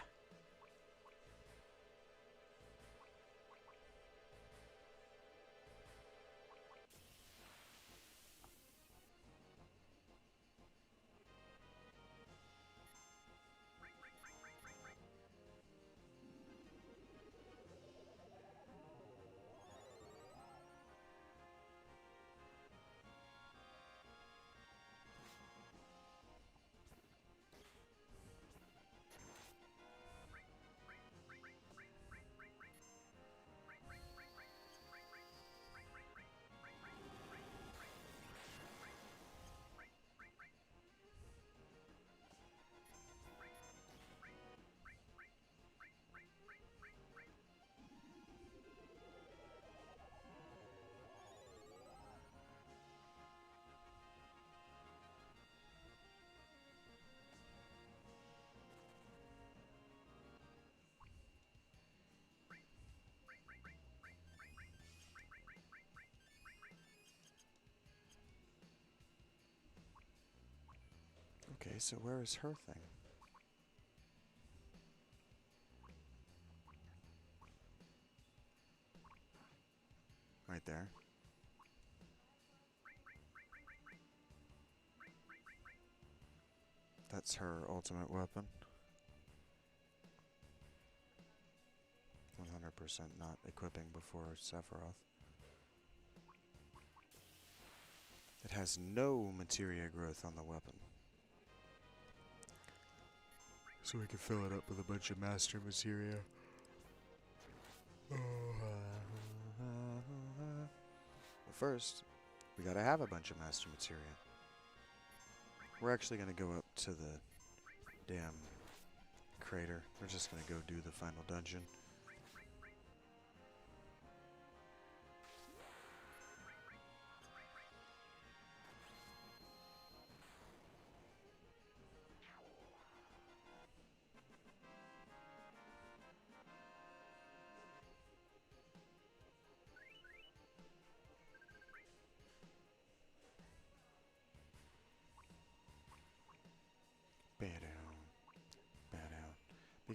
Okay, so where is her thing? Right there. That's her ultimate weapon. 100% not equipping before Sephiroth. It has no materia growth on the weapon. So we can fill it up with a bunch of master materia. But first, we gotta have a bunch of master materia. We're actually gonna go up to the damn crater. We're just gonna go do the final dungeon.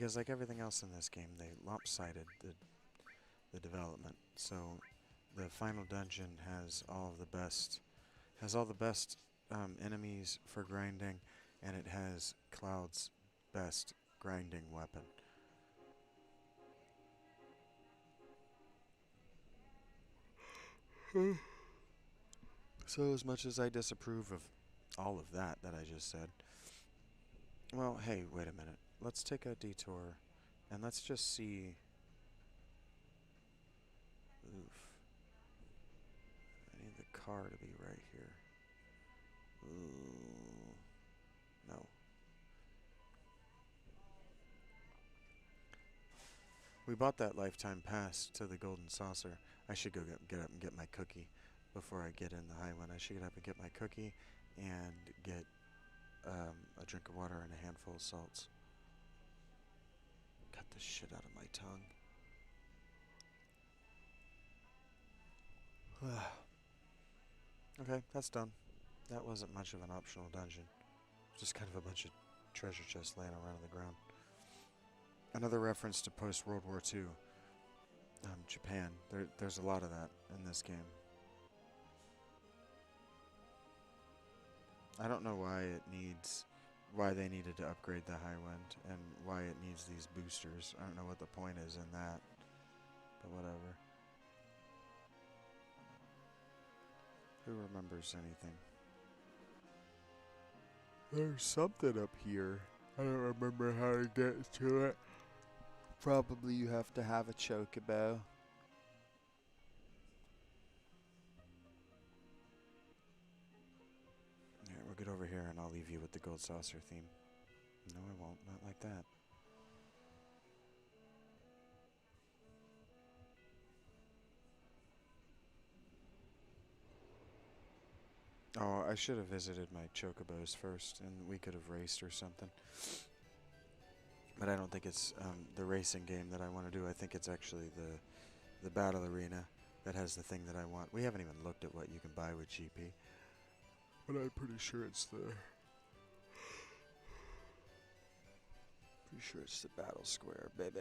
Because like everything else in this game, they lopsided the development. So the final dungeon has all the best enemies for grinding, and it has Cloud's best grinding weapon. So as much as I disapprove of all of that I just said, well, hey, wait a minute. Let's take a detour, and let's just see. Oof. I need the car to be right here. Ooh. No. We bought that lifetime pass to the Golden Saucer. I should go get up and get my cookie before I get in the high one. I should get up and get my cookie and get a drink of water and a handful of salts. Cut the shit out of my tongue. Okay, that's done. That wasn't much of an optional dungeon. Just kind of a bunch of treasure chests laying around on the ground. Another reference to post-World War II. Japan. There's a lot of that in this game. I don't know why they needed to upgrade the high wind, and why it needs these boosters. I don't know what the point is in that, but whatever. Who remembers anything? There's something up here. I don't remember how to get to it. Probably you have to have a chocobo. Alright, we'll get over here and I'll leave you with the gold saucer theme. No, I won't. Not like that. Oh, I should have visited my chocobos first, and we could have raced or something. But I don't think it's the racing game that I want to do. I think it's actually the battle arena that has the thing that I want. We haven't even looked at what you can buy with GP. But I'm pretty sure it's the battle square, baby.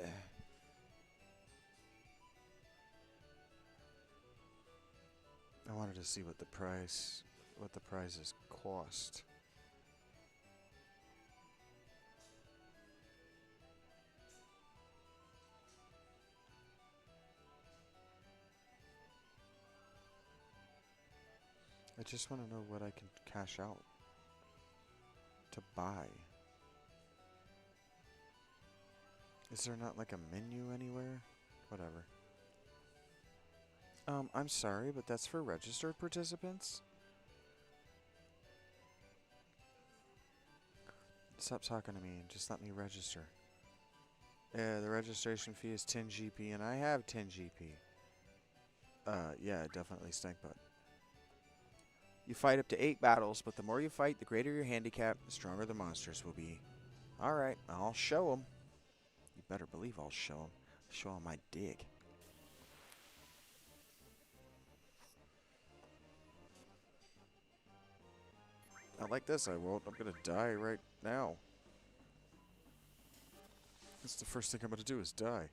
I wanted to see what the prizes cost. I just want to know what I can cash out to buy. Is there not like a menu anywhere? Whatever. I'm sorry, but that's for registered participants? Stop talking to me and just let me register. Yeah, the registration fee is 10 GP, and I have 10 GP. Yeah, definitely stank butt. You fight up to 8 battles, but the more you fight, the greater your handicap, the stronger the monsters will be. Alright, I'll show them. You better believe I'll show them. Show them my dick. Not like this, I won't. I'm gonna die right now. That's the first thing I'm gonna do is die.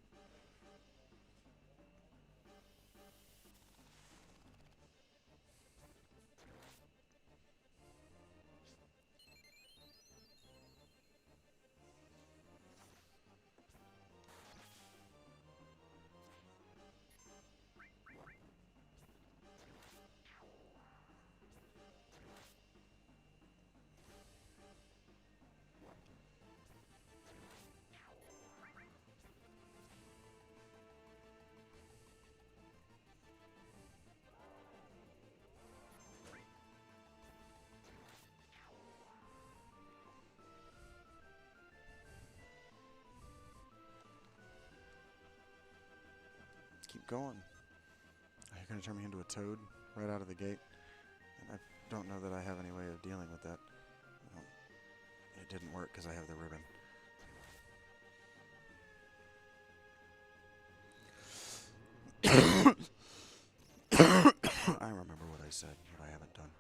Keep going. You're gonna turn me into a toad right out of the gate? And I don't know that I have any way of dealing with that. It didn't work because I have the ribbon. I remember what I said, what I haven't done.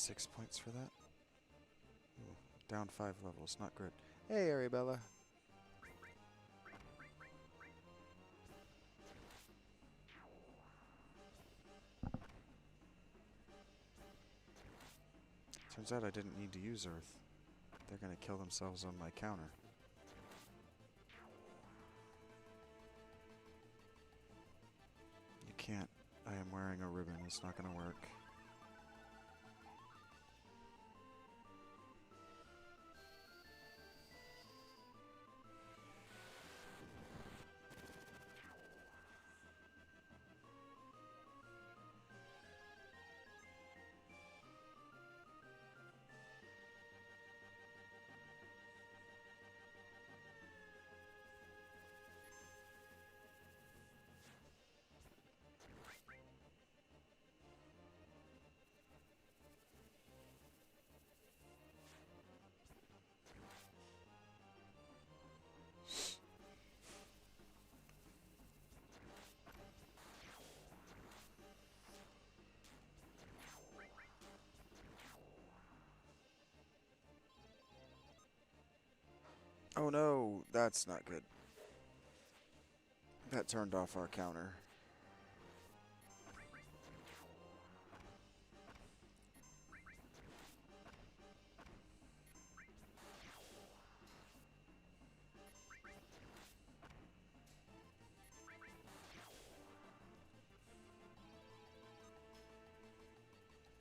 6 points for that. Ooh, down 5 levels, not good. Hey, Arabella. Turns out I didn't need to use Earth. They're gonna kill themselves on my counter. You can't. I am wearing a ribbon. It's not gonna work. Oh no, that's not good. That turned off our counter.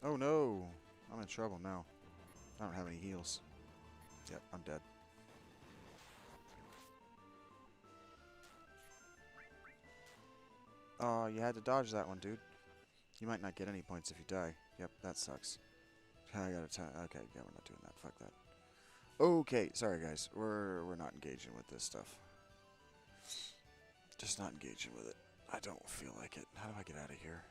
Oh no, I'm in trouble now. I don't have any heals. Yep, I'm dead. Oh, you had to dodge that one, dude. You might not get any points if you die. Yep, that sucks. I gotta okay, yeah, we're not doing that. Fuck that. Okay, sorry guys. We're not engaging with this stuff. Just not engaging with it. I don't feel like it. How do I get out of here?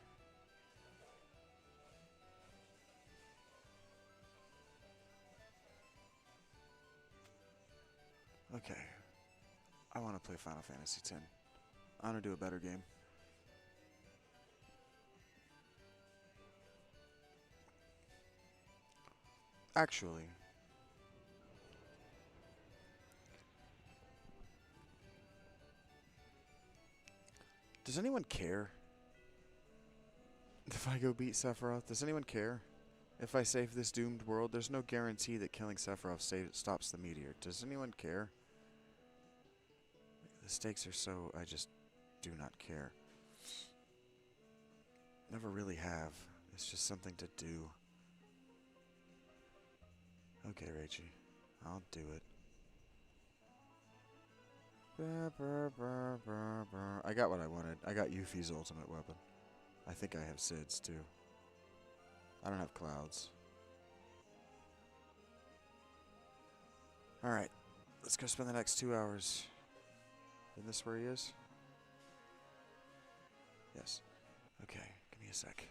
Okay. I want to play Final Fantasy X. I want to do a better game. Actually, does anyone care if I go beat Sephiroth? Does anyone care? If I save this doomed world, there's no guarantee that killing Sephiroth stops the meteor. Does anyone care? The stakes are so... I just do not care. Never really have. It's just something to do. Okay, Raichi. I'll do it. I got what I wanted. I got Yuffie's ultimate weapon. I think I have Sid's too. I don't have Cloud's. Alright. Let's go spend the next 2 hours. Isn't this where he is? Yes. Okay, give me a sec.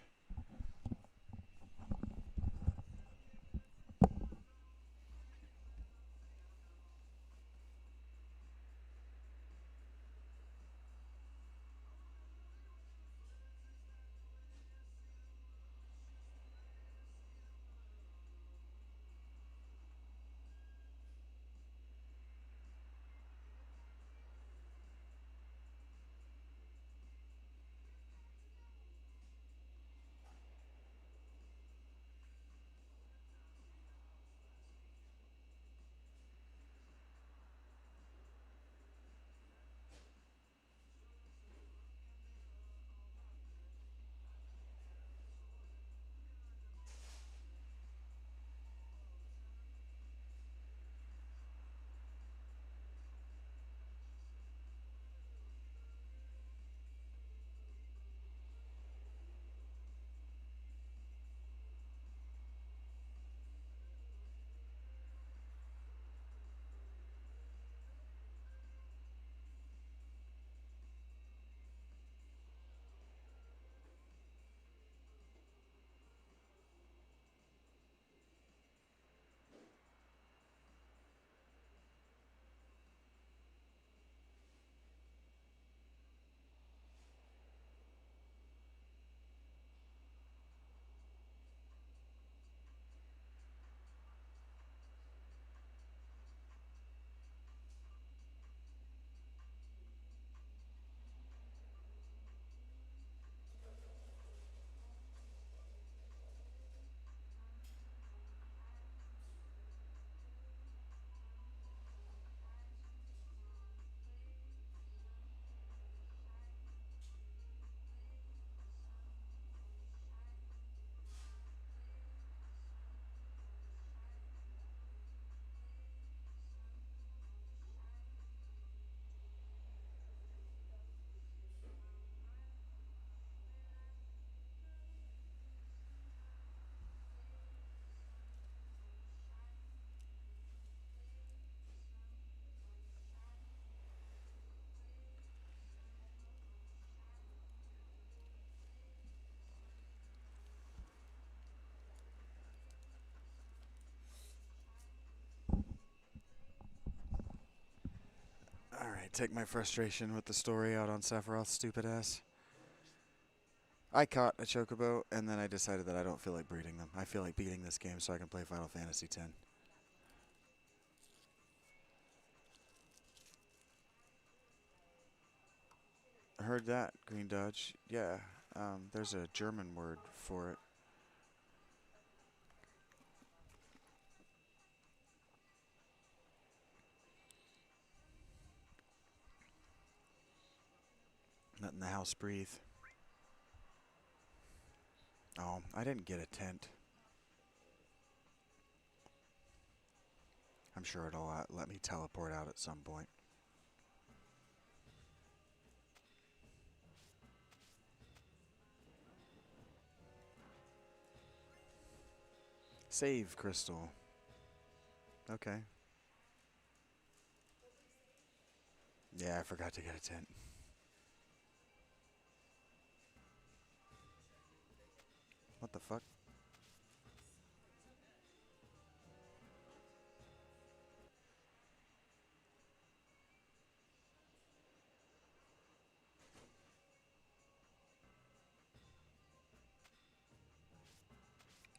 Alright, take my frustration with the story out on Sephiroth's stupid ass. I caught a chocobo, and then I decided that I don't feel like breeding them. I feel like beating this game so I can play Final Fantasy X. Heard that, Green Dodge. Yeah, there's a German word for it. Letting the house breathe. Oh, I didn't get a tent. I'm sure it'll let me teleport out at some point. Save crystal. Okay. Yeah, I forgot to get a tent. What the fuck?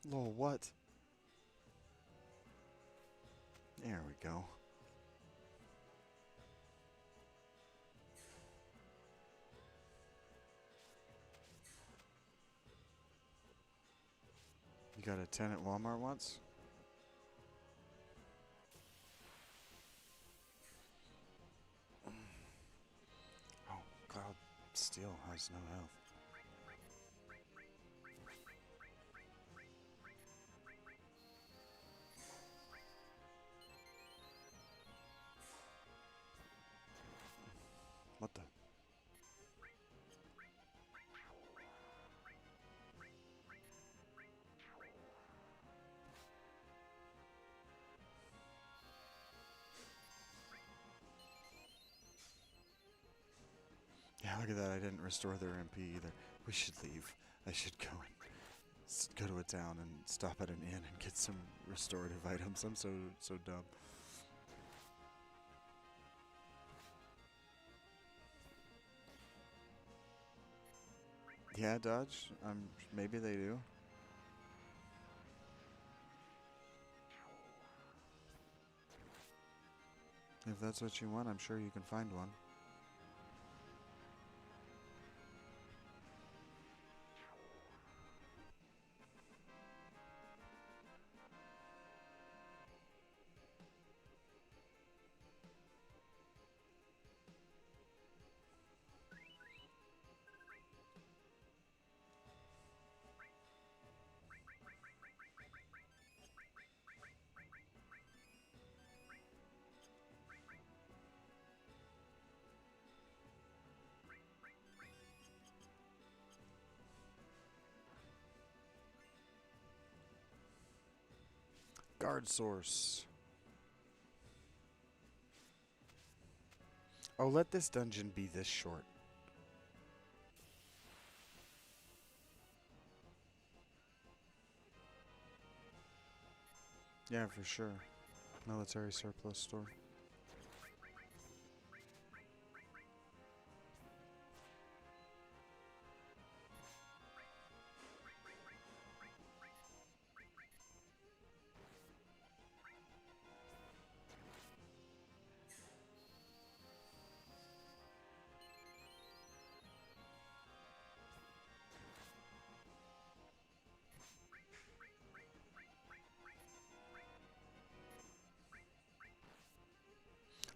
Lol, what? There we go. You got a tent at Walmart once? Oh, Cloud Steel has no health. What the? Yeah, look at that. I didn't restore their MP either. We should leave. I should go and go to a town and stop at an inn and get some restorative items. I'm so dumb. Yeah, Dodge. Maybe they do. If that's what you want, I'm sure you can find one. Guard source. Oh, let this dungeon be this short. Yeah, for sure. Military surplus store.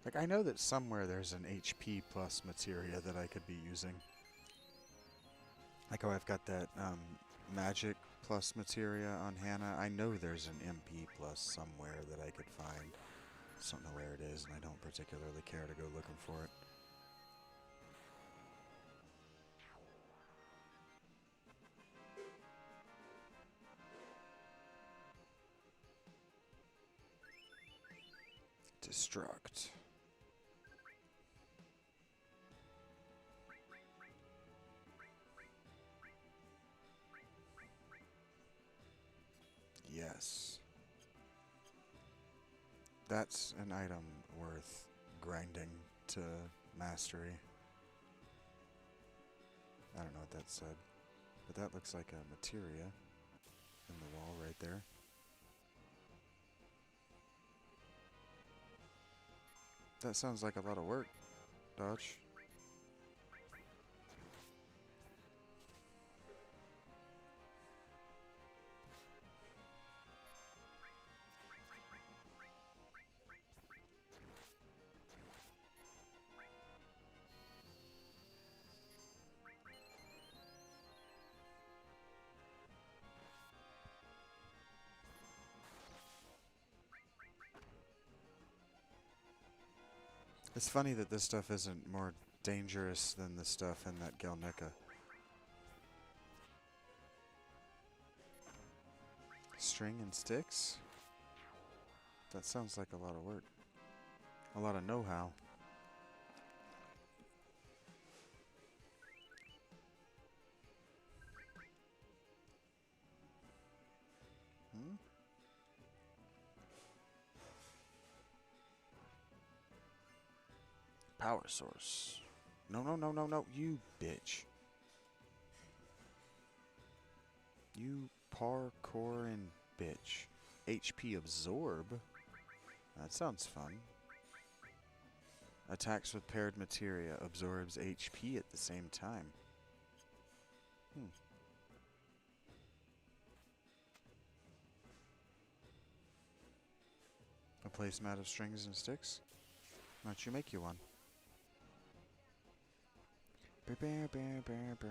Like, I know that somewhere there's an HP plus materia that I could be using. Like, oh, I've got that magic plus materia on Hannah. I know there's an MP plus somewhere that I could find. Just don't know where it is, and I don't particularly care to go looking for it. Destruct. Yes. That's an item worth grinding to mastery. I don't know what that said, but that looks like a materia in the wall right there. That sounds like a lot of work, Dodge. It's funny that this stuff isn't more dangerous than the stuff in that Galnica. String and sticks? That sounds like a lot of work. A lot of know-how. Hmm? Power source. No, no, no, no, no. You bitch. You parkouring bitch. HP absorb? That sounds fun. Attacks with paired materia. Absorbs HP at the same time. A placemat of strings and sticks? Why don't you make you one? Brr, brr, brr, brr, brr.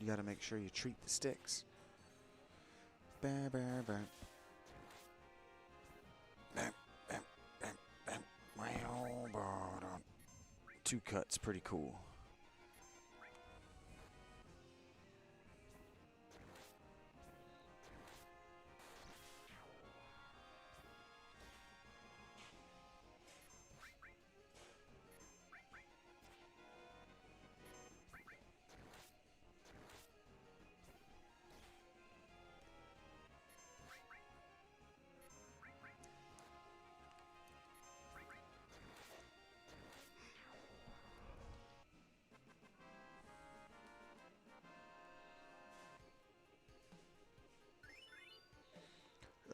You gotta make sure you treat the sticks. Brr, brr, brr. Bam, bam, bam, bam. Wow, ba-dum. 2 cuts, pretty cool.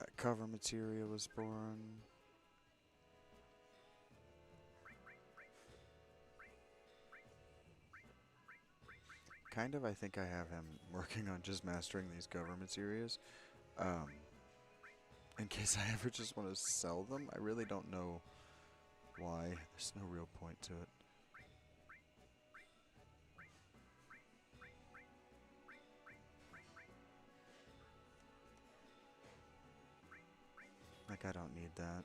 That cover material was born. Kind of, I think I have him working on just mastering these cover materials. In case I ever just want to sell them. I really don't know why. There's no real point to it. Like, I don't need that.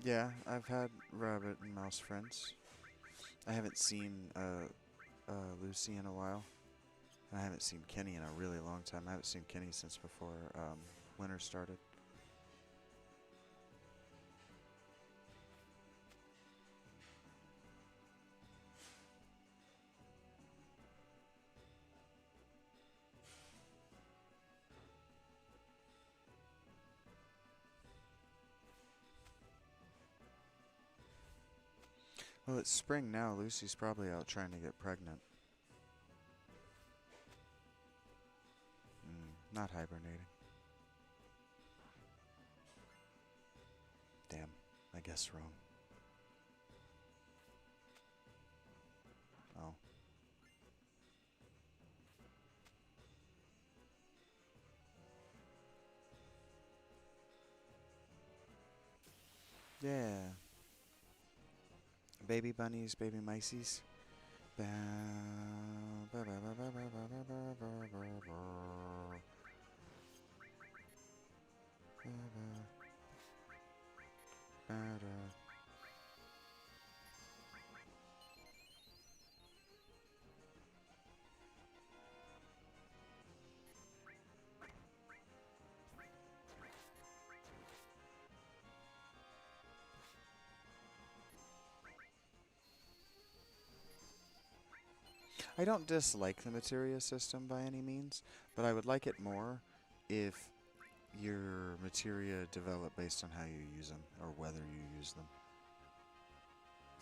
Yeah, I've had rabbit and mouse friends. I haven't seen Lucy in a while. And I haven't seen Kenny in a really long time. I haven't seen Kenny since before winter started. Well, it's spring now. Lucy's probably out trying to get pregnant. Not hibernating. Damn, I guess wrong. Oh. Yeah. Baby bunnies, baby miceys. Bow, ba, ba, ba, ba, ba, ba, ba, ba, ba, ba, ba. Ba, ba, ba, da. I don't dislike the materia system by any means, but I would like it more if your materia develop based on how you use them, or whether you use them.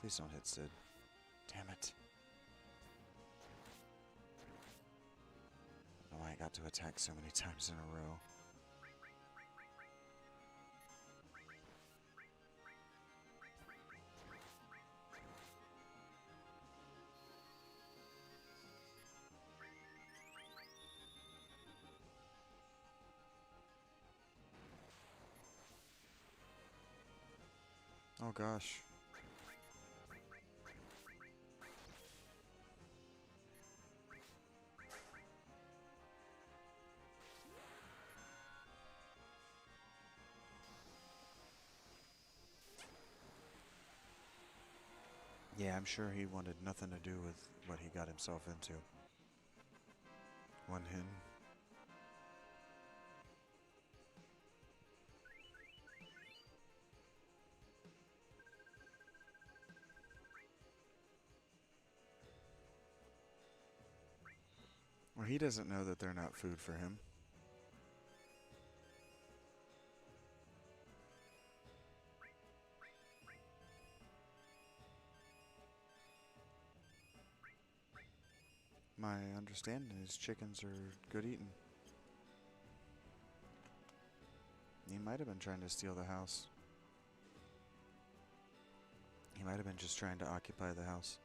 Please don't hit Sid. Damn it. I don't know why I got to attack so many times in a row. Oh gosh. Yeah, I'm sure he wanted nothing to do with what he got himself into. One hin. Well, he doesn't know that they're not food for him. My understanding is chickens are good eating. He might have been trying to steal the house. He might have been just trying to occupy the house.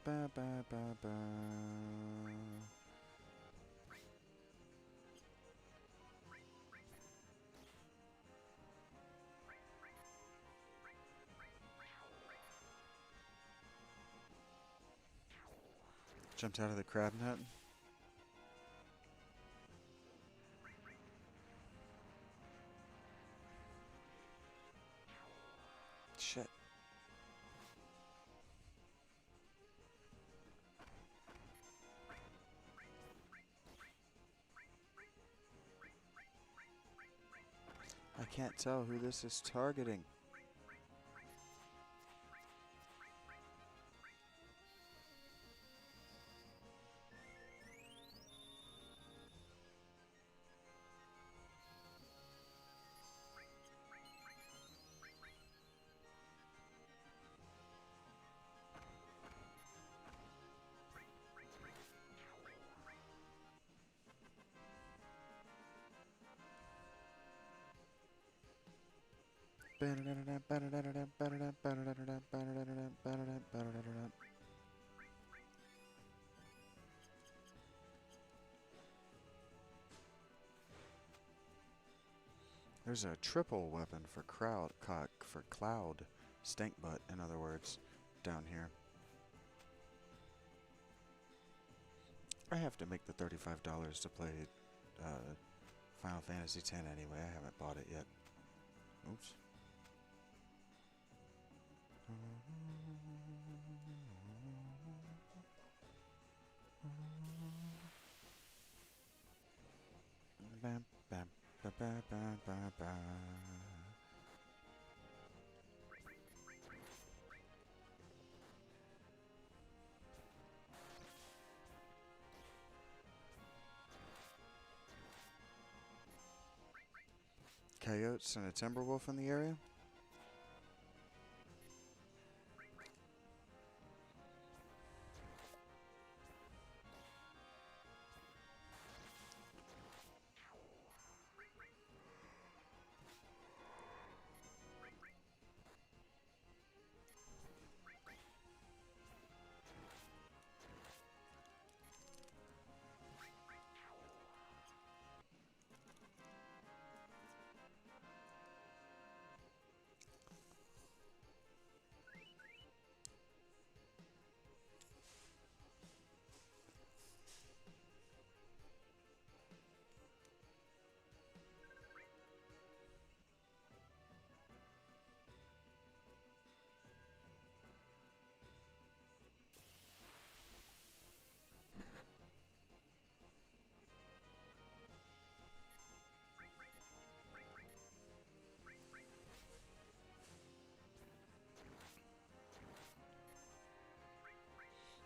Ba ba ba ba. Jumped out of the crab net. Shit. I can't tell who this is targeting. There's a triple weapon for cloud, stank butt, in other words, down here. I have to make the $35 to play Final Fantasy X anyway. I haven't bought it yet. Oops. Bam, bam, ba, ba, ba, ba, ba. Coyotes and a timber wolf in the area?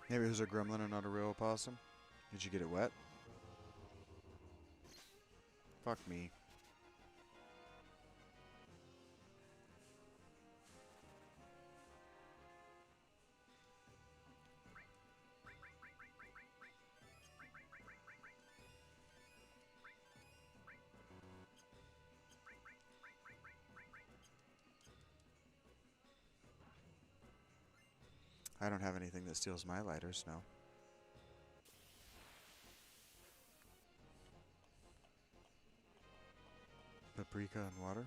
Maybe it was a gremlin and not a real opossum. Did you get it wet? Fuck me. I don't have anything that steals my lighters, no. Paprika and water?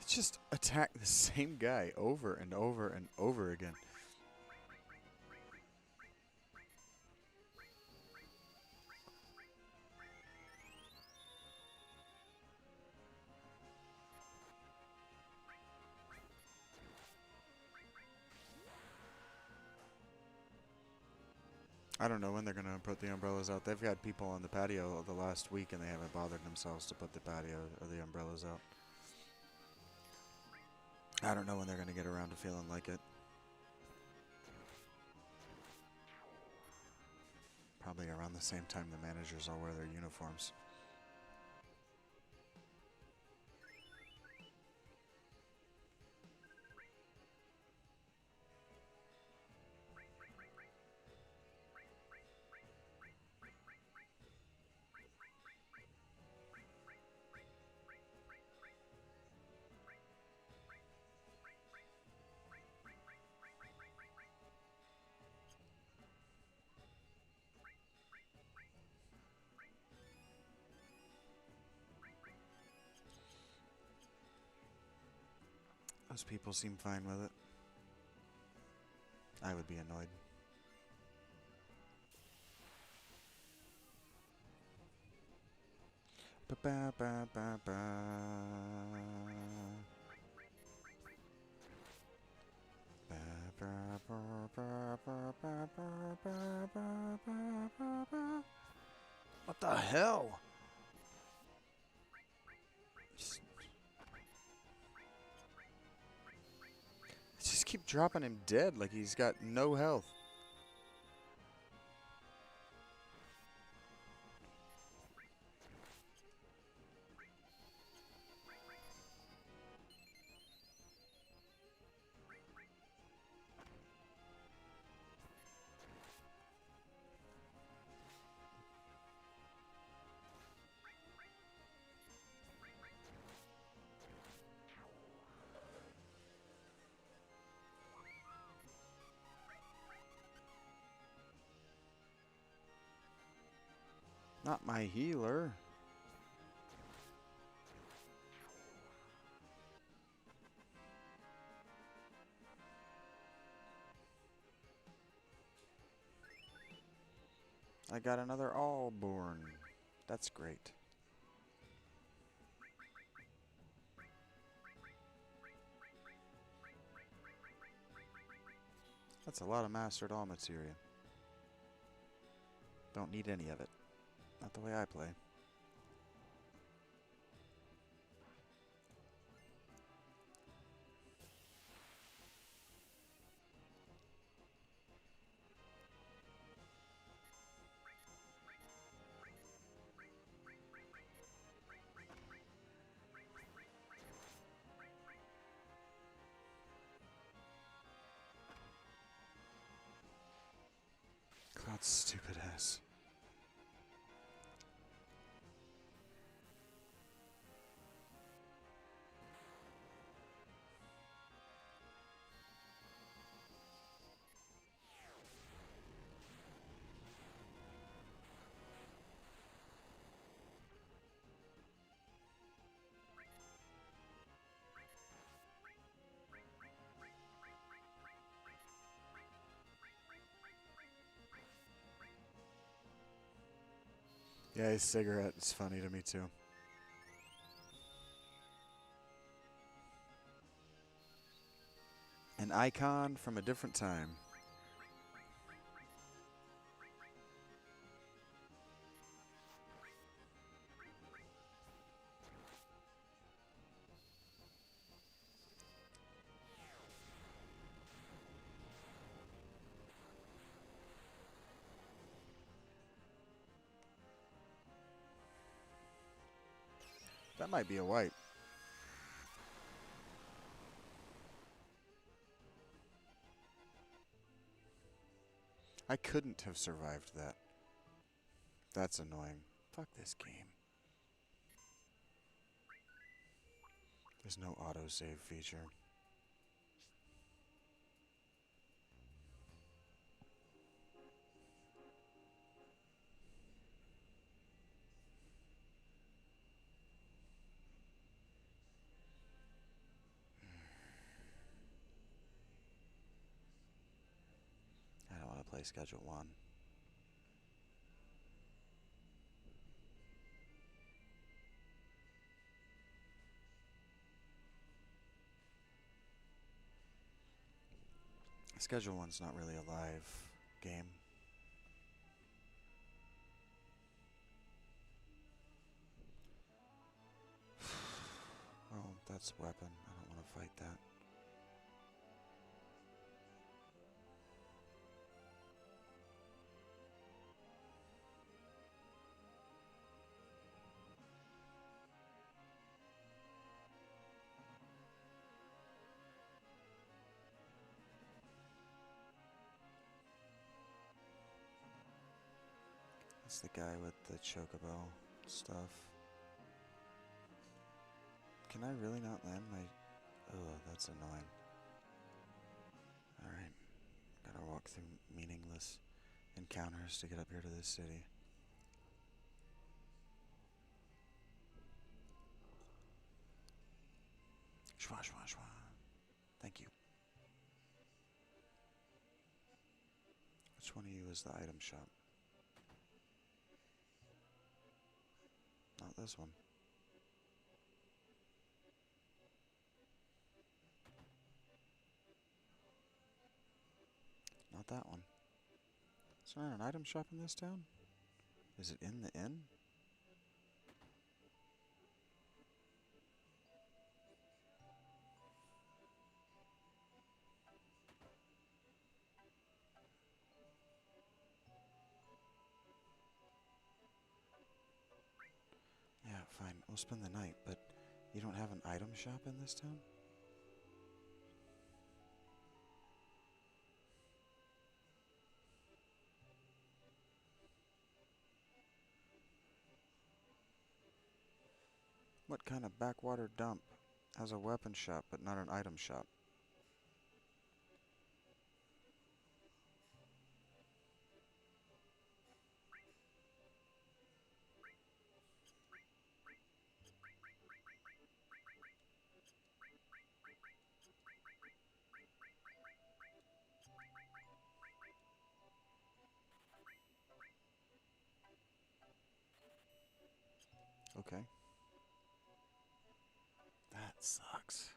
Just attack the same guy over and over and over again. I don't know when they're going to put the umbrellas out. They've got people on the patio the last week and they haven't bothered themselves to put the patio or the umbrellas out. I don't know when they're going to get around to feeling like it. Probably around the same time the managers all wear their uniforms. Those people seem fine with it. I would be annoyed. Ba ba ba ba ba. What the hell? Just keep dropping him dead like he's got no health. Not my healer. I got another Allborn. That's great. That's a lot of mastered all materia. Don't need any of it. Not the way I play. Cloud's stupid ass. Yeah, his cigarette is funny to me too. An icon from a different time. That might be a wipe. I couldn't have survived that. That's annoying. Fuck this game. There's no autosave feature. I don't want to play Schedule 1. Schedule 1's not really a live game. Oh, that's weapon. I don't want to fight that. It's the guy with the chocobo stuff. Can I really not land my... Oh, that's annoying. Alright. Gotta walk through meaningless encounters to get up here to this city. Shwa, shwa, shwa. Thank you. Which one of you is the item shop? Not this one. Not that one. Is there an item shop in this town? Is it in the inn? Yeah, fine. We'll spend the night, but you don't have an item shop in this town? What kind of backwater dump has a weapon shop but not an item shop? Okay. That sucks.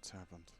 What's happened?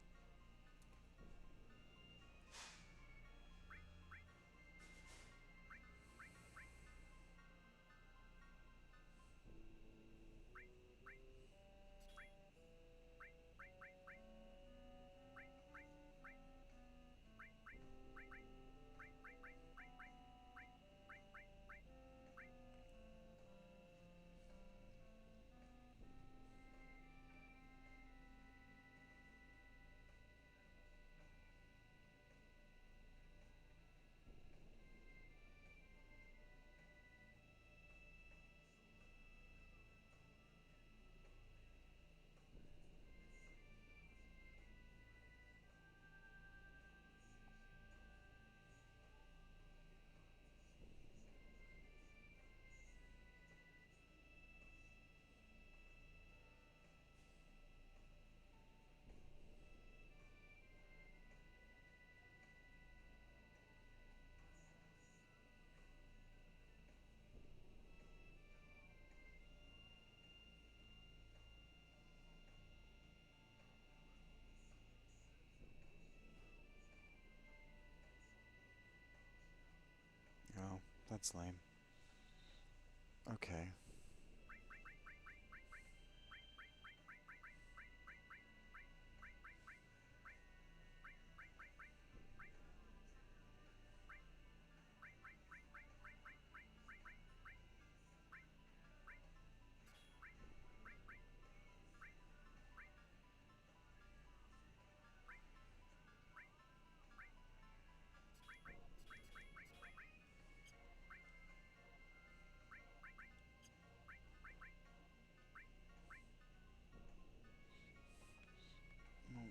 Oh, that's lame. Okay. Mm,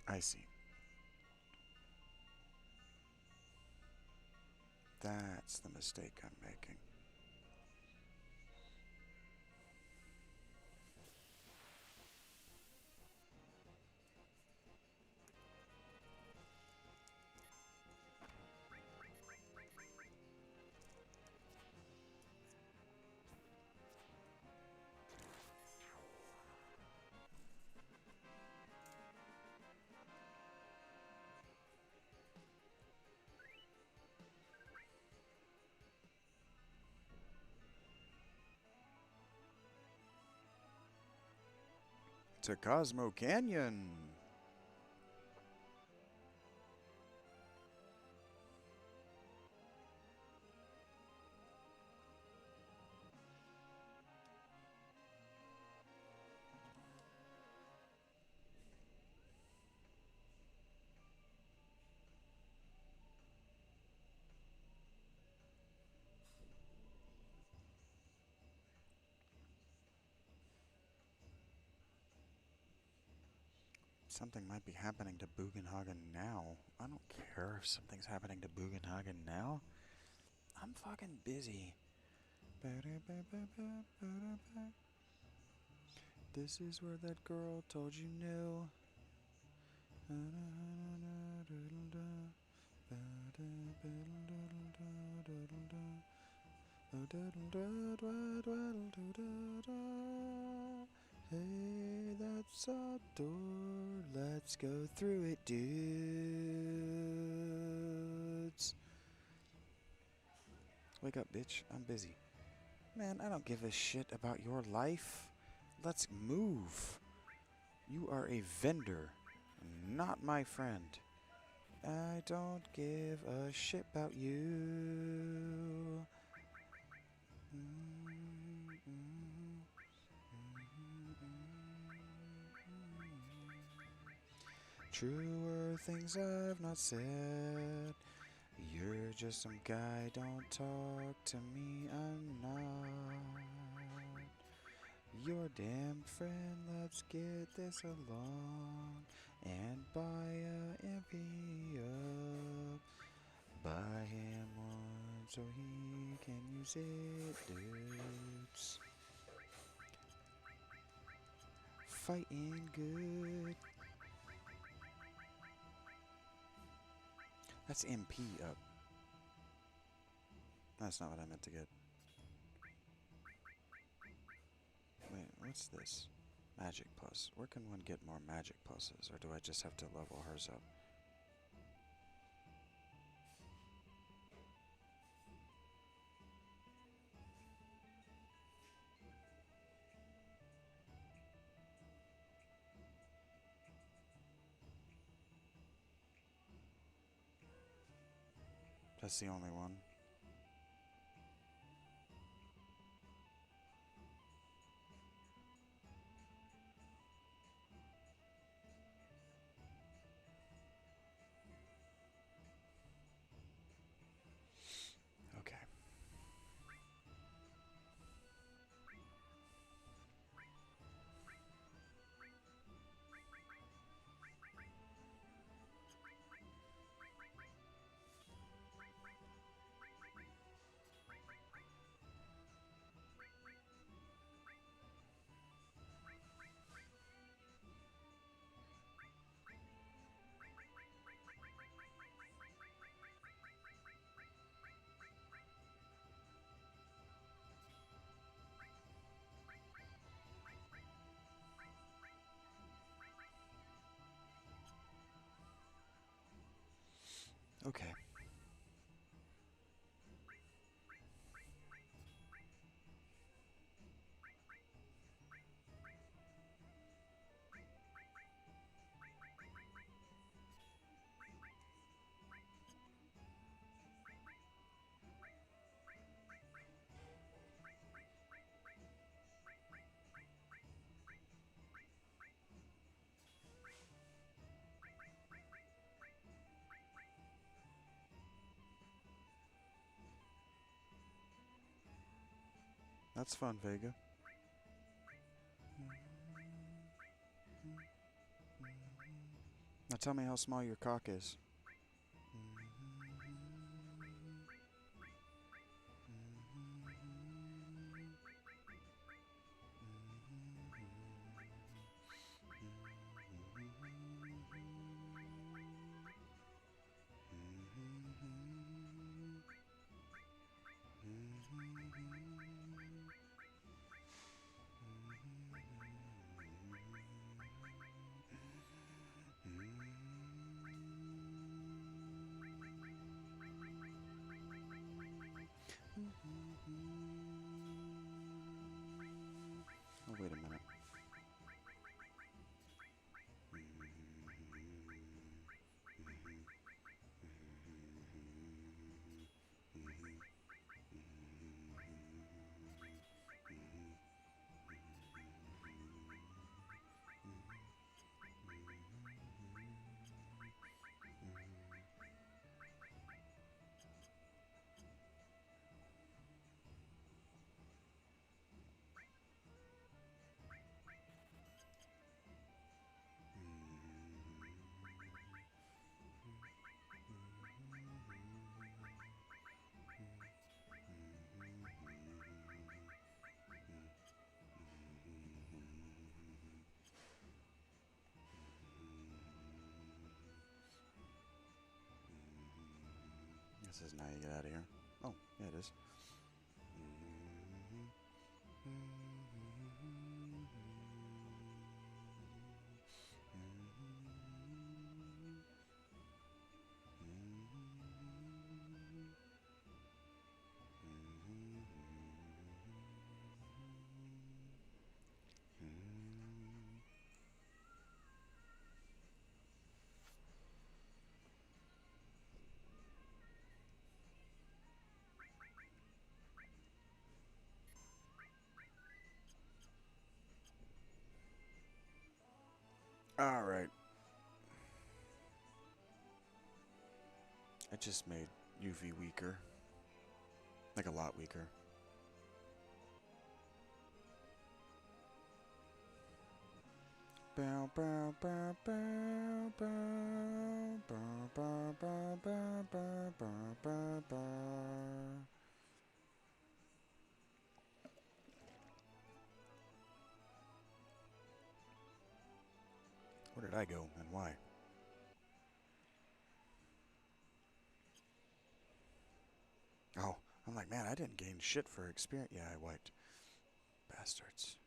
I see. That's the mistake I'm making. To Cosmo Canyon! Something might be happening to Bugenhagen now. I don't care if something's happening to Bugenhagen now. I'm fucking busy. This is where that girl told you no. Hey, that's a door. Let's go through it, dudes. Wake up, bitch. I'm busy. Man, I don't give a shit about your life. Let's move. You are a vendor, not my friend. I don't give a shit about you. Truer things I've not said. You're just some guy, don't talk to me, I'm not your damn friend. Let's get this along and buy a MP up. Buy him one so he can use it, dudes. Fighting good. That's MP up. That's not what I meant to get. Wait, what's this? Magic plus. Where can one get more magic pluses? Or do I just have to level hers up? That's the only one. Okay. Okay. That's fun, Vega. Now tell me how small your cock is. Oh, wait a minute. This is now you get out of here. Oh, yeah, it is. All right. I just made UV weaker. Like a lot weaker. Bow, bow, bow, bow, bow, bow, bow, bow, bow, bow, bow, bow, bow. Where did I go and why? I'm like, man, I didn't gain shit for experience. Yeah, I wiped. Bastards.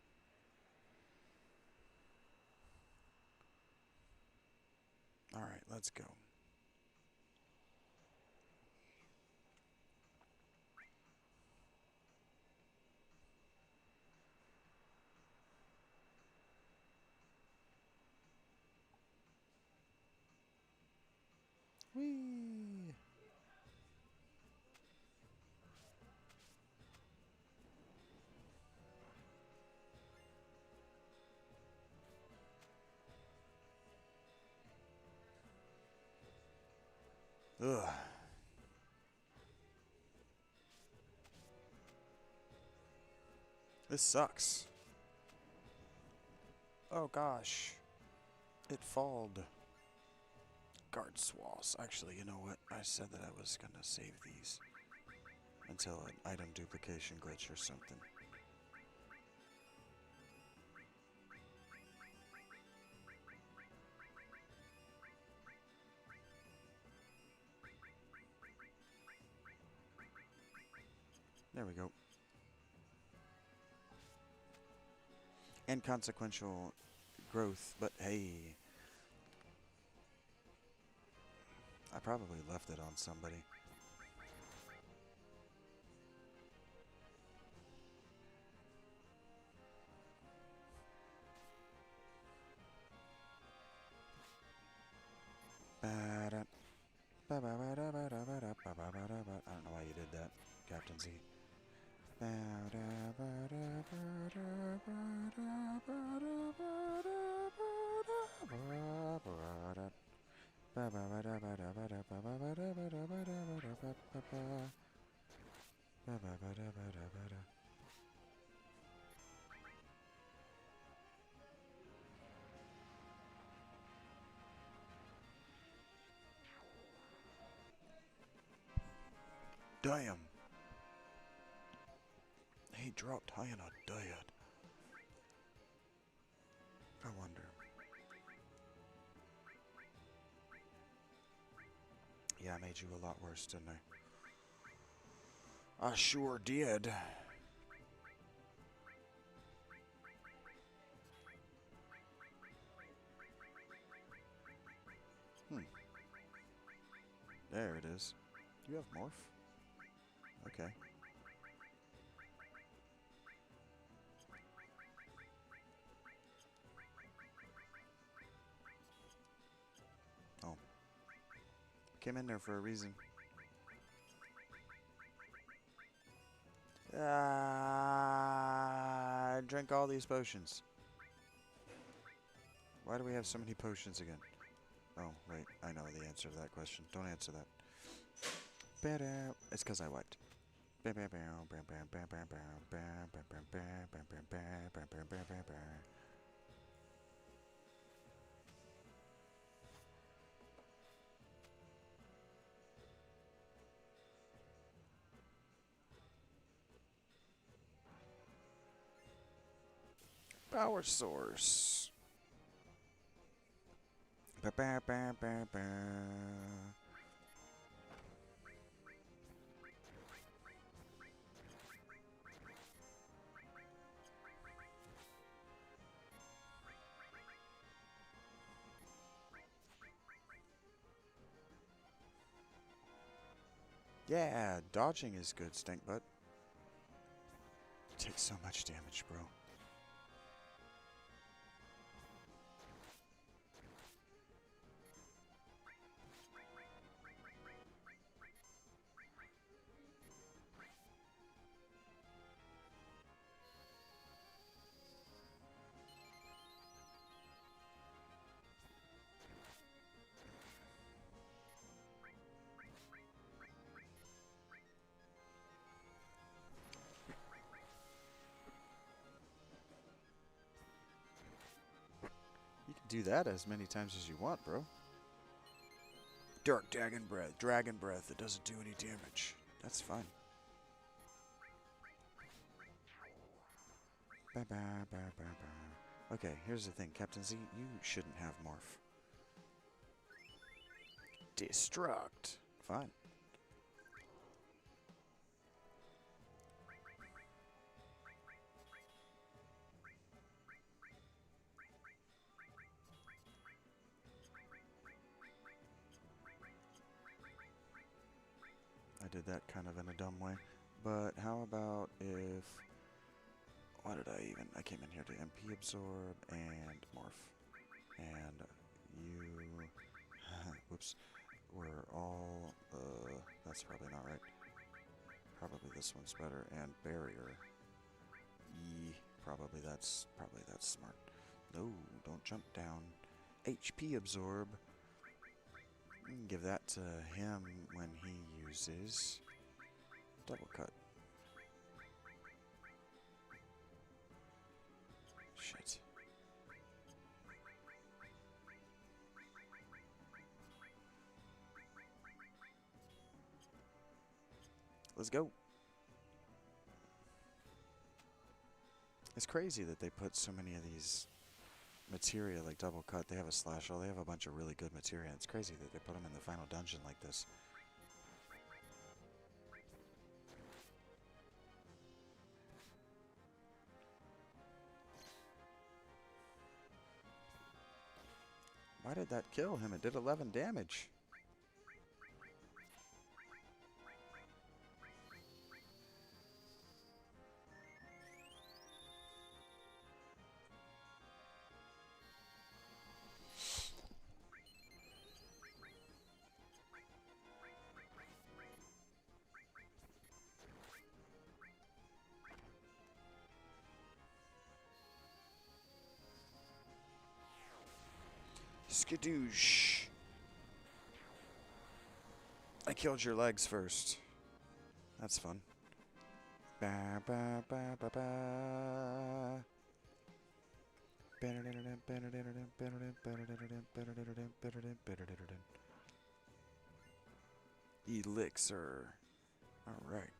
Alright, let's go. Whee! Ugh. This sucks. Oh gosh. It falled. Guard swalls. Actually, you know what? I said that I was gonna save these until an item duplication glitch or something. There we go. Inconsequential growth, but hey. I probably left it on somebody. I don't know why you did that, Captain Z. Damn. He dropped high on a diet. I wonder. Yeah, I made you a lot worse, didn't I? I sure did. There it is. You have morph? Okay. Oh. Came in there for a reason. Drink all these potions. Why do we have so many potions again? Oh, wait. I know the answer to that question. Don't answer that. It's because I wiped. Power source. Yeah, dodging is good, stink butt. Takes so much damage, bro. You can do that as many times as you want, bro. Dark Dragon Breath. Dragon Breath. It doesn't do any damage. That's fine. Okay, here's the thing. Captain Z, you shouldn't have morph. Destruct. Fine. did that kind of in a dumb way. But how about if... What did I even... I came in here to MP absorb and morph. And you... Whoops. We're all... that's probably not right. Probably this one's better. And barrier. Probably that's smart. No, don't jump down. HP absorb. Give that to him when he uses double cut. Shit. Let's go. It's crazy that they put so many of these materia like double cut. They have a slash hole. They have a bunch of really good materia. It's crazy that they put them in the final dungeon like this. Why did that kill him? It did 11 damage. Skadoosh. I killed your legs first. That's fun. Ba ba ba ba ba. Elixir. All right.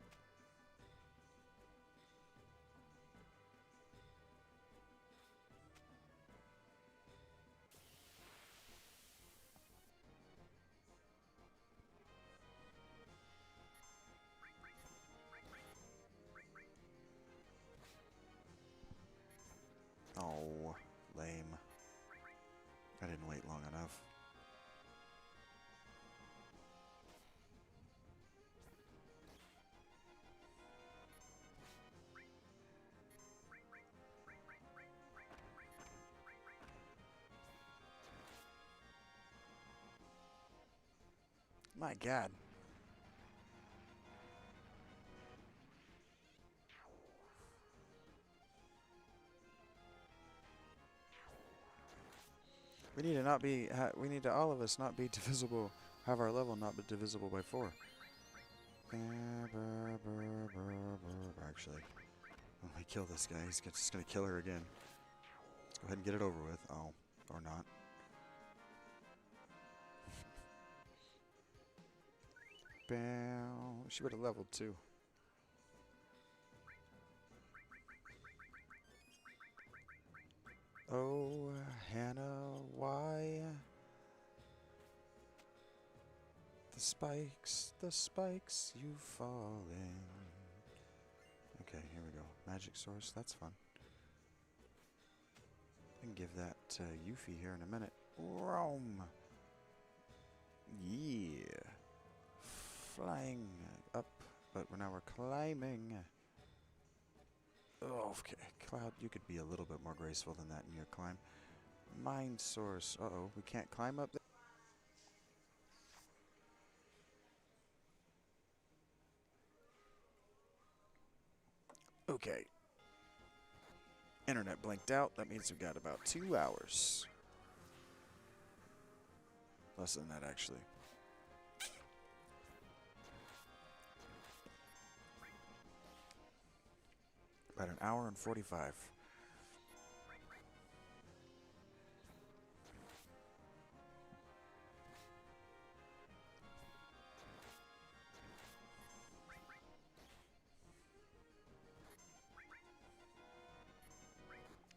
Oh, lame. I didn't wait long enough. My God. We need to not be. We need to all of us not be divisible. Have our level not be divisible by 4. Actually, when we kill this guy, he's just gonna kill her again. Let's go ahead and get it over with. Oh, or not. Bam. She would have leveled too. Oh, Hannah, why? The spikes you fall in. Okay, here we go. Magic source, that's fun. I can give that to Yuffie here in a minute. Rome! Yeah! Flying up, but now we're climbing. Oh, okay. Cloud, you could be a little bit more graceful than that in your climb. Mind source. Uh-oh, we can't climb up there. Okay. Internet blinked out. That means we've got about 2 hours. Less than that, actually. About an hour and 45.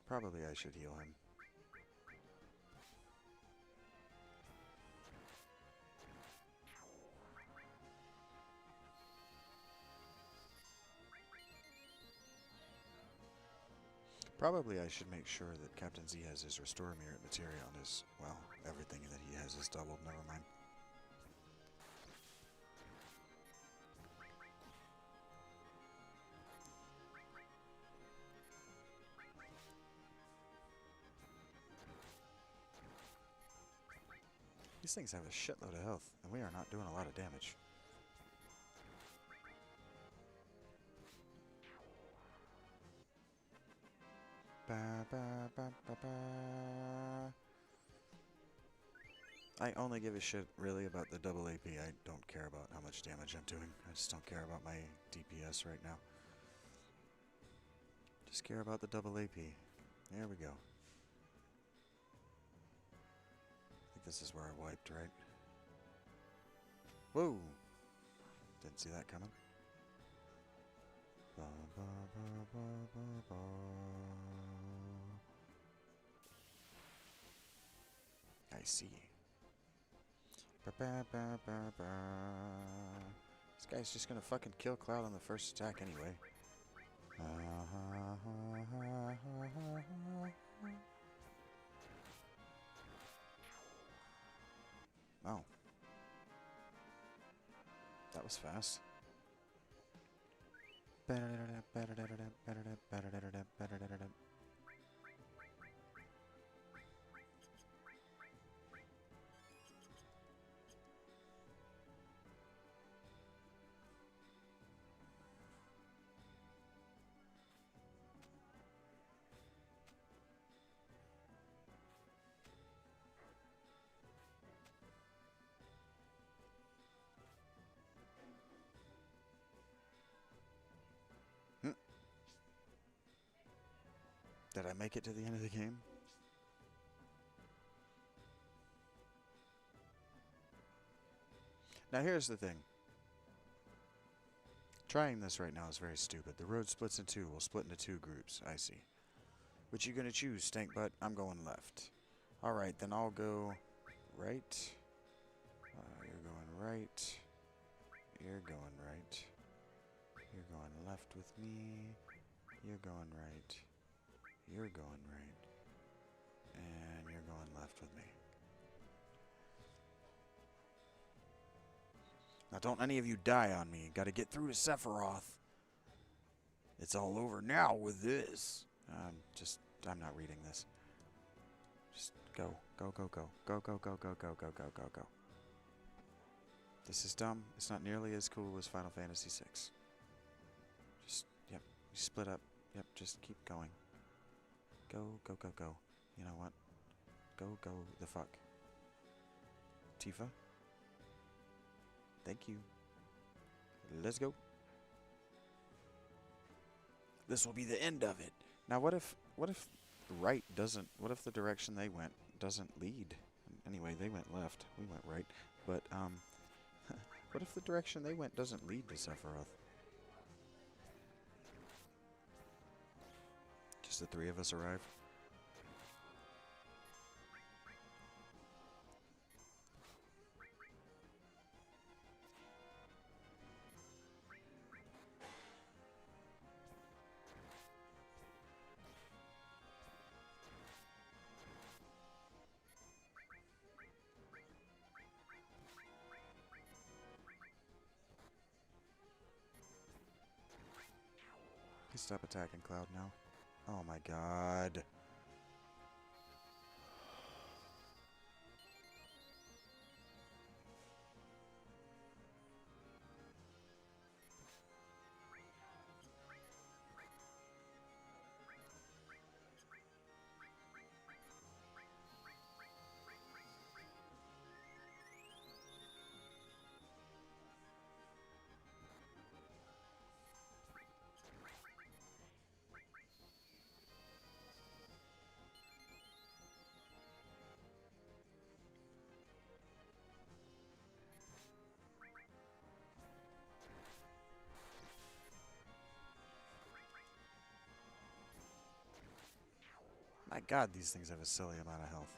Probably I should heal him. Probably I should make sure that Captain Z has his Restore Merit materia on his... Well, everything that he has is doubled. Never mind. These things have a shitload of health, and we are not doing a lot of damage. Ba, ba, ba, ba, ba. I only give a shit, really, about the double AP. I don't care about how much damage I'm doing. I just don't care about my DPS right now. Just care about the double AP. There we go. I think this is where I wiped, right? Whoa! Didn't see that coming. Ba, ba, ba, ba, ba, ba. I see. Ba, ba, ba, ba, ba. This guy's just gonna fucking kill Cloud on the first attack anyway. Oh. That was fast. Did I make it to the end of the game? Now here's the thing. Trying this right now is very stupid. The road splits in two. We'll split into two groups. I see. Which you gonna choose, Stank Butt? I'm going left. Alright, then I'll go right. You're going right. You're going right. You're going left with me. You're going right. You're going right. And you're going left with me. Now don't any of you die on me. Gotta get through to Sephiroth. It's all over now with this. I'm not reading this. Just go. Go, go, go. Go, go, go, go, go, go, go, go, go. This is dumb. It's not nearly as cool as Final Fantasy VI. Just, yep, split up. Yep, just keep going. Go, go, go, go. You know what? Go, go the fuck. Tifa? Thank you. Let's go. This will be the end of it. Now what if right doesn't, what if the direction they went doesn't lead? Anyway, they went left. We went right. But, what if the direction they went doesn't lead to Sephiroth? Just the three of us arrive? Please stop attacking Cloud now. Oh my god. My god, these things have a silly amount of health.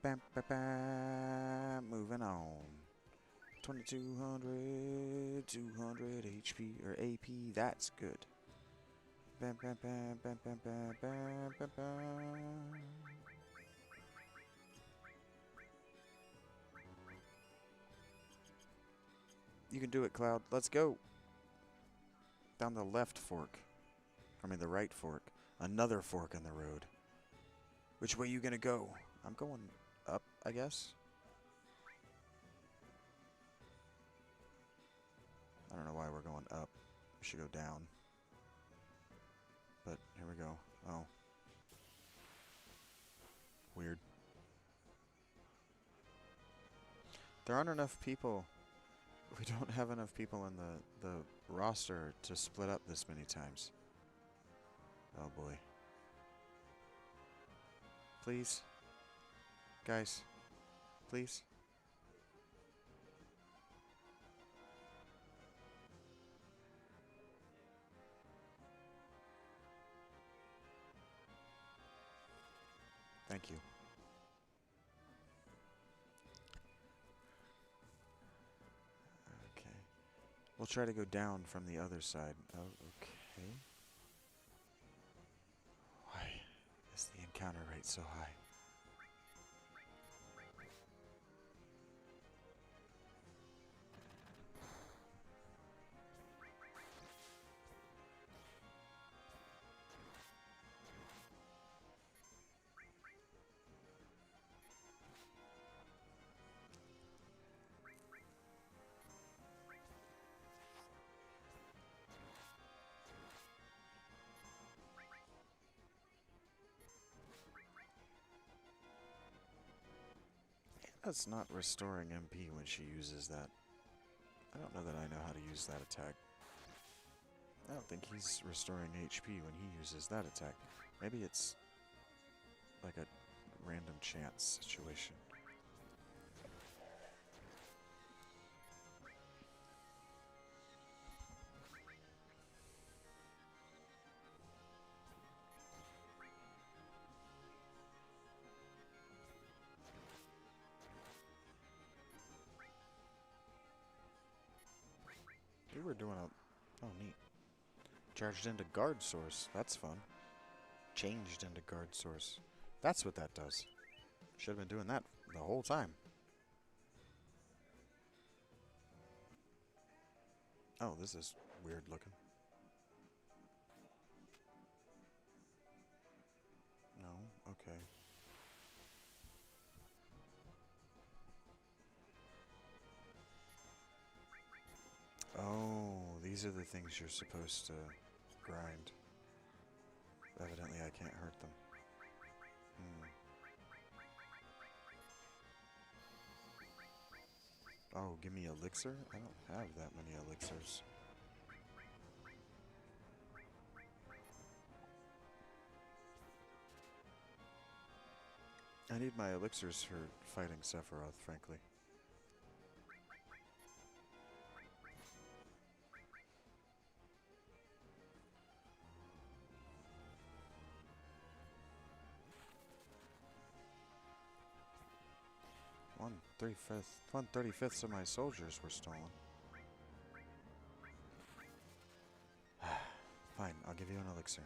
Bam, bam, bam. Moving on. 2200, 200 HP or AP. That's good. Bam, bam, bam, bam, bam, bam, bam, bam, bam. You can do it, Cloud. Let's go. Down the left fork. I mean the right fork. Another fork in the road. Which way you gonna go? I'm going up, I guess. I don't know why we're going up. We should go down. But here we go. Oh. Weird. There aren't enough people. We don't have enough people in the roster to split up this many times. Oh boy. Please. Guys. Please. Thank you. Okay. We'll try to go down from the other side. Oh, okay. Why is the encounter rate so high? That's not restoring MP when she uses that. I don't know that I know how to use that attack. I don't think he's restoring HP when he uses that attack. Maybe it's like a random chance situation. We were doing a... Oh, neat. Charged into guard source. That's fun. Changed into guard source. That's what that does. Should have been doing that the whole time. Oh, this is weird looking. No? Okay. Oh, these are the things you're supposed to grind. Evidently I can't hurt them. Oh, give me elixir? I don't have that many elixirs. I need my elixirs for fighting Sephiroth, frankly. One 35th of my soldiers were stolen. Fine, I'll give you an elixir.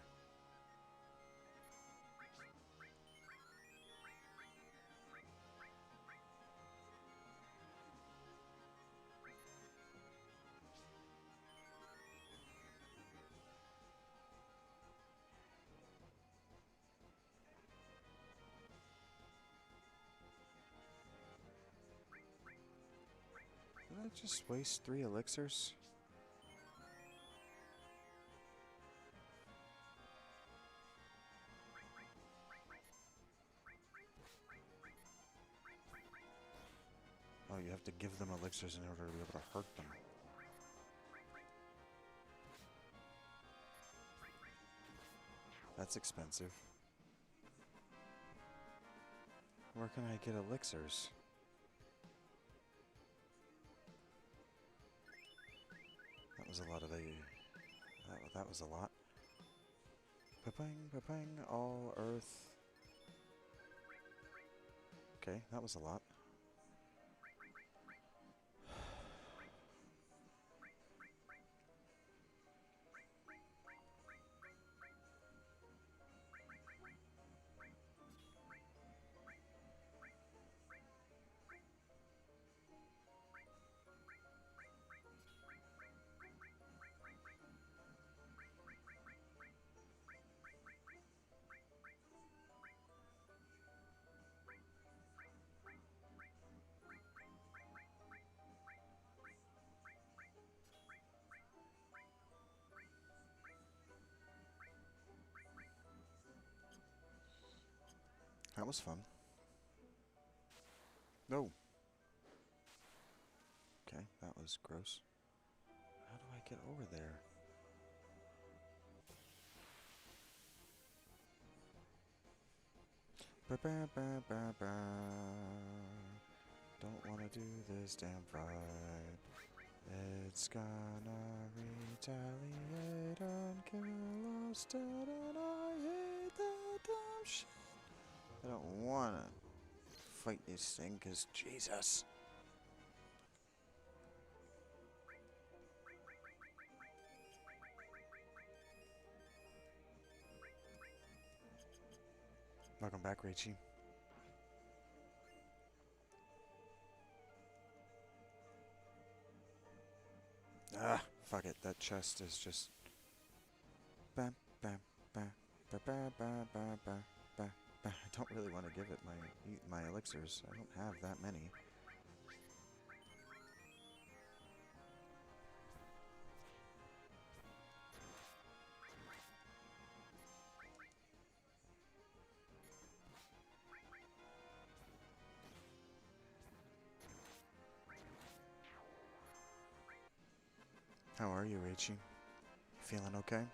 Did I just waste 3 elixirs? Oh, you have to give them elixirs in order to be able to hurt them. That's expensive. Where can I get elixirs? That was a lot of the... That was a lot. Pa-pang, pa-pang, all earth. Okay, that was a lot. was fun. No. Okay, that was gross. How do I get over there? Ba -ba -ba -ba -ba. Don't wanna do this damn fight. It's gonna retaliate and kill us dead, and I hate that damn shit. I don't wanna fight this thing, 'cause Jesus. Welcome back, Raichi. Ah, fuck it. That chest is just. Bam, bam, bam, ba ba ba ba ba ba. I don't really want to give it my elixirs. I don't have that many. How are you, Raichi? Feeling okay?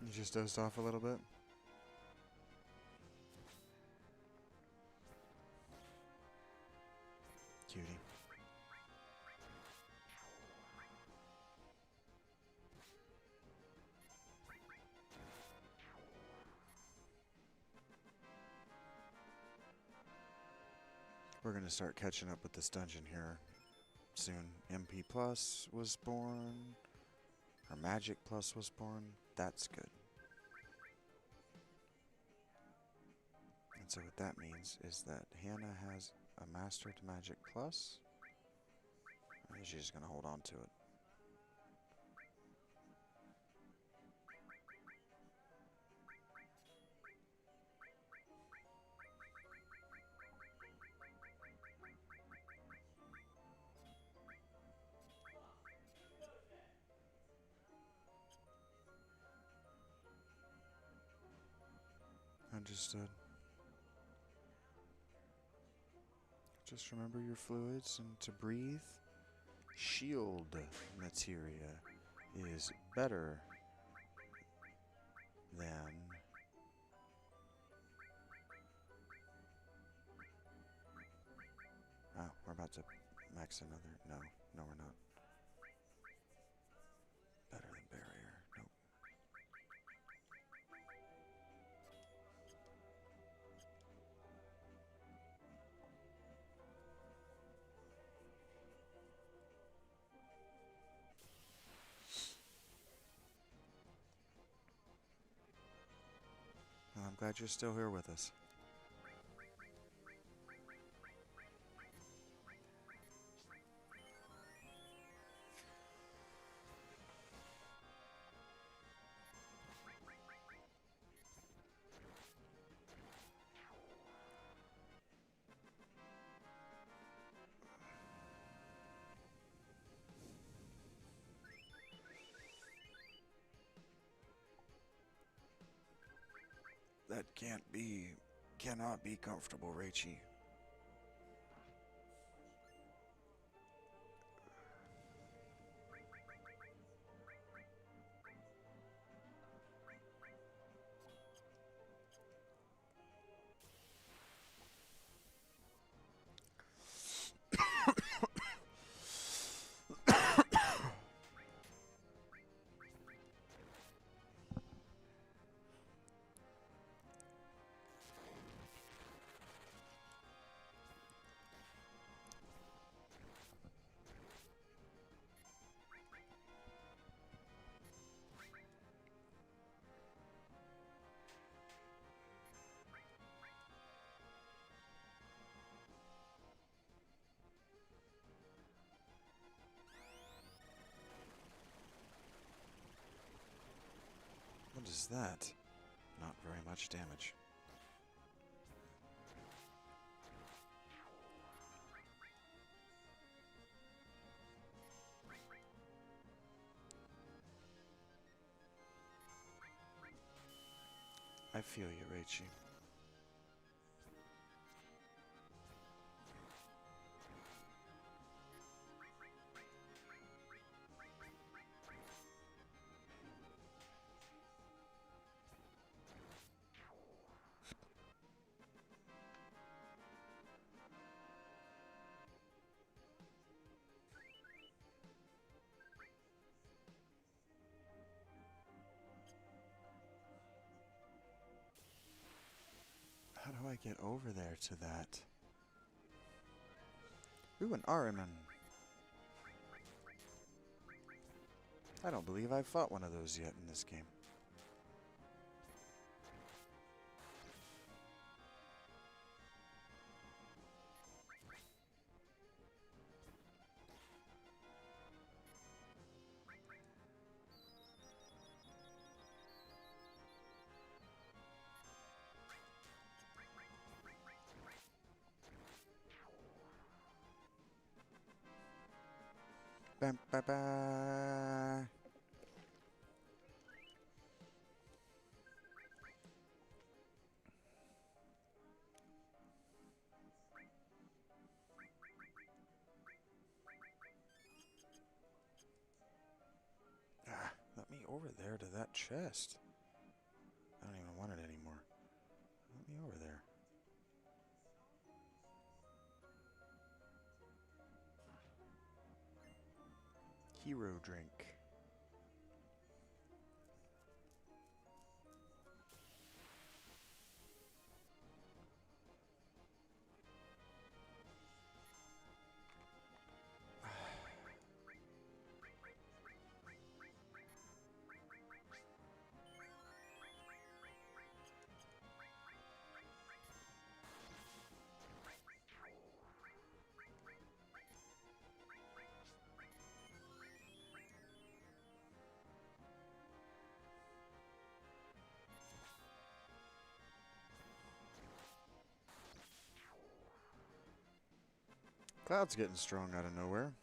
You just dozed off a little bit? Cutie. We're gonna start catching up with this dungeon here soon. MP Plus was born. Our Magic Plus was born. That's good. And so what that means is that Hannah has a Mastered Magic Plus. And she's just gonna hold on to it. Understood. Just remember your fluids and to breathe. Shield materia is better than. Oh, we're about to max another. No, no, we're not. Better than barrier. Nope. Well, I'm glad you're still here with us. That cannot be comfortable, Raichi. What is that? Not very much damage. I feel you, Raichi. How do I get over there to that? Ooh, an Ariman. I don't believe I've fought one of those yet in this game. Bam, ba, ba. Ah, let me over there to that chest. I don't even want it anymore. Let me over there. Hero drink. Cloud's getting strong out of nowhere.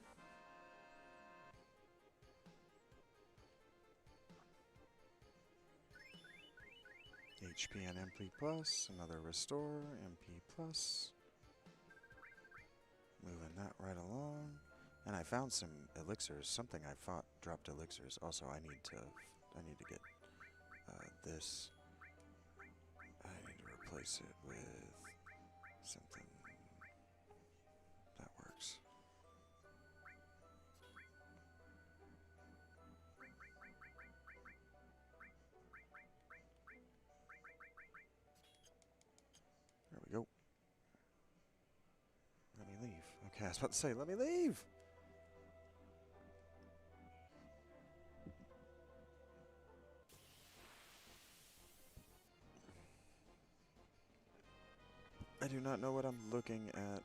HP and MP plus, another restore, MP plus. Moving that right along. And I found some elixirs. Something I fought dropped elixirs. Also, I need to get this. I need to replace it with something that works. There we go. Let me leave. Okay, I was about to say, let me leave! I do not know what I'm looking at.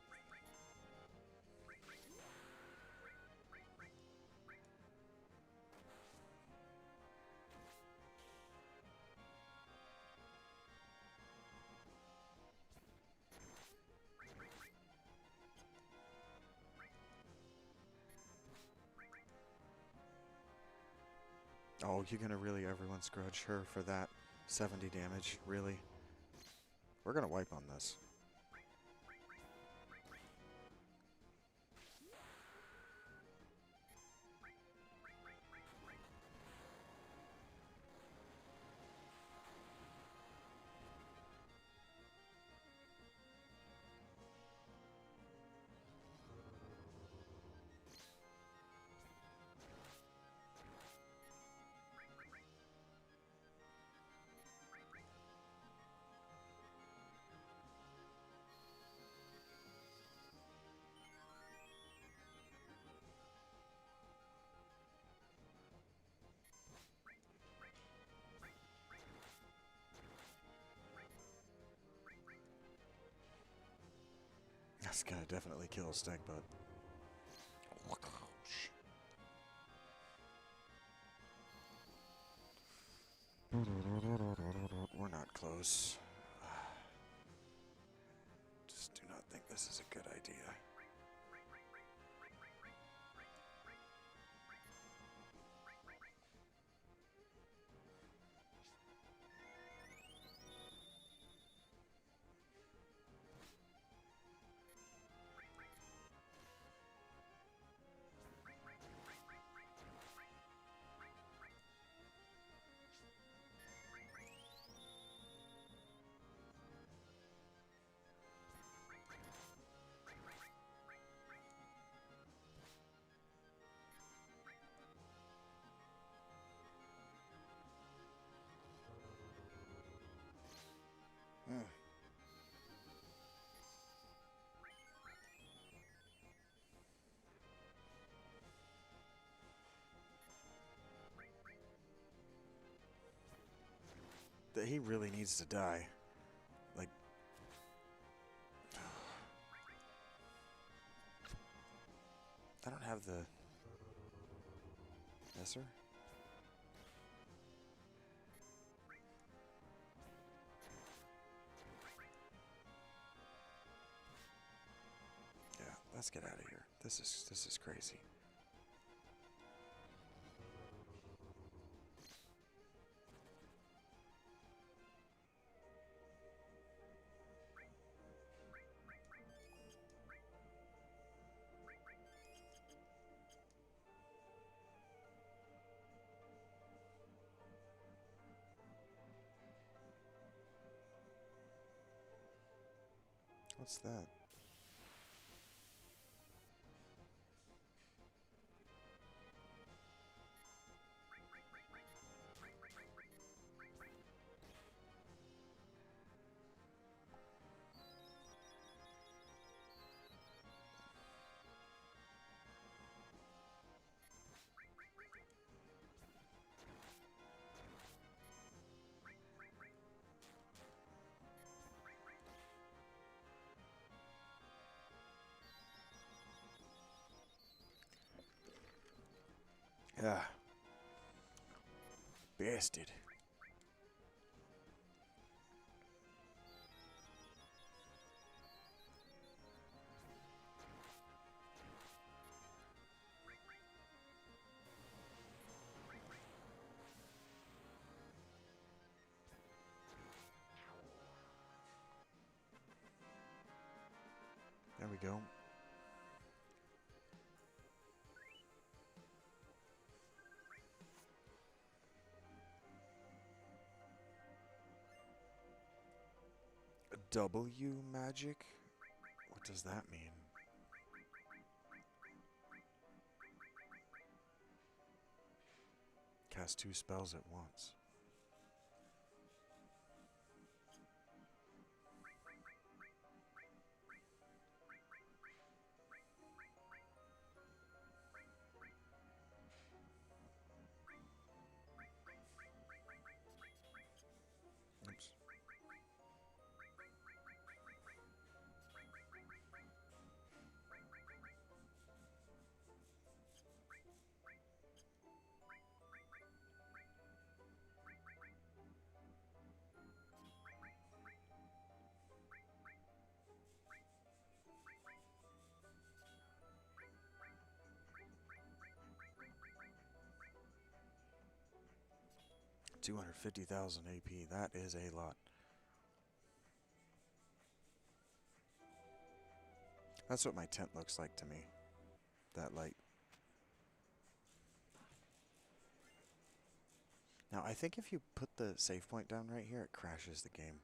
Oh, you're gonna really everyone scrudge her for that 70 damage? Really? We're gonna wipe on this. That's gonna definitely kill a stag bud. We're not close. Just do not think this is a good idea. Hmm. That he really needs to die. Like, I don't have the... Yes, sir? Yeah, let's get out of here. This is crazy. What's that? Yeah. Bastard. There we go. W magic? What does that mean? Cast 2 spells at once. Oops. $250,000 AP. That is a lot. That's what my tent looks like to me. That light. Now, I think if you put the save point down right here, it crashes the game.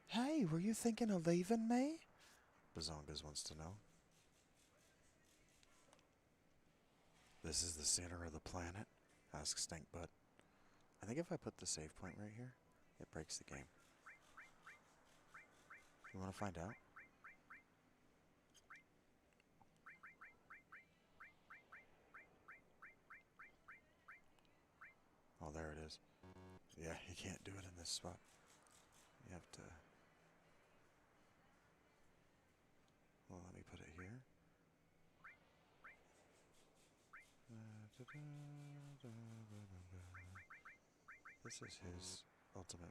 Hey, were you thinking of leaving me? Bazongas wants to know. This is the center of the planet? Asks Stinkbutt. I think if I put the save point right here, it breaks the game. You want to find out? Oh, there it is. Yeah, you can't do it in this spot. You have to... Well, let me put it here. This is his ultimate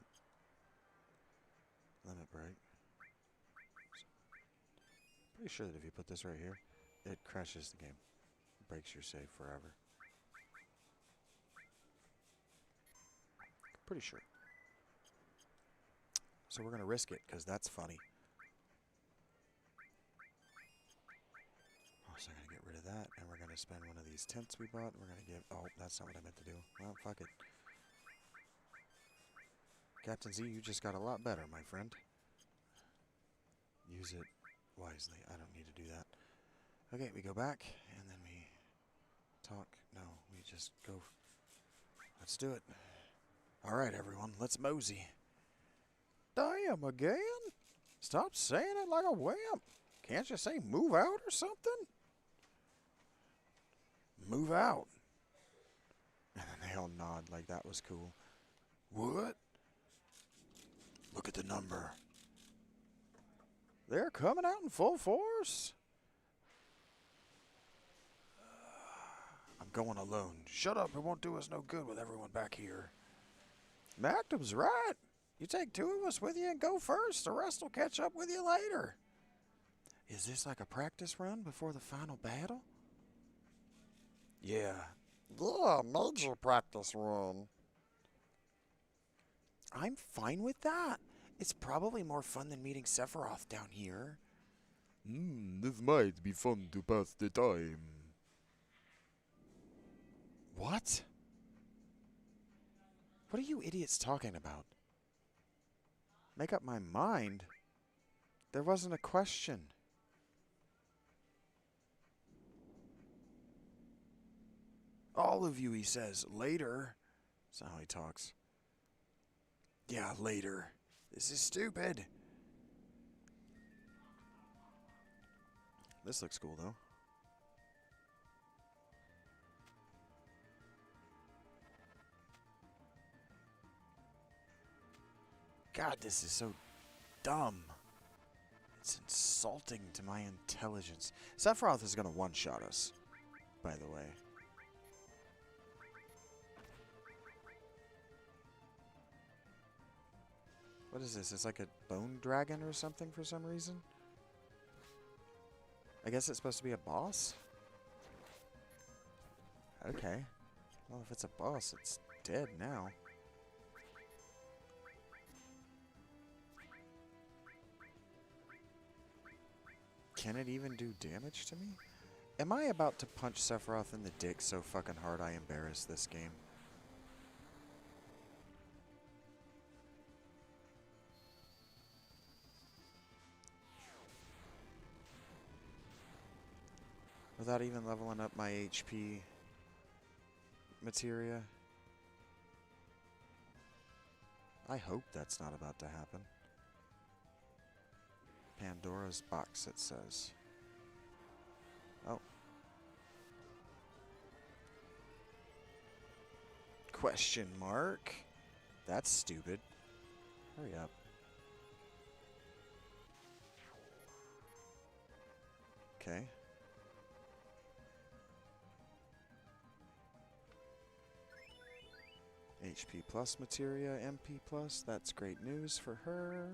limit break. Pretty sure that if you put this right here, it crashes the game. Breaks your save forever. Pretty sure. So we're going to risk it, because that's funny. Also, I'm going to get rid of that, and we're going to spend one of these tents we bought. We're going to give... Oh, that's not what I meant to do. Well, fuck it. Captain Z, you just got a lot better, my friend. Use it wisely. I don't need to do that. Okay, we go back, and then we talk. No, we just go. Let's do it. All right, everyone, let's mosey. Damn, again? Stop saying it like a wimp. Can't you say move out or something? Move out. And then they all nod like that was cool. What? Look at the number. They're coming out in full force? I'm going alone. Shut up, it won't do us no good with everyone back here. Mactum's right. You take two of us with you and go first. The rest will catch up with you later. Is this like a practice run before the final battle? Yeah. Yeah, major practice run. I'm fine with that. It's probably more fun than meeting Sephiroth down here. This might be fun to pass the time. What? What are you idiots talking about? Make up my mind? There wasn't a question. All of you, he says. Later. That's not how he talks. Yeah, later. This is stupid. This looks cool, though. God, this is so dumb. It's insulting to my intelligence. Sephiroth is going to one-shot us, by the way. What is this? It's like a bone dragon or something for some reason? I guess it's supposed to be a boss? Okay. Well, if it's a boss, it's dead now. Can it even do damage to me? Am I about to punch Sephiroth in the dick so fucking hard I embarrass this game? Without even leveling up my HP materia? I hope that's not about to happen. Pandora's box, it says. Oh. Question mark? That's stupid. Hurry up. Okay. HP plus materia, MP plus. That's great news for her.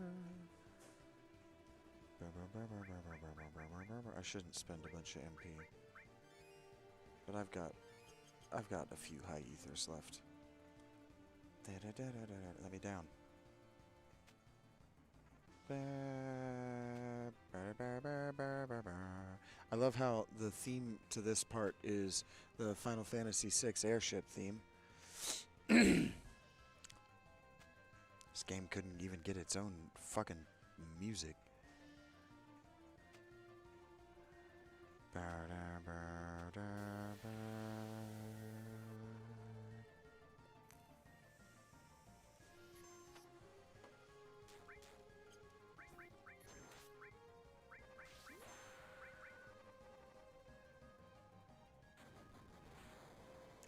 I shouldn't spend a bunch of MP. But I've got a few high ethers left. Let me down. I love how the theme to this part is the Final Fantasy VI airship theme. This game couldn't even get its own fucking music.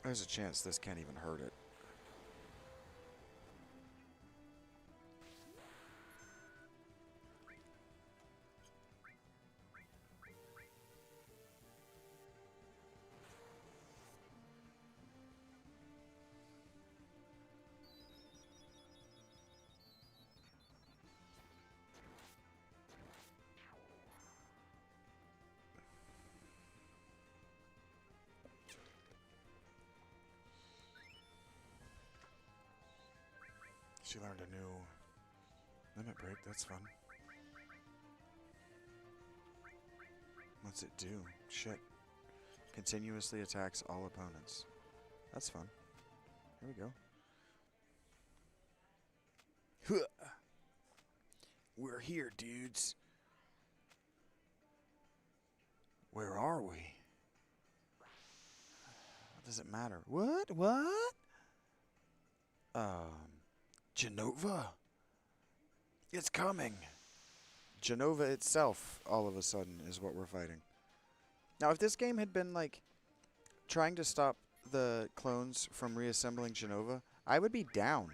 There's a chance this can't even hurt it. She learned a new limit break. That's fun. What's it do? Shit. Continuously attacks all opponents. That's fun. Here we go. Huh. We're here, dudes. Where are we? What does it matter? What? What? Genova? It's coming. Genova itself, all of a sudden, is what we're fighting. Now, if this game had been, like, trying to stop the clones from reassembling Genova, I would be down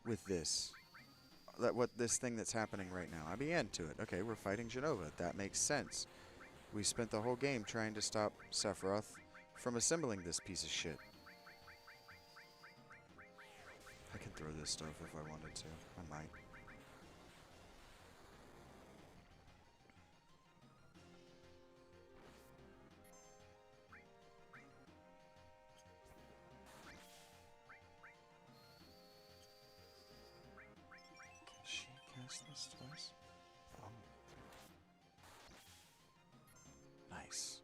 with this. This thing that's happening right now. I'd be into it. Okay, we're fighting Genova. That makes sense. We spent the whole game trying to stop Sephiroth from assembling this piece of shit. I can throw this stuff if I wanted to. I might. Can she cast this twice? Oh. Nice.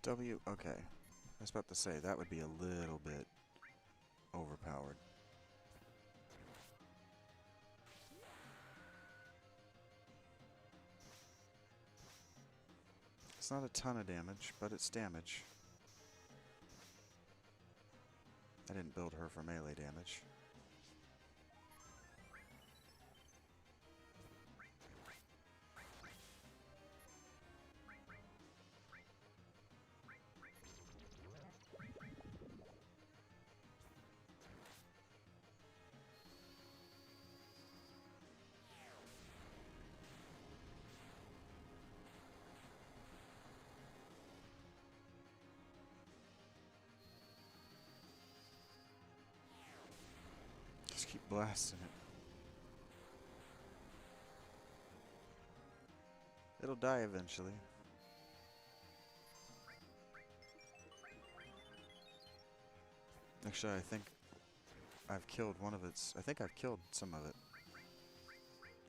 W, okay. I was about to say, that would be a little bit overpowered. It's not a ton of damage, but it's damage. I didn't build her for melee damage. Just keep blasting it. It'll die eventually. Actually, I think I've killed one of its... I think I've killed some of it.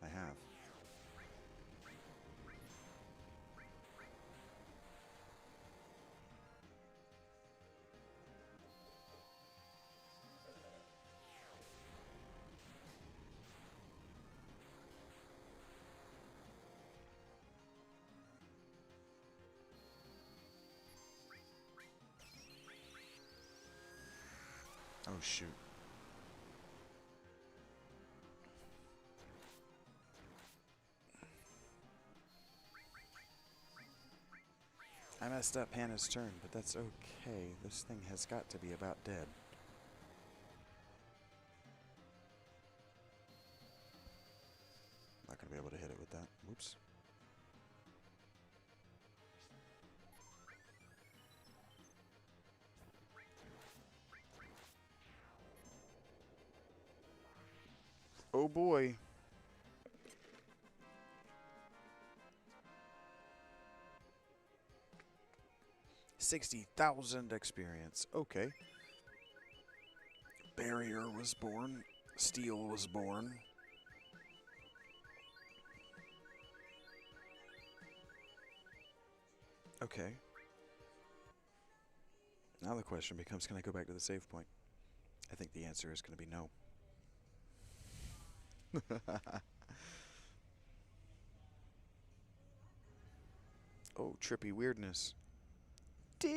I have. Oh, shoot. I messed up Hannah's turn, but that's okay. This thing has got to be about dead. Not gonna be able to hit it with that. Whoops. Oh boy. $60,000 experience. Okay. Barrier was born. Steel was born. Okay. Now the question becomes, can I go back to the save point? I think the answer is going to be no. Oh, trippy weirdness. Dudes,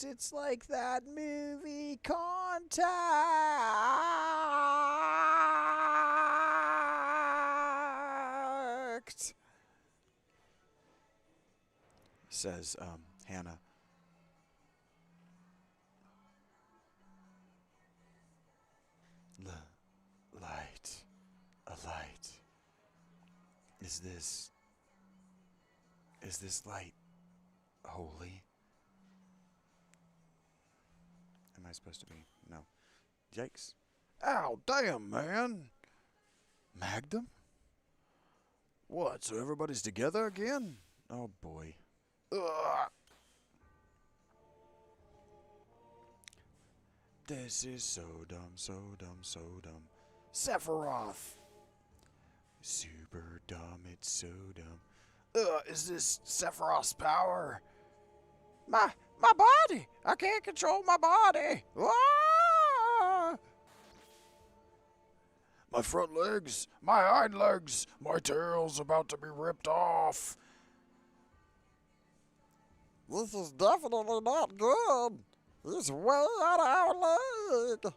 it's like that movie Contact, says Hannah. Light, a light. Is this light holy? Am I supposed to be? No. Yikes. Ow, damn, man. Magnum? What, so everybody's together again? Oh boy. Ugh. This is so dumb, so dumb, so dumb. Sephiroth. Super dumb, it's so dumb. Is this Sephiroth's power? My body! I can't control my body! Ah! My front legs, my hind legs, my tail's about to be ripped off. This is definitely not good. He's way out of our league.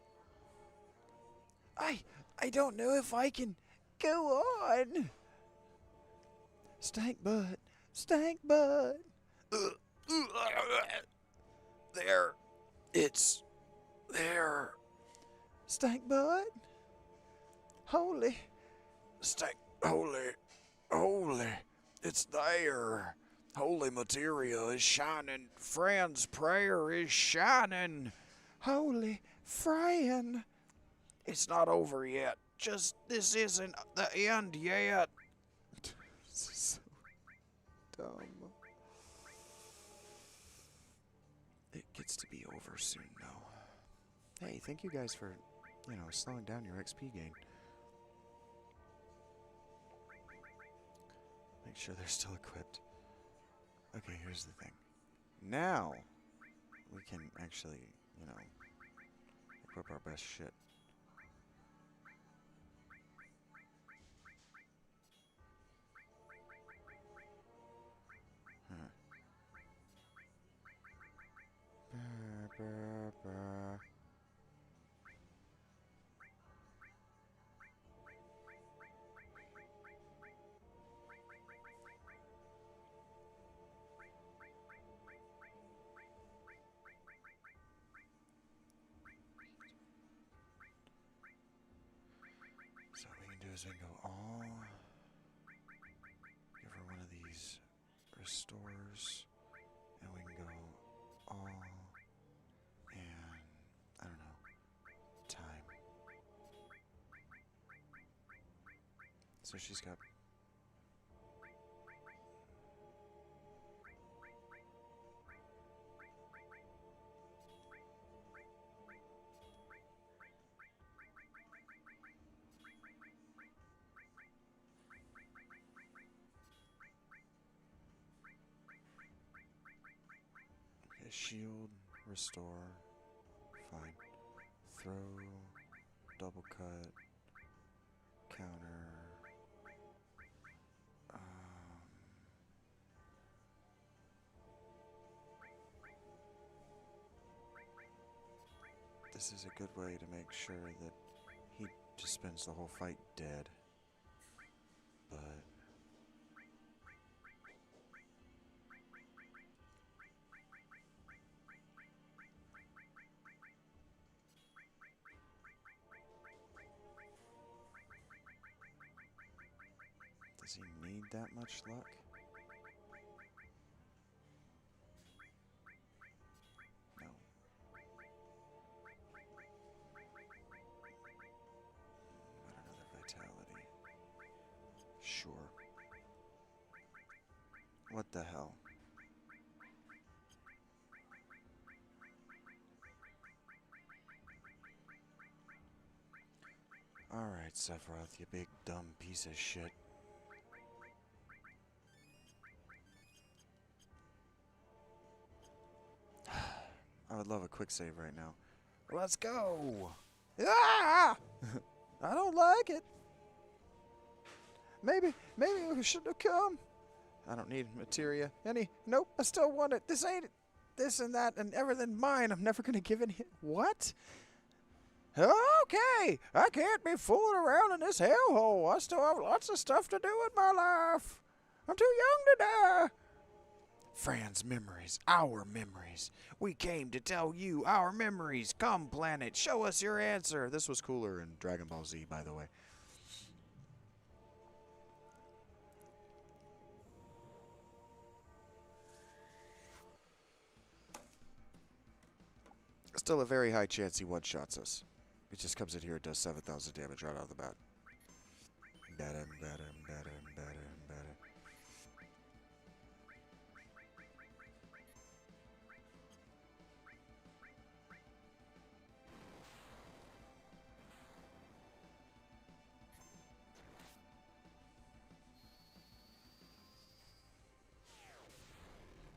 I don't know if I can go on. Stank butt, stank butt. There. It's there. Stank butt? Holy. Holy. It's there. Holy materia is shining. Fran's prayer is shining. Holy Fran. It's not over yet. This isn't the end yet. This is so dumb. It gets to be over soon, though. Hey, thank you guys for, slowing down your XP gain. Make sure they're still equipped. Okay, here's the thing. Now, we can actually, equip our best shit. So what we can do is we can go all, give her one of these restores, and we can go all, and I don't know, time. So she's got shield, restore, fine. Throw, double cut, counter. This is a good way to make sure that he just spends the whole fight dead. But does he need that much luck? No. What another vitality? Sure. What the hell? Alright, Sephiroth, you big dumb piece of shit. I would love a quick save right now. Let's go. Ah! I don't like it. Maybe we shouldn't have come. I don't need materia. Nope, I still want it. This ain't it. This and that and everything mine. I'm never gonna give it. What? Okay, I can't be fooling around in this hellhole. I still have lots of stuff to do with my life. I'm too young to die. Fran's memories, our memories. We came to tell you our memories. Come, planet, show us your answer. This was cooler in Dragon Ball Z, by the way. Still a very high chance he one-shots us. It just comes in here and does 7,000 damage right out of the bat. Better, better, better, better, better.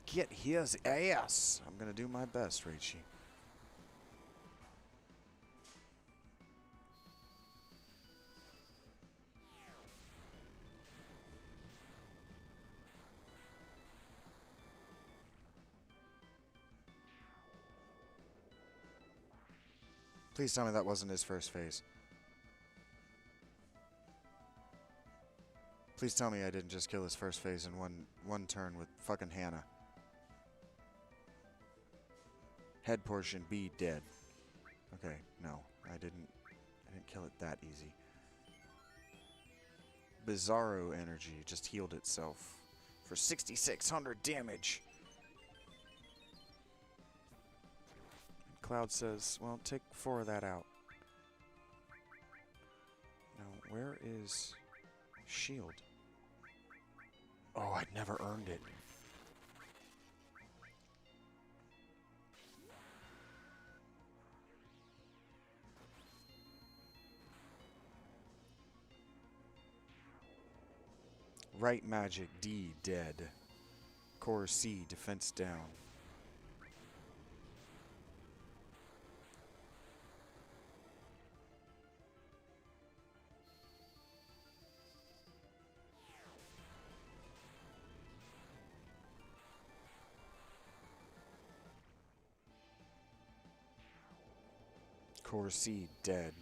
Get his ass! I'm gonna do my best, Raichi. Please tell me that wasn't his first phase. Please tell me I didn't just kill his first phase in one turn with fucking Hannah. Head portion B dead. Okay, no, I didn't kill it that easy. Bizarro energy just healed itself for 6,600 damage. Cloud says, well, take 4 of that out. Now, where is shield? Oh, I'd never earned it. Right magic D dead. Core C defense down. Core C dead.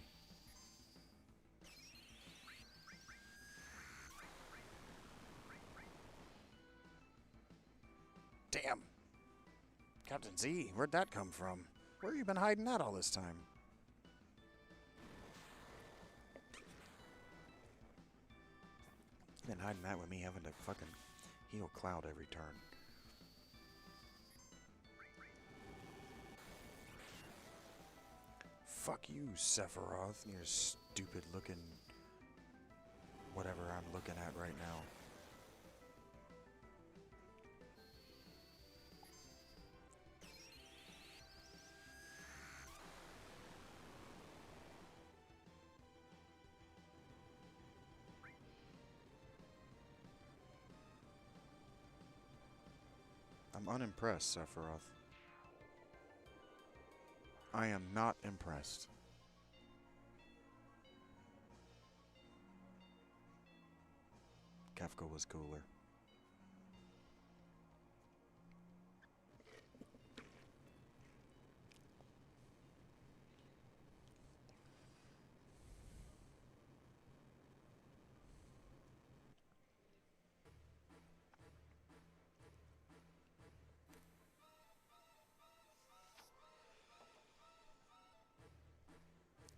Damn. Captain Z, where'd that come from? Where you been hiding that all this time? Been hiding that with me having to fucking heal Cloud every turn. Fuck you, Sephiroth, and your stupid looking whatever I'm looking at right now. I'm unimpressed, Sephiroth. I am not impressed. Kefka was cooler.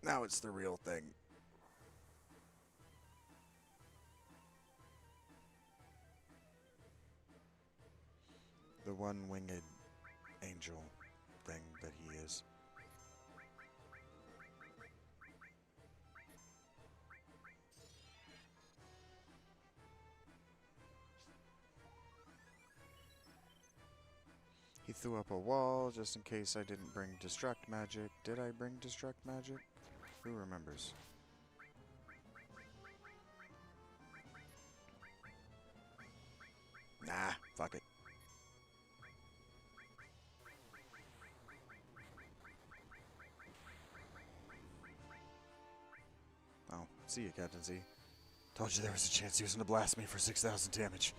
Now it's the real thing. The one-winged angel thing that he is. He threw up a wall just in case I didn't bring destruct magic. Did I bring destruct magic? Who remembers? Nah, fuck it. Oh, see you, Captain Z. Told you there was a chance he was gonna blast me for 6,000 damage.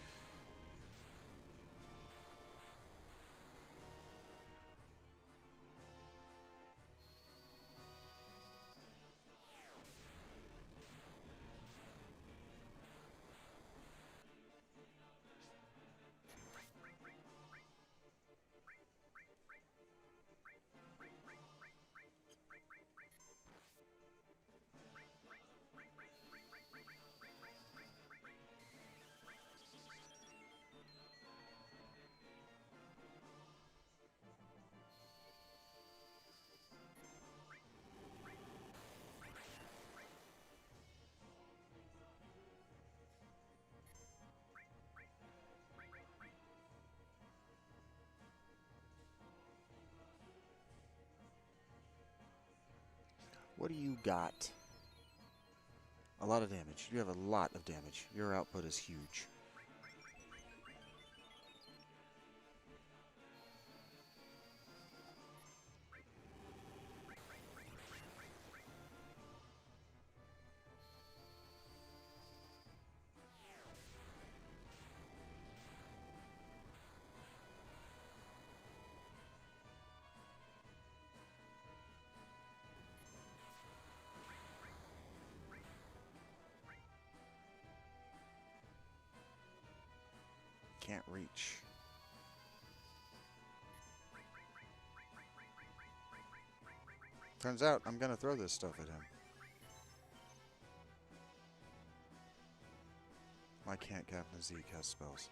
What do you got? A lot of damage. You have a lot of damage. Your output is huge. Can't reach. Turns out I'm gonna throw this stuff at him. Why can't Captain Z cast spells?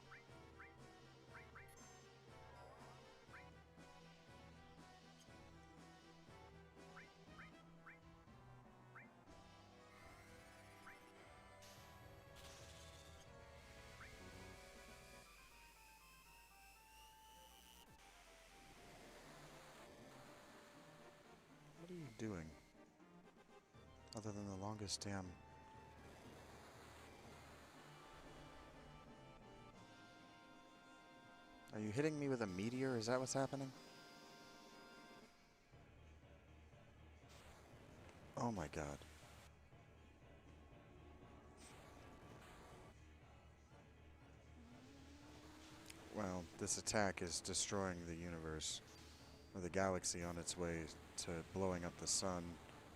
What are you doing? Other than the longest damn... Are you hitting me with a meteor? Is that what's happening? Oh my god. Well, this attack is destroying the universe, or the galaxy on its way to blowing up the sun,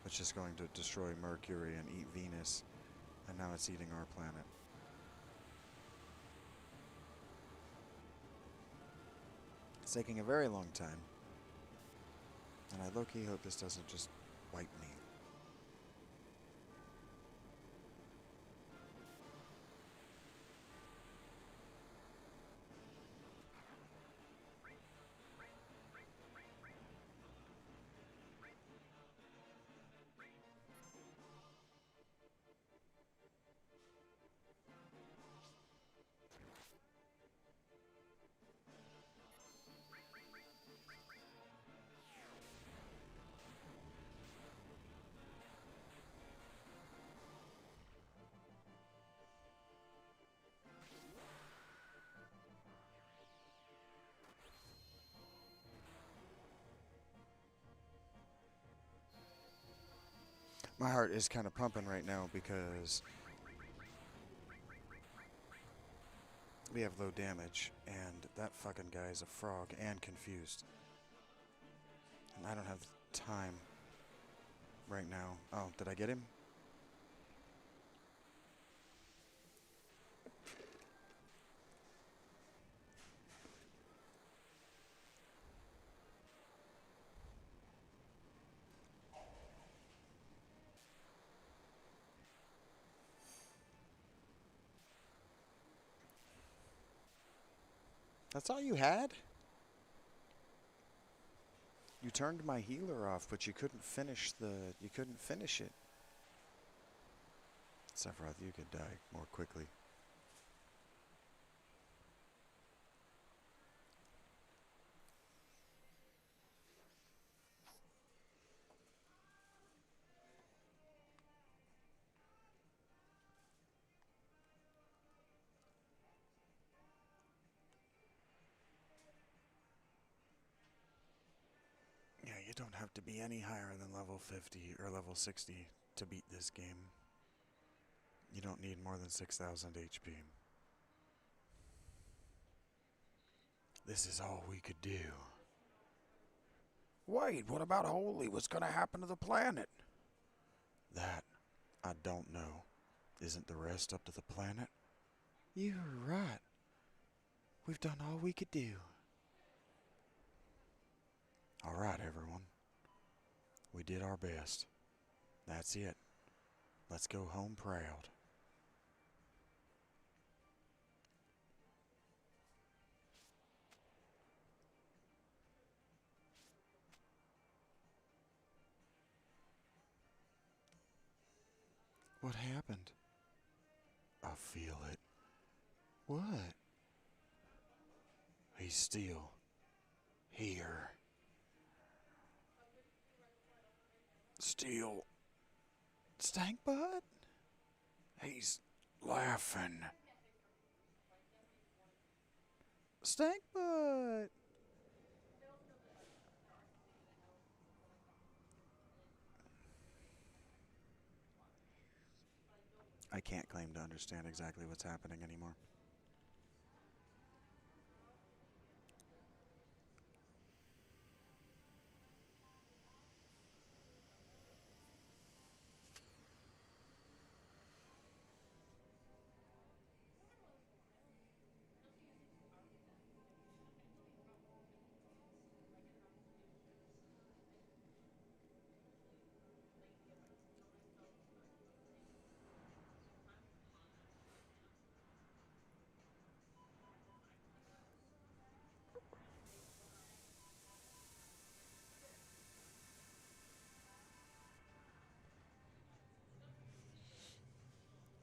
which is going to destroy Mercury and eat Venus, and now it's eating our planet. It's taking a very long time, and I low-key hope this doesn't just wipe me. My heart is kind of pumping right now because we have low damage, and that fucking guy is a frog and confused. And I don't have time right now. Oh, did I get him? That's all you had? You turned my healer off, but you couldn't finish it. Sephiroth, you could die more quickly. Yeah, you don't have to be any higher than level 50 or level 60 to beat this game. You don't need more than 6,000 HP. This is all we could do. Wait, what about Holy? What's gonna happen to the planet? That, I don't know. Isn't the rest up to the planet? You're right. We've done all we could do. Alright, everyone. We did our best. That's it. Let's go home proud. What happened? I feel it. What? He's still here. Still Stank butt? He's laughing. Stank butt! I can't claim to understand exactly what's happening anymore.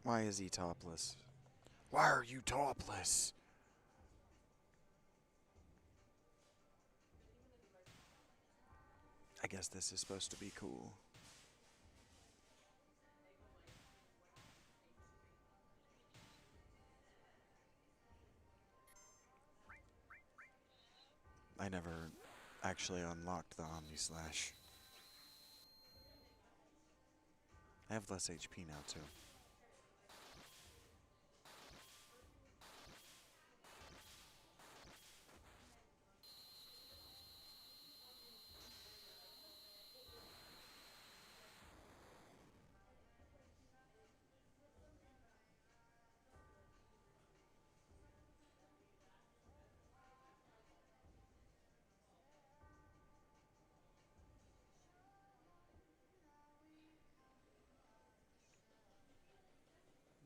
Why is he topless? Why are you topless? I guess this is supposed to be cool. I never actually unlocked the Omni Slash. I have less HP now, too.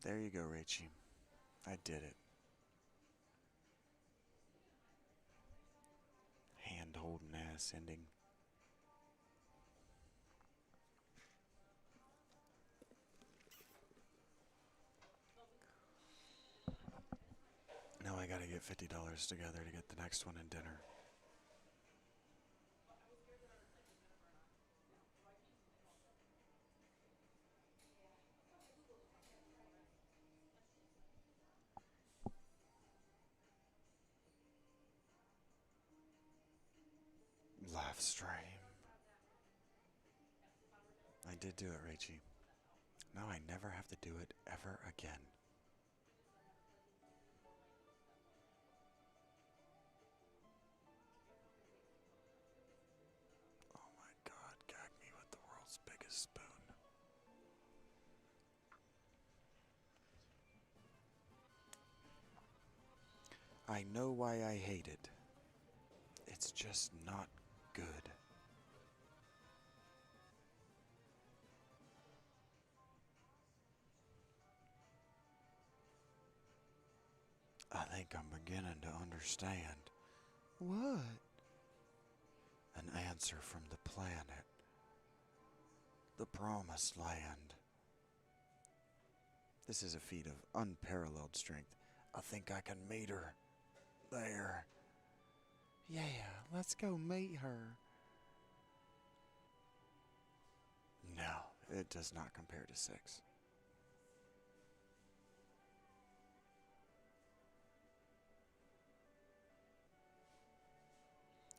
There you go, Rachie. I did it. Hand-holding ass ending. Now I gotta get $50 together to get the next one in dinner. Live stream. I did do it, Rachie. Now I never have to do it ever again. Oh my god, gag me with the world's biggest spoon. I know why I hate it. It's just not good. I think I'm beginning to understand. What? An answer from the planet. The promised land. This is a feat of unparalleled strength. I think I can meet her. There. Yeah, let's go meet her. No, it does not compare to 6.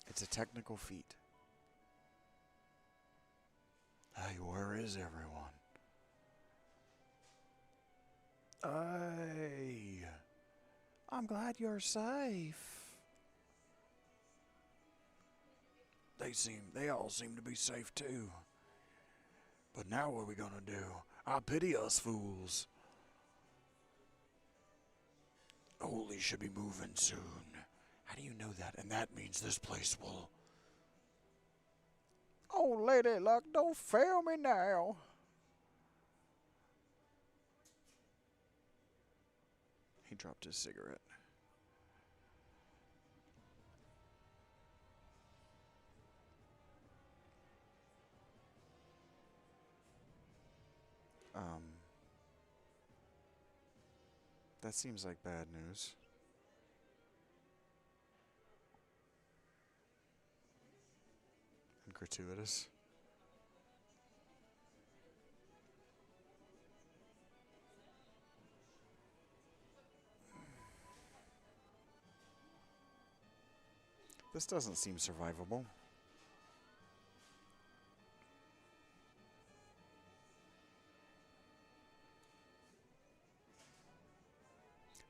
It's a technical feat. Hey, where is everyone? Hey, I'm glad you're safe. They all seem to be safe too. But now what are we gonna do? I pity us fools. Holy should be moving soon. How do you know that? And that means this place will... Oh, Lady Luck, don't fail me now. He dropped his cigarette. That seems like bad news. And gratuitous. This doesn't seem survivable.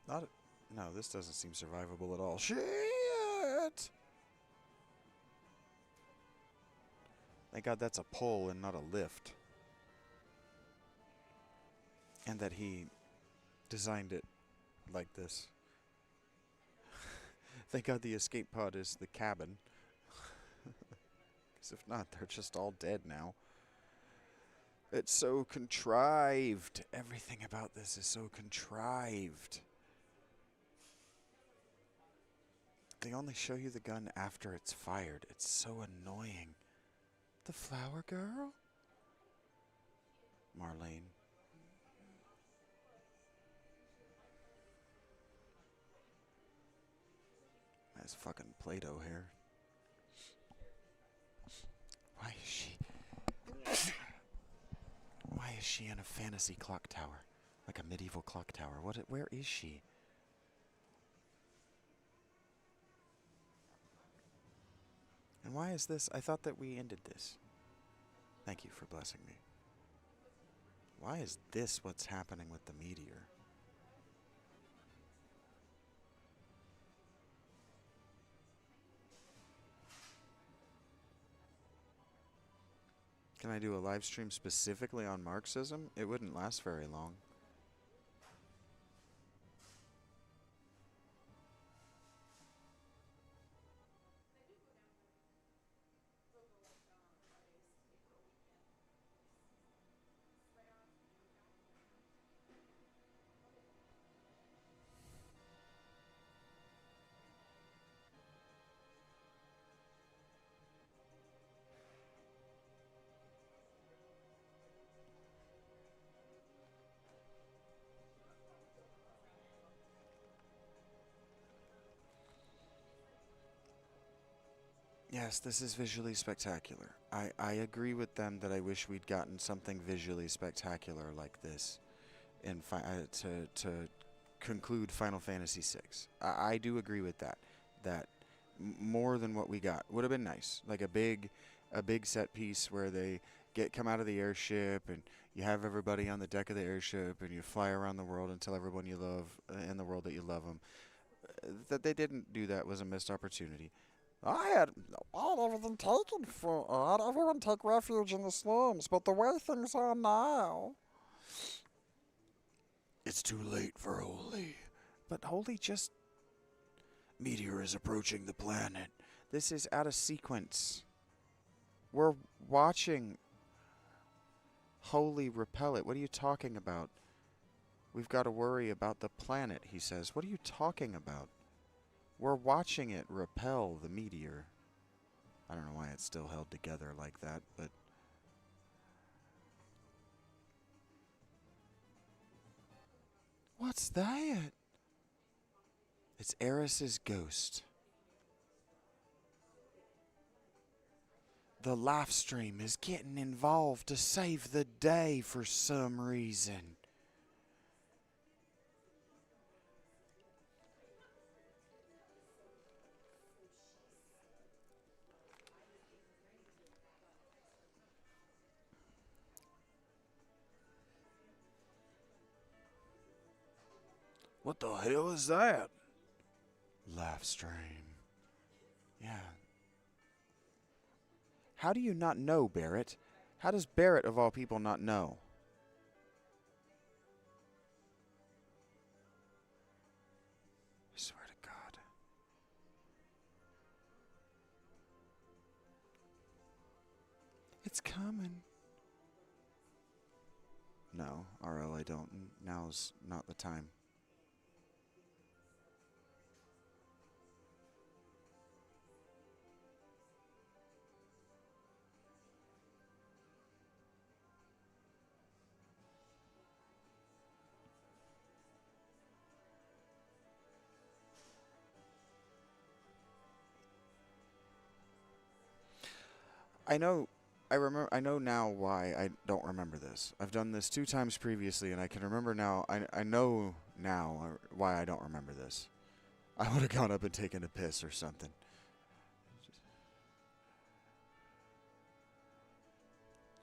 Not. No, this doesn't seem survivable at all. Shit! Thank God that's a pull and not a lift. And that he designed it like this. Thank God the escape pod is the cabin. Because if not, they're just all dead now. It's so contrived. Everything about this is so contrived. They only show you the gun after it's fired. It's so annoying. The flower girl? Marlene. That's fucking Play-Doh hair. Why is she... Why is she in a fantasy clock tower? Like a medieval clock tower. Where is she? And why is this? I thought that we ended this. Thank you for blessing me. Why is this what's happening with the meteor? Can I do a live stream specifically on Marxism? It wouldn't last very long. Yes, this is visually spectacular. I agree with them that I wish we'd gotten something visually spectacular like this in to conclude Final Fantasy VI. I do agree with that. That more than what we got would have been nice. Like a big set piece where they come out of the airship and you have everybody on the deck of the airship and you fly around the world and tell everyone you love in the world that you love them. That they didn't do that was a missed opportunity. I had everything taken from. I had everyone take refuge in the slums, but the way things are now. It's too late for Holy. But Holy just... Meteor is approaching the planet. This is out of sequence. We're watching Holy repel it. What are you talking about? We've got to worry about the planet, he says. What are you talking about? We're watching it repel the meteor. I don't know why it's still held together like that, but... What's that? It's Eris's ghost. The live stream is getting involved to save the day for some reason. What the hell is that? Live stream. Yeah. How do you not know, Barrett? How does Barrett, of all people, not know? I swear to God. It's coming. No, RL, I don't. Now's not the time. I know now why I don't remember this. I've done this 2 times previously, and I can remember now. I know now why I don't remember this. I would have gone up and taken a piss or something.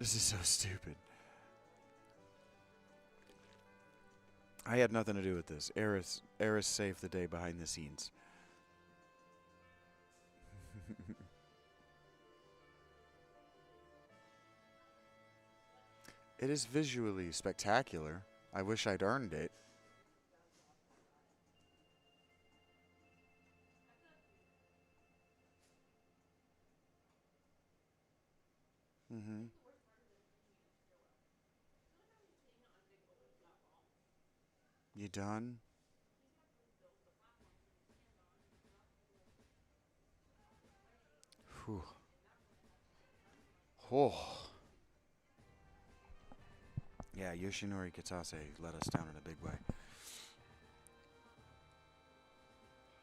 This is so stupid. I had nothing to do with this. Eris saved the day behind the scenes. It is visually spectacular. I wish I'd earned it. Mm-hmm. You done? Whew. Oh. Yeah, Yoshinori Kitase let us down in a big way.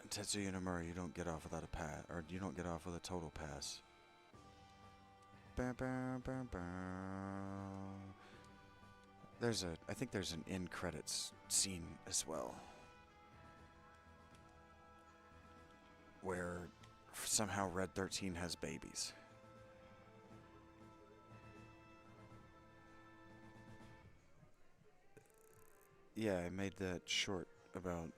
Tetsuya Nomura, you don't get off without a pass, or you don't get off with a total pass. I think there's an end credits scene as well, where somehow Red 13 has babies. Yeah, I made that short about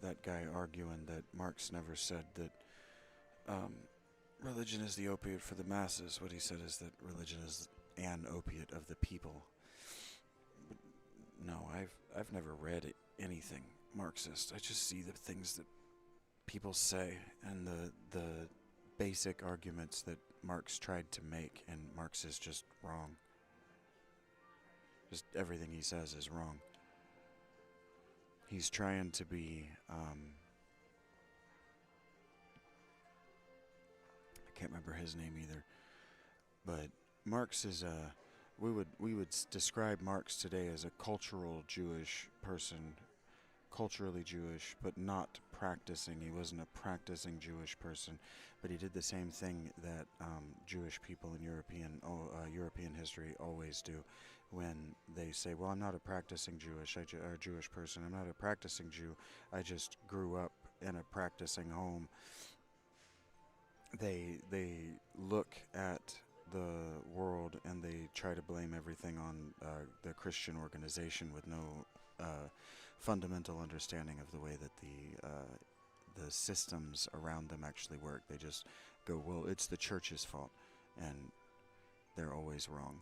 that guy arguing that Marx never said that religion is the opiate for the masses. What he said is that religion is an opiate of the people. But no, I've never read anything Marxist. I just see the things that people say and the basic arguments that Marx tried to make, and Marx is just wrong. Just everything he says is wrong. He's trying to be, I can't remember his name either, but Marx is we would describe Marx today as a cultural Jewish person, culturally Jewish, but not practicing. He wasn't a practicing Jewish person, but he did the same thing that Jewish people in European history always do. When they say, well, I'm not a practicing or Jewish person, I'm not a practicing Jew, I just grew up in a practicing home. They look at the world and they try to blame everything on the Christian organization with no fundamental understanding of the way that the systems around them actually work. They just go, well, it's the church's fault, and they're always wrong.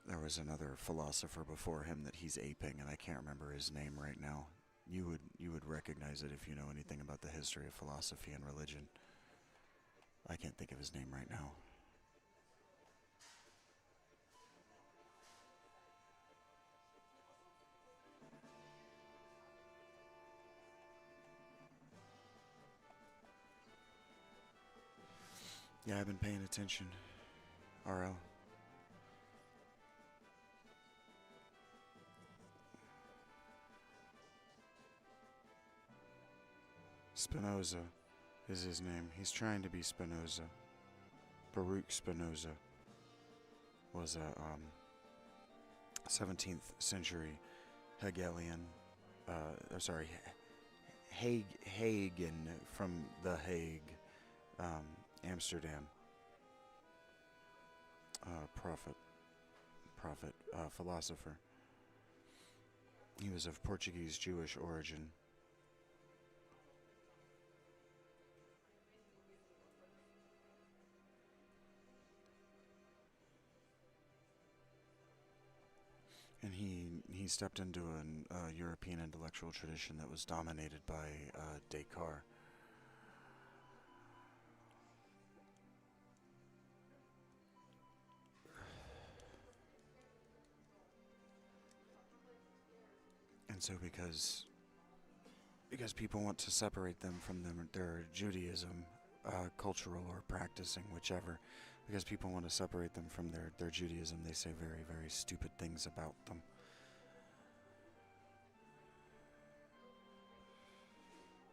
There was another philosopher before him that he's aping, and I can't remember his name right now. You would recognize it if you know anything about the history of philosophy and religion. I can't think of his name right now. Yeah, I've been paying attention. RL. Spinoza is his name. He's trying to be Spinoza. Baruch Spinoza was a 17th century Hegelian, Hagen from The Hague, Amsterdam, philosopher. He was of Portuguese Jewish origin. And he stepped into a European intellectual tradition that was dominated by Descartes. And so because people want to separate them from their Judaism, cultural or practicing, whichever, because people want to separate them from their Judaism, they say very, very stupid things about them.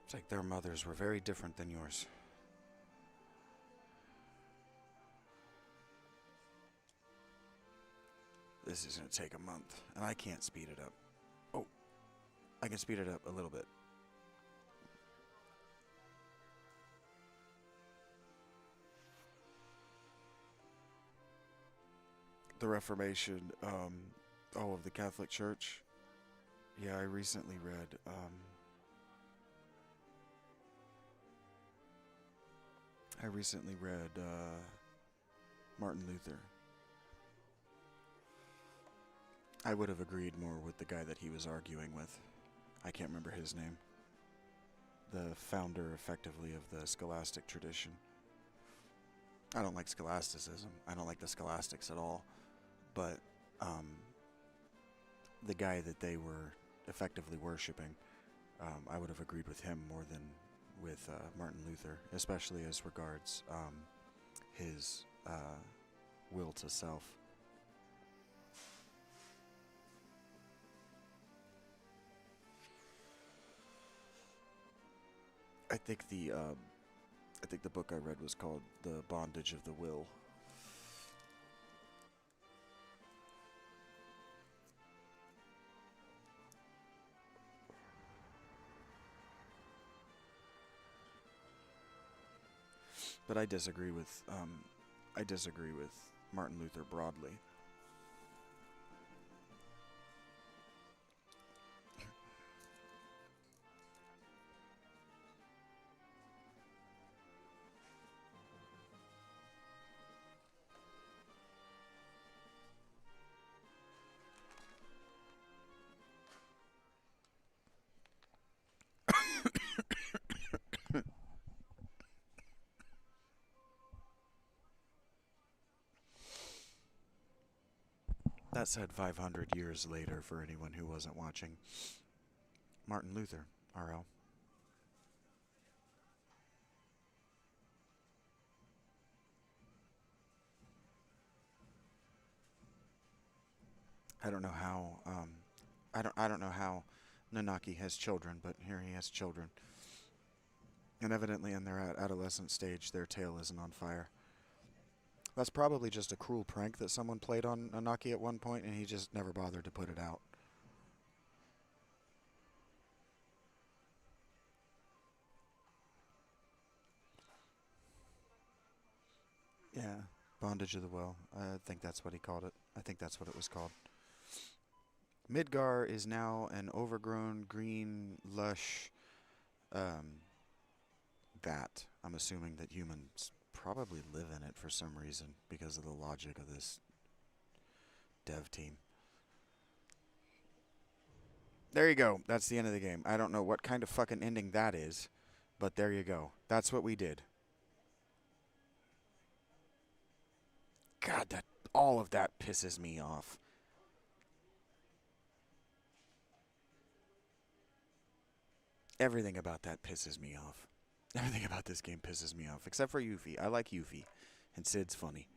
It's like their mothers were very different than yours. This is going to take a month, and I can't speed it up. Oh, I can speed it up a little bit. the Reformation, of the Catholic Church. Yeah, I recently read, Martin Luther. I would have agreed more with the guy that he was arguing with. I can't remember his name. The founder, effectively, of the scholastic tradition. I don't like scholasticism. I don't like the scholastics at all. But the guy that they were effectively worshiping, I would have agreed with him more than with Martin Luther, especially as regards his will to self. I think the book I read was called The Bondage of the Will. But I disagree with Martin Luther broadly. That said, 500 years later, for anyone who wasn't watching, Martin Luther, RL. I don't know how. I don't know how Nanaki has children, but here he has children, and evidently in their adolescent stage, their tail isn't on fire. That's probably just a cruel prank that someone played on Nanaki at one point, and he just never bothered to put it out. Yeah, Bondage of the Will. I think that's what he called it. I think that's what it was called. Midgar is now an overgrown, green, lush, vat. I'm assuming that humans probably live in it for some reason because of the logic of this dev team. There you go. That's the end of the game. I don't know what kind of fucking ending that is, but there you go. That's what we did. God, that all of that pisses me off. Everything about that pisses me off. Everything about this game pisses me off, except for Yuffie. I like Yuffie, and Sid's funny.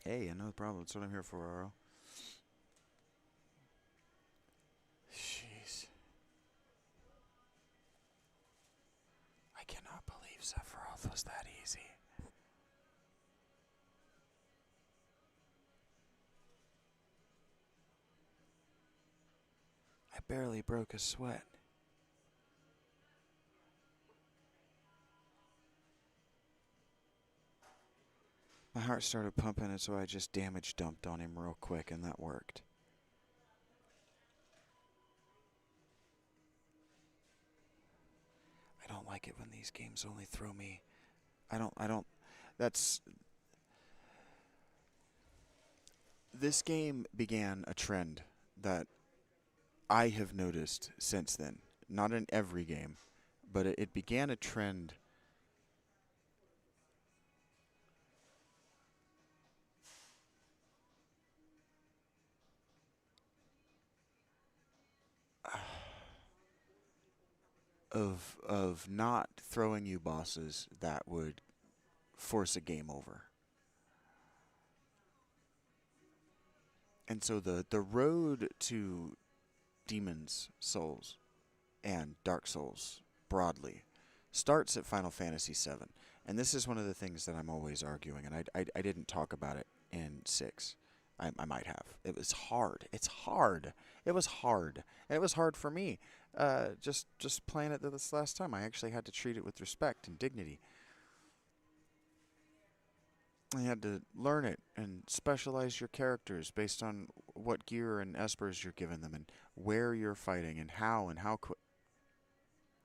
Hey, no problem. That's what I'm here for, Aro. Jeez. I cannot believe Sephiroth was that easy. I barely broke a sweat. My heart started pumping, and so I just damage dumped on him real quick, and that worked. I don't like it when these games only throw me. That's. This game began a trend that I have noticed since then. Not in every game, but it began a trend of not throwing you bosses that would force a game over. And so the road to Demon's Souls and Dark Souls broadly starts at Final Fantasy VII. And this is one of the things that I'm always arguing, and I didn't talk about it in 6. I might have. It was hard. It's hard. It was hard. And it was hard for me. Just playing it this last time, I actually had to treat it with respect and dignity. You had to learn it and specialize your characters based on what gear and espers you're giving them and where you're fighting and how quick.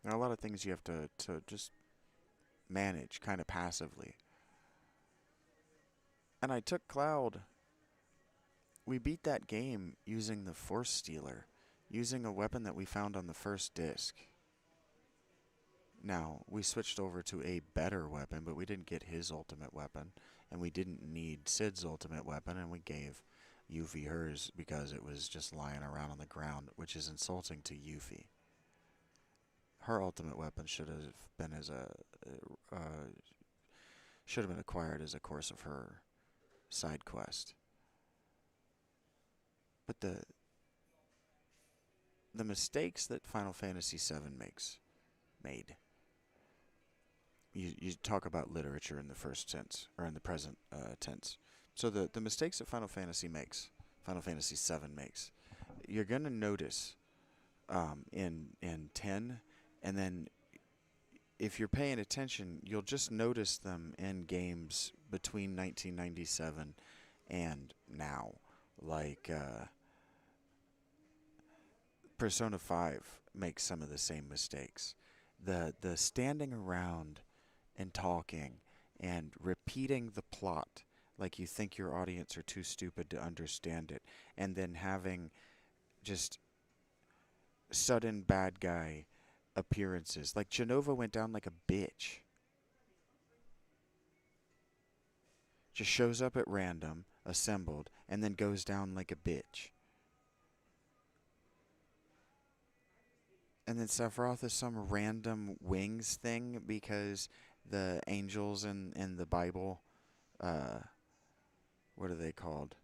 There are a lot of things you have to just manage kind of passively. And I took Cloud. We beat that game using the Force Stealer, using a weapon that we found on the first disc. Now, we switched over to a better weapon, but we didn't get his ultimate weapon, and we didn't need Sid's ultimate weapon, and we gave Yuffie hers because it was just lying around on the ground, which is insulting to Yuffie. Her ultimate weapon should have been should have been acquired as a course of her side quest. But the mistakes that Final Fantasy VII made. You talk about literature in the first tense or in the present tense. So the mistakes that Final Fantasy VII makes, you're gonna notice in 10, and then if you're paying attention, you'll just notice them in games between 1997 and now, like Persona 5 makes some of the same mistakes. The standing around and talking and repeating the plot like you think your audience are too stupid to understand it, and then having just sudden bad guy appearances. Like Genova went down like a bitch. Just shows up at random, assembled, and then goes down like a bitch. And then Sephiroth is some random wings thing because the angels in the Bible, what are they called?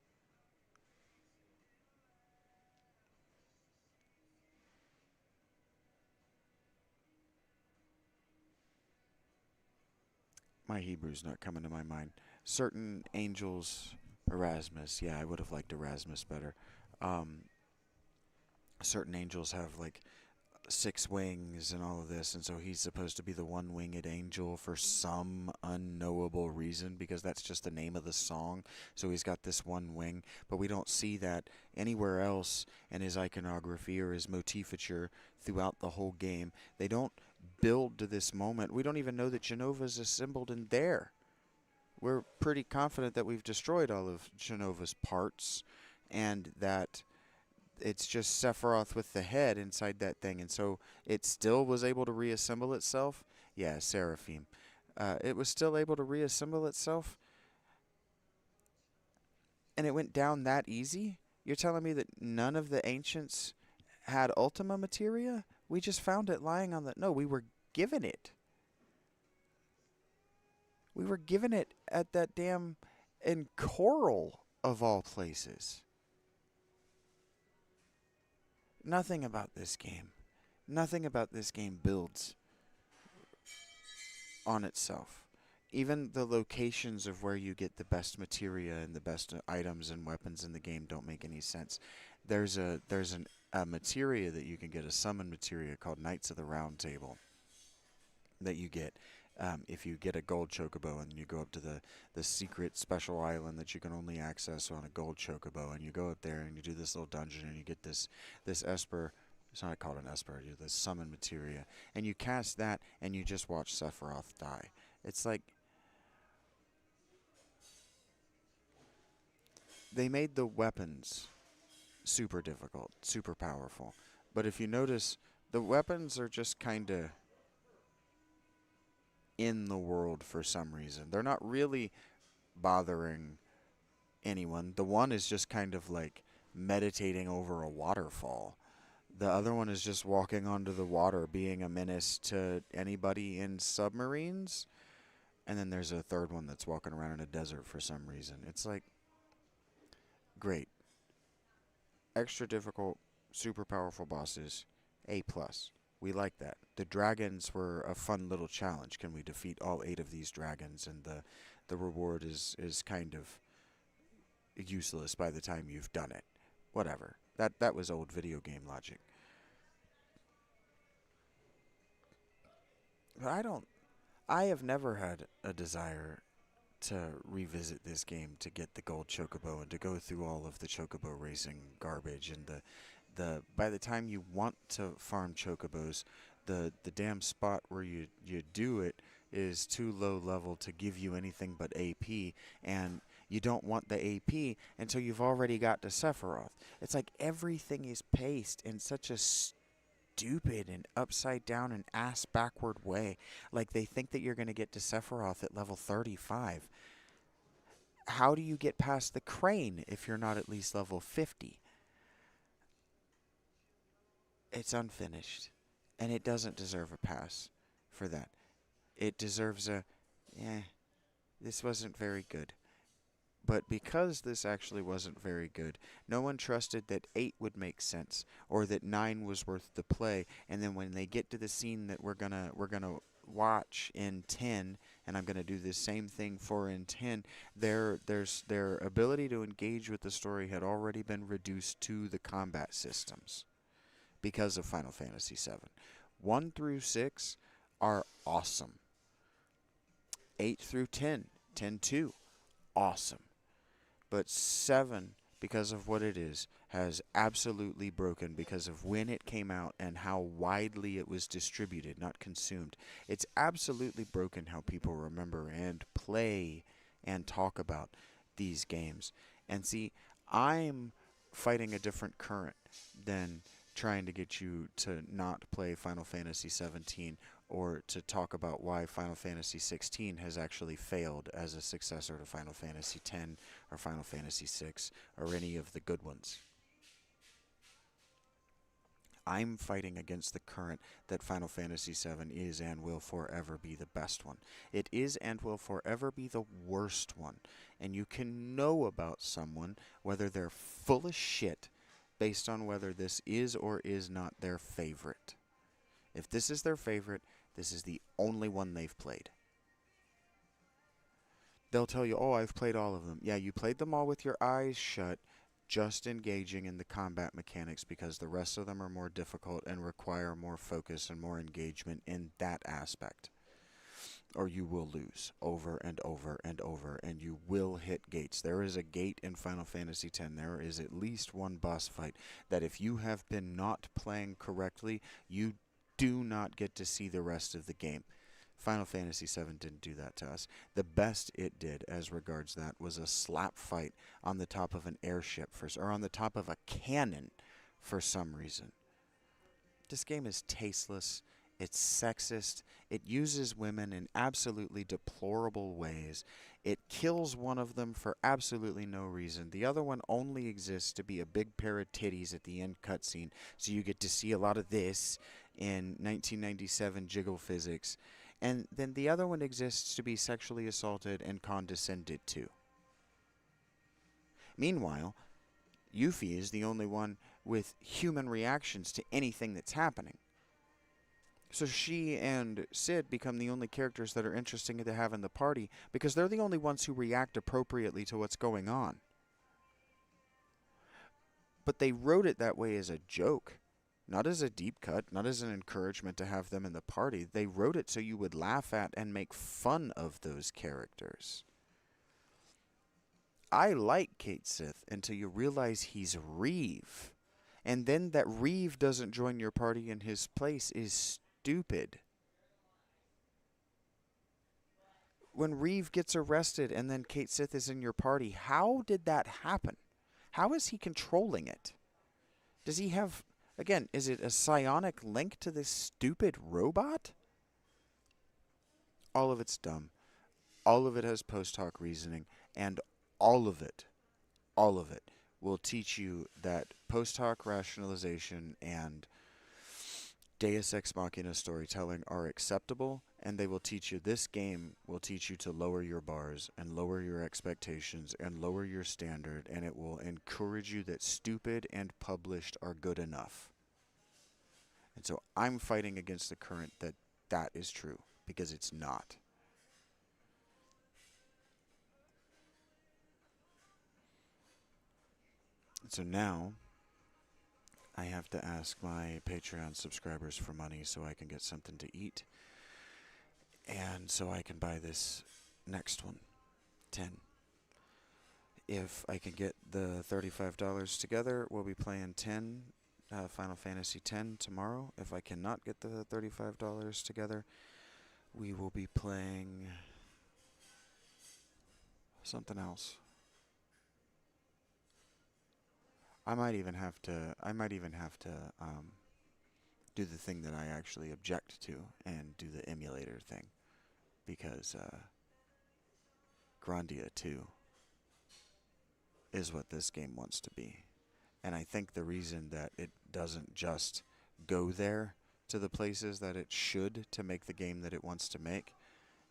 My Hebrew's not coming to my mind. Certain angels, Erasmus. Yeah, I would have liked Erasmus better. Um, certain angels have like 6 wings and all of this, and so he's supposed to be the one-winged angel for some unknowable reason because that's just the name of the song. So he's got this one wing, but we don't see that anywhere else in his iconography or his motifature throughout the whole game. They don't build to this moment. We don't even know that Genova's assembled in there. We're pretty confident that we've destroyed all of Genova's parts and that it's just Sephiroth with the head inside that thing, and so it still was able to reassemble itself. Yeah, Seraphim. It was still able to reassemble itself, and it went down that easy? You're telling me that none of the ancients had Ultima Materia? We just found it lying on the... No, we were given it. We were given it at that damn... in Coral, of all places. Nothing about this game builds on itself. Even the locations of where you get the best materia and the best items and weapons in the game don't make any sense. There's a materia that you can get, a summon materia called Knights of the Round Table, that you get if you get a gold chocobo and you go up to the secret special island that you can only access on a gold chocobo, and you go up there and you do this little dungeon and you get this esper. It's not called an esper. You this summon materia, and you cast that and you just watch Sephiroth die. It's like they made the weapons super difficult, super powerful, but if you notice, the weapons are just kind of in the world for some reason. They're not really bothering anyone. The one is just kind of like meditating over a waterfall. The other one is just walking onto the water, being a menace to anybody in submarines. And then there's a third one that's walking around in a desert for some reason. It's like, great. Extra difficult, super powerful bosses, A+. We like that. The dragons were a fun little challenge. Can we defeat all 8 of these dragons? And the reward is kind of useless by the time you've done it. Whatever. That was old video game logic. But I have never had a desire to revisit this game to get the gold chocobo and to go through all of the chocobo racing garbage and the by the time you want to farm chocobos, the damn spot where you do it is too low level to give you anything but AP, and you don't want the AP until you've already got to Sephiroth. It's like everything is paced in such a stupid and upside down and ass backward way. Like they think that you're going to get to Sephiroth at level 35. How do you get past the crane if you're not at least level 50? It's unfinished, and it doesn't deserve a pass for that. It deserves a, this wasn't very good. But because this actually wasn't very good, no one trusted that 8 would make sense or that 9 was worth the play. And then when they get to the scene that we're gonna watch in 10, and I'm gonna do the same thing for in 10, their ability to engage with the story had already been reduced to the combat systems because of Final Fantasy VII. 1 through 6 are awesome. 8 through 10, 10-2, awesome. But 7, because of what it is, has absolutely broken because of when it came out and how widely it was distributed, not consumed. It's absolutely broken how people remember and play and talk about these games. And see, I'm fighting a different current than trying to get you to not play Final Fantasy 17 or to talk about why Final Fantasy 16 has actually failed as a successor to Final Fantasy 10 or Final Fantasy 6 or any of the good ones. I'm fighting against the current that Final Fantasy 7 is and will forever be the best one. It is and will forever be the worst one. And you can know about someone whether they're full of shit based on whether this is or is not their favorite. If this is their favorite, this is the only one they've played. They'll tell you, oh, I've played all of them. Yeah, you played them all with your eyes shut, just engaging in the combat mechanics because the rest of them are more difficult and require more focus and more engagement in that aspect. Or you will lose over and over and over, and you will hit gates. There is a gate in Final Fantasy X. There is at least one boss fight that if you have been not playing correctly, you do not get to see the rest of the game. Final Fantasy VII didn't do that to us. The best it did as regards that was a slap fight on the top of an airship or on the top of a cannon for some reason. This game is tasteless. It's sexist. It uses women in absolutely deplorable ways. It kills one of them for absolutely no reason. The other one only exists to be a big pair of titties at the end cutscene, so you get to see a lot of this in 1997 jiggle physics. And then the other one exists to be sexually assaulted and condescended to. Meanwhile, Yuffie is the only one with human reactions to anything that's happening. So she and Sid become the only characters that are interesting to have in the party because they're the only ones who react appropriately to what's going on. But they wrote it that way as a joke, not as a deep cut, not as an encouragement to have them in the party. They wrote it so you would laugh at and make fun of those characters. I like Cait Sith until you realize he's Reeve. And then that Reeve doesn't join your party in his place is stupid. When Reeve gets arrested and then Cait Sith is in your party, how did that happen? How is he controlling it? Does he have, again, is it a psionic link to this stupid robot? All of it's dumb. All of it has post hoc reasoning, and all of it will teach you that post hoc rationalization and Deus Ex Machina storytelling are acceptable, and they will teach you, this game will teach you to lower your bars and lower your expectations and lower your standard, and it will encourage you that stupid and published are good enough. And so I'm fighting against the current that that is true, because it's not. So now I have to ask my Patreon subscribers for money so I can get something to eat and so I can buy this next one. 10. If I can get the $35 together, we'll be playing 10, Final Fantasy X tomorrow. If I cannot get the $35 together, we will be playing something else. I might even have to do the thing that I actually object to and do the emulator thing, because Grandia 2 is what this game wants to be. And I think the reason that it doesn't just go there to the places that it should to make the game that it wants to make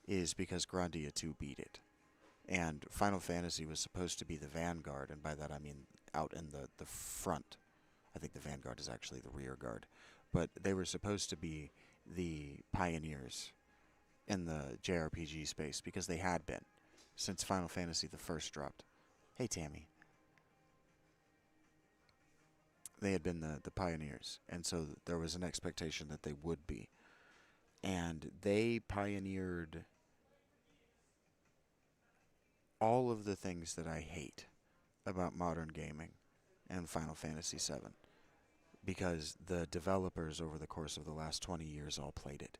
is because Grandia 2 beat it. And Final Fantasy was supposed to be the vanguard, and by that I mean out in the front. I think the vanguard is actually the rear guard. But they were supposed to be the pioneers in the JRPG space, because they had been since Final Fantasy the first dropped. Hey, Tammy. They had been the pioneers, and so there was an expectation that they would be. And they pioneered all of the things that I hate about modern gaming and Final Fantasy VII, because the developers over the course of the last 20 years all played it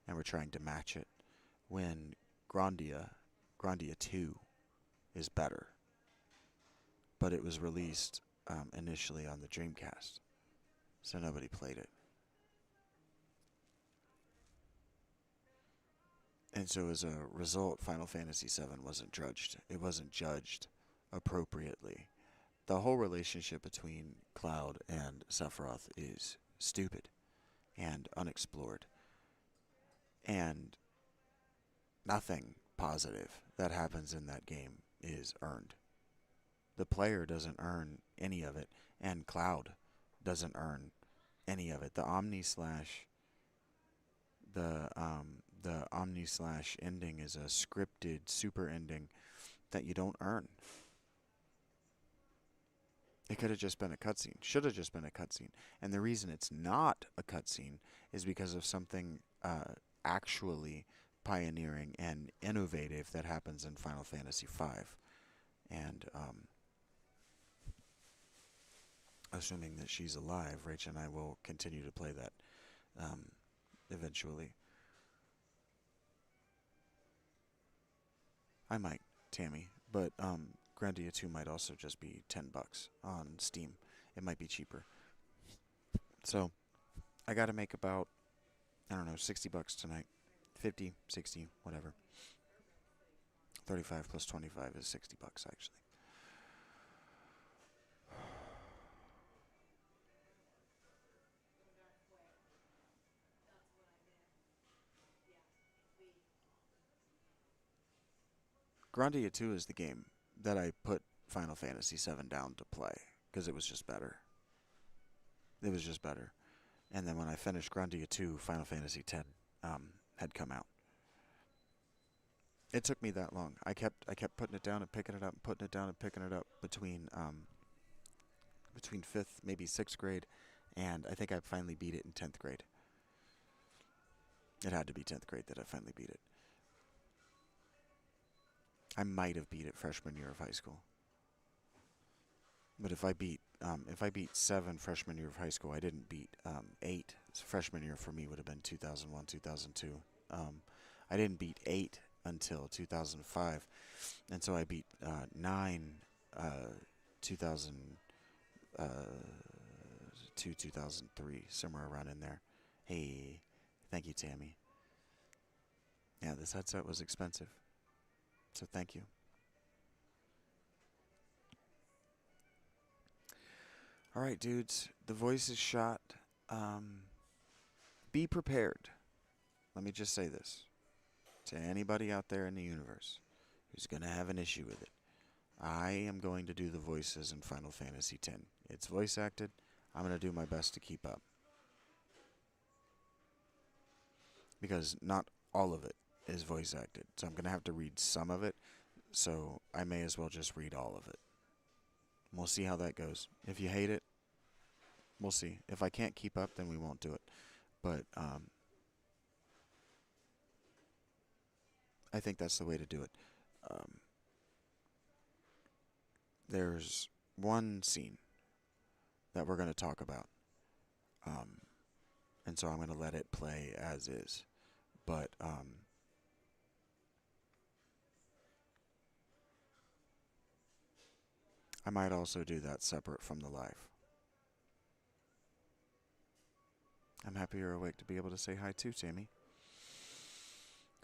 and were trying to match it, when Grandia 2 is better. But it was released initially on the Dreamcast, so nobody played it. And so as a result, Final Fantasy VII wasn't judged. It wasn't judged appropriately. The whole relationship between Cloud and Sephiroth is stupid and unexplored. And nothing positive that happens in that game is earned. The player doesn't earn any of it, and Cloud doesn't earn any of it. The Omni Slash ending is a scripted super ending that you don't earn. It could have just been a cutscene. Should have just been a cutscene. And the reason it's not a cutscene is because of something actually pioneering and innovative that happens in Final Fantasy V. And assuming that she's alive, Rach and I will continue to play that eventually. I might, Tammy, but Grandia 2 might also just be $10 on Steam. It might be cheaper. So, I gotta make about, I don't know, $60 tonight. 50, 60, whatever. 35 plus 25 is $60 actually. Grandia 2 is the game that I put Final Fantasy VII down to play, because it was just better. It was just better. And then when I finished Grandia 2, Final Fantasy X had come out. It took me that long. I kept putting it down and picking it up, and putting it down and picking it up between 5th, maybe 6th grade, and I think I finally beat it in 10th grade. It had to be 10th grade that I finally beat it. I might have beat it freshman year of high school. But if I beat 7 freshman year of high school, I didn't beat 8. So freshman year for me would have been 2001, 2002. I didn't beat 8 until 2005, and so I beat 9 2002, 2003, somewhere around in there. Hey, thank you, Tammy. Yeah, this headset was expensive, so thank you. Alright, dudes, the voice is shot. Be prepared. Let me just say this to anybody out there in the universe who's going to have an issue with it. I am going to do the voices in Final Fantasy X. It's voice acted. I'm going to do my best to keep up, because not all of it is voice acted. So I'm going to have to read some of it, so I may as well just read all of it. We'll see how that goes. If you hate it, we'll see. If I can't keep up, then we won't do it. But I think that's the way to do it. there's one scene that we're going to talk about. And so I'm going to let it play as is. But I might also do that separate from the live. I'm happy you're awake to be able to say hi too, Tammy.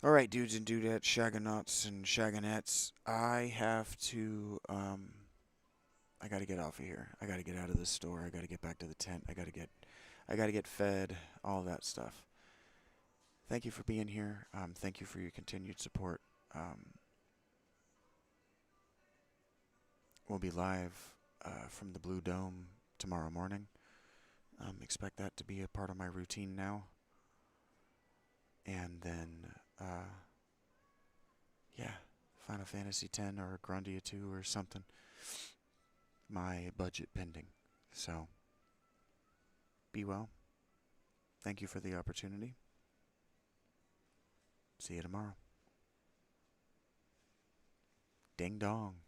Alright, dudes and dudettes, shagonauts and shagonettes, I have to, I gotta get off of here. I gotta get out of this store. I gotta get back to the tent. I gotta get fed, all that stuff. Thank you for being here. Thank you for your continued support. We'll be live from the Blue Dome tomorrow morning. Expect that to be a part of my routine now. And then, yeah, Final Fantasy X or Grandia 2 or something. My budget pending. So, be well. Thank you for the opportunity. See you tomorrow. Ding dong.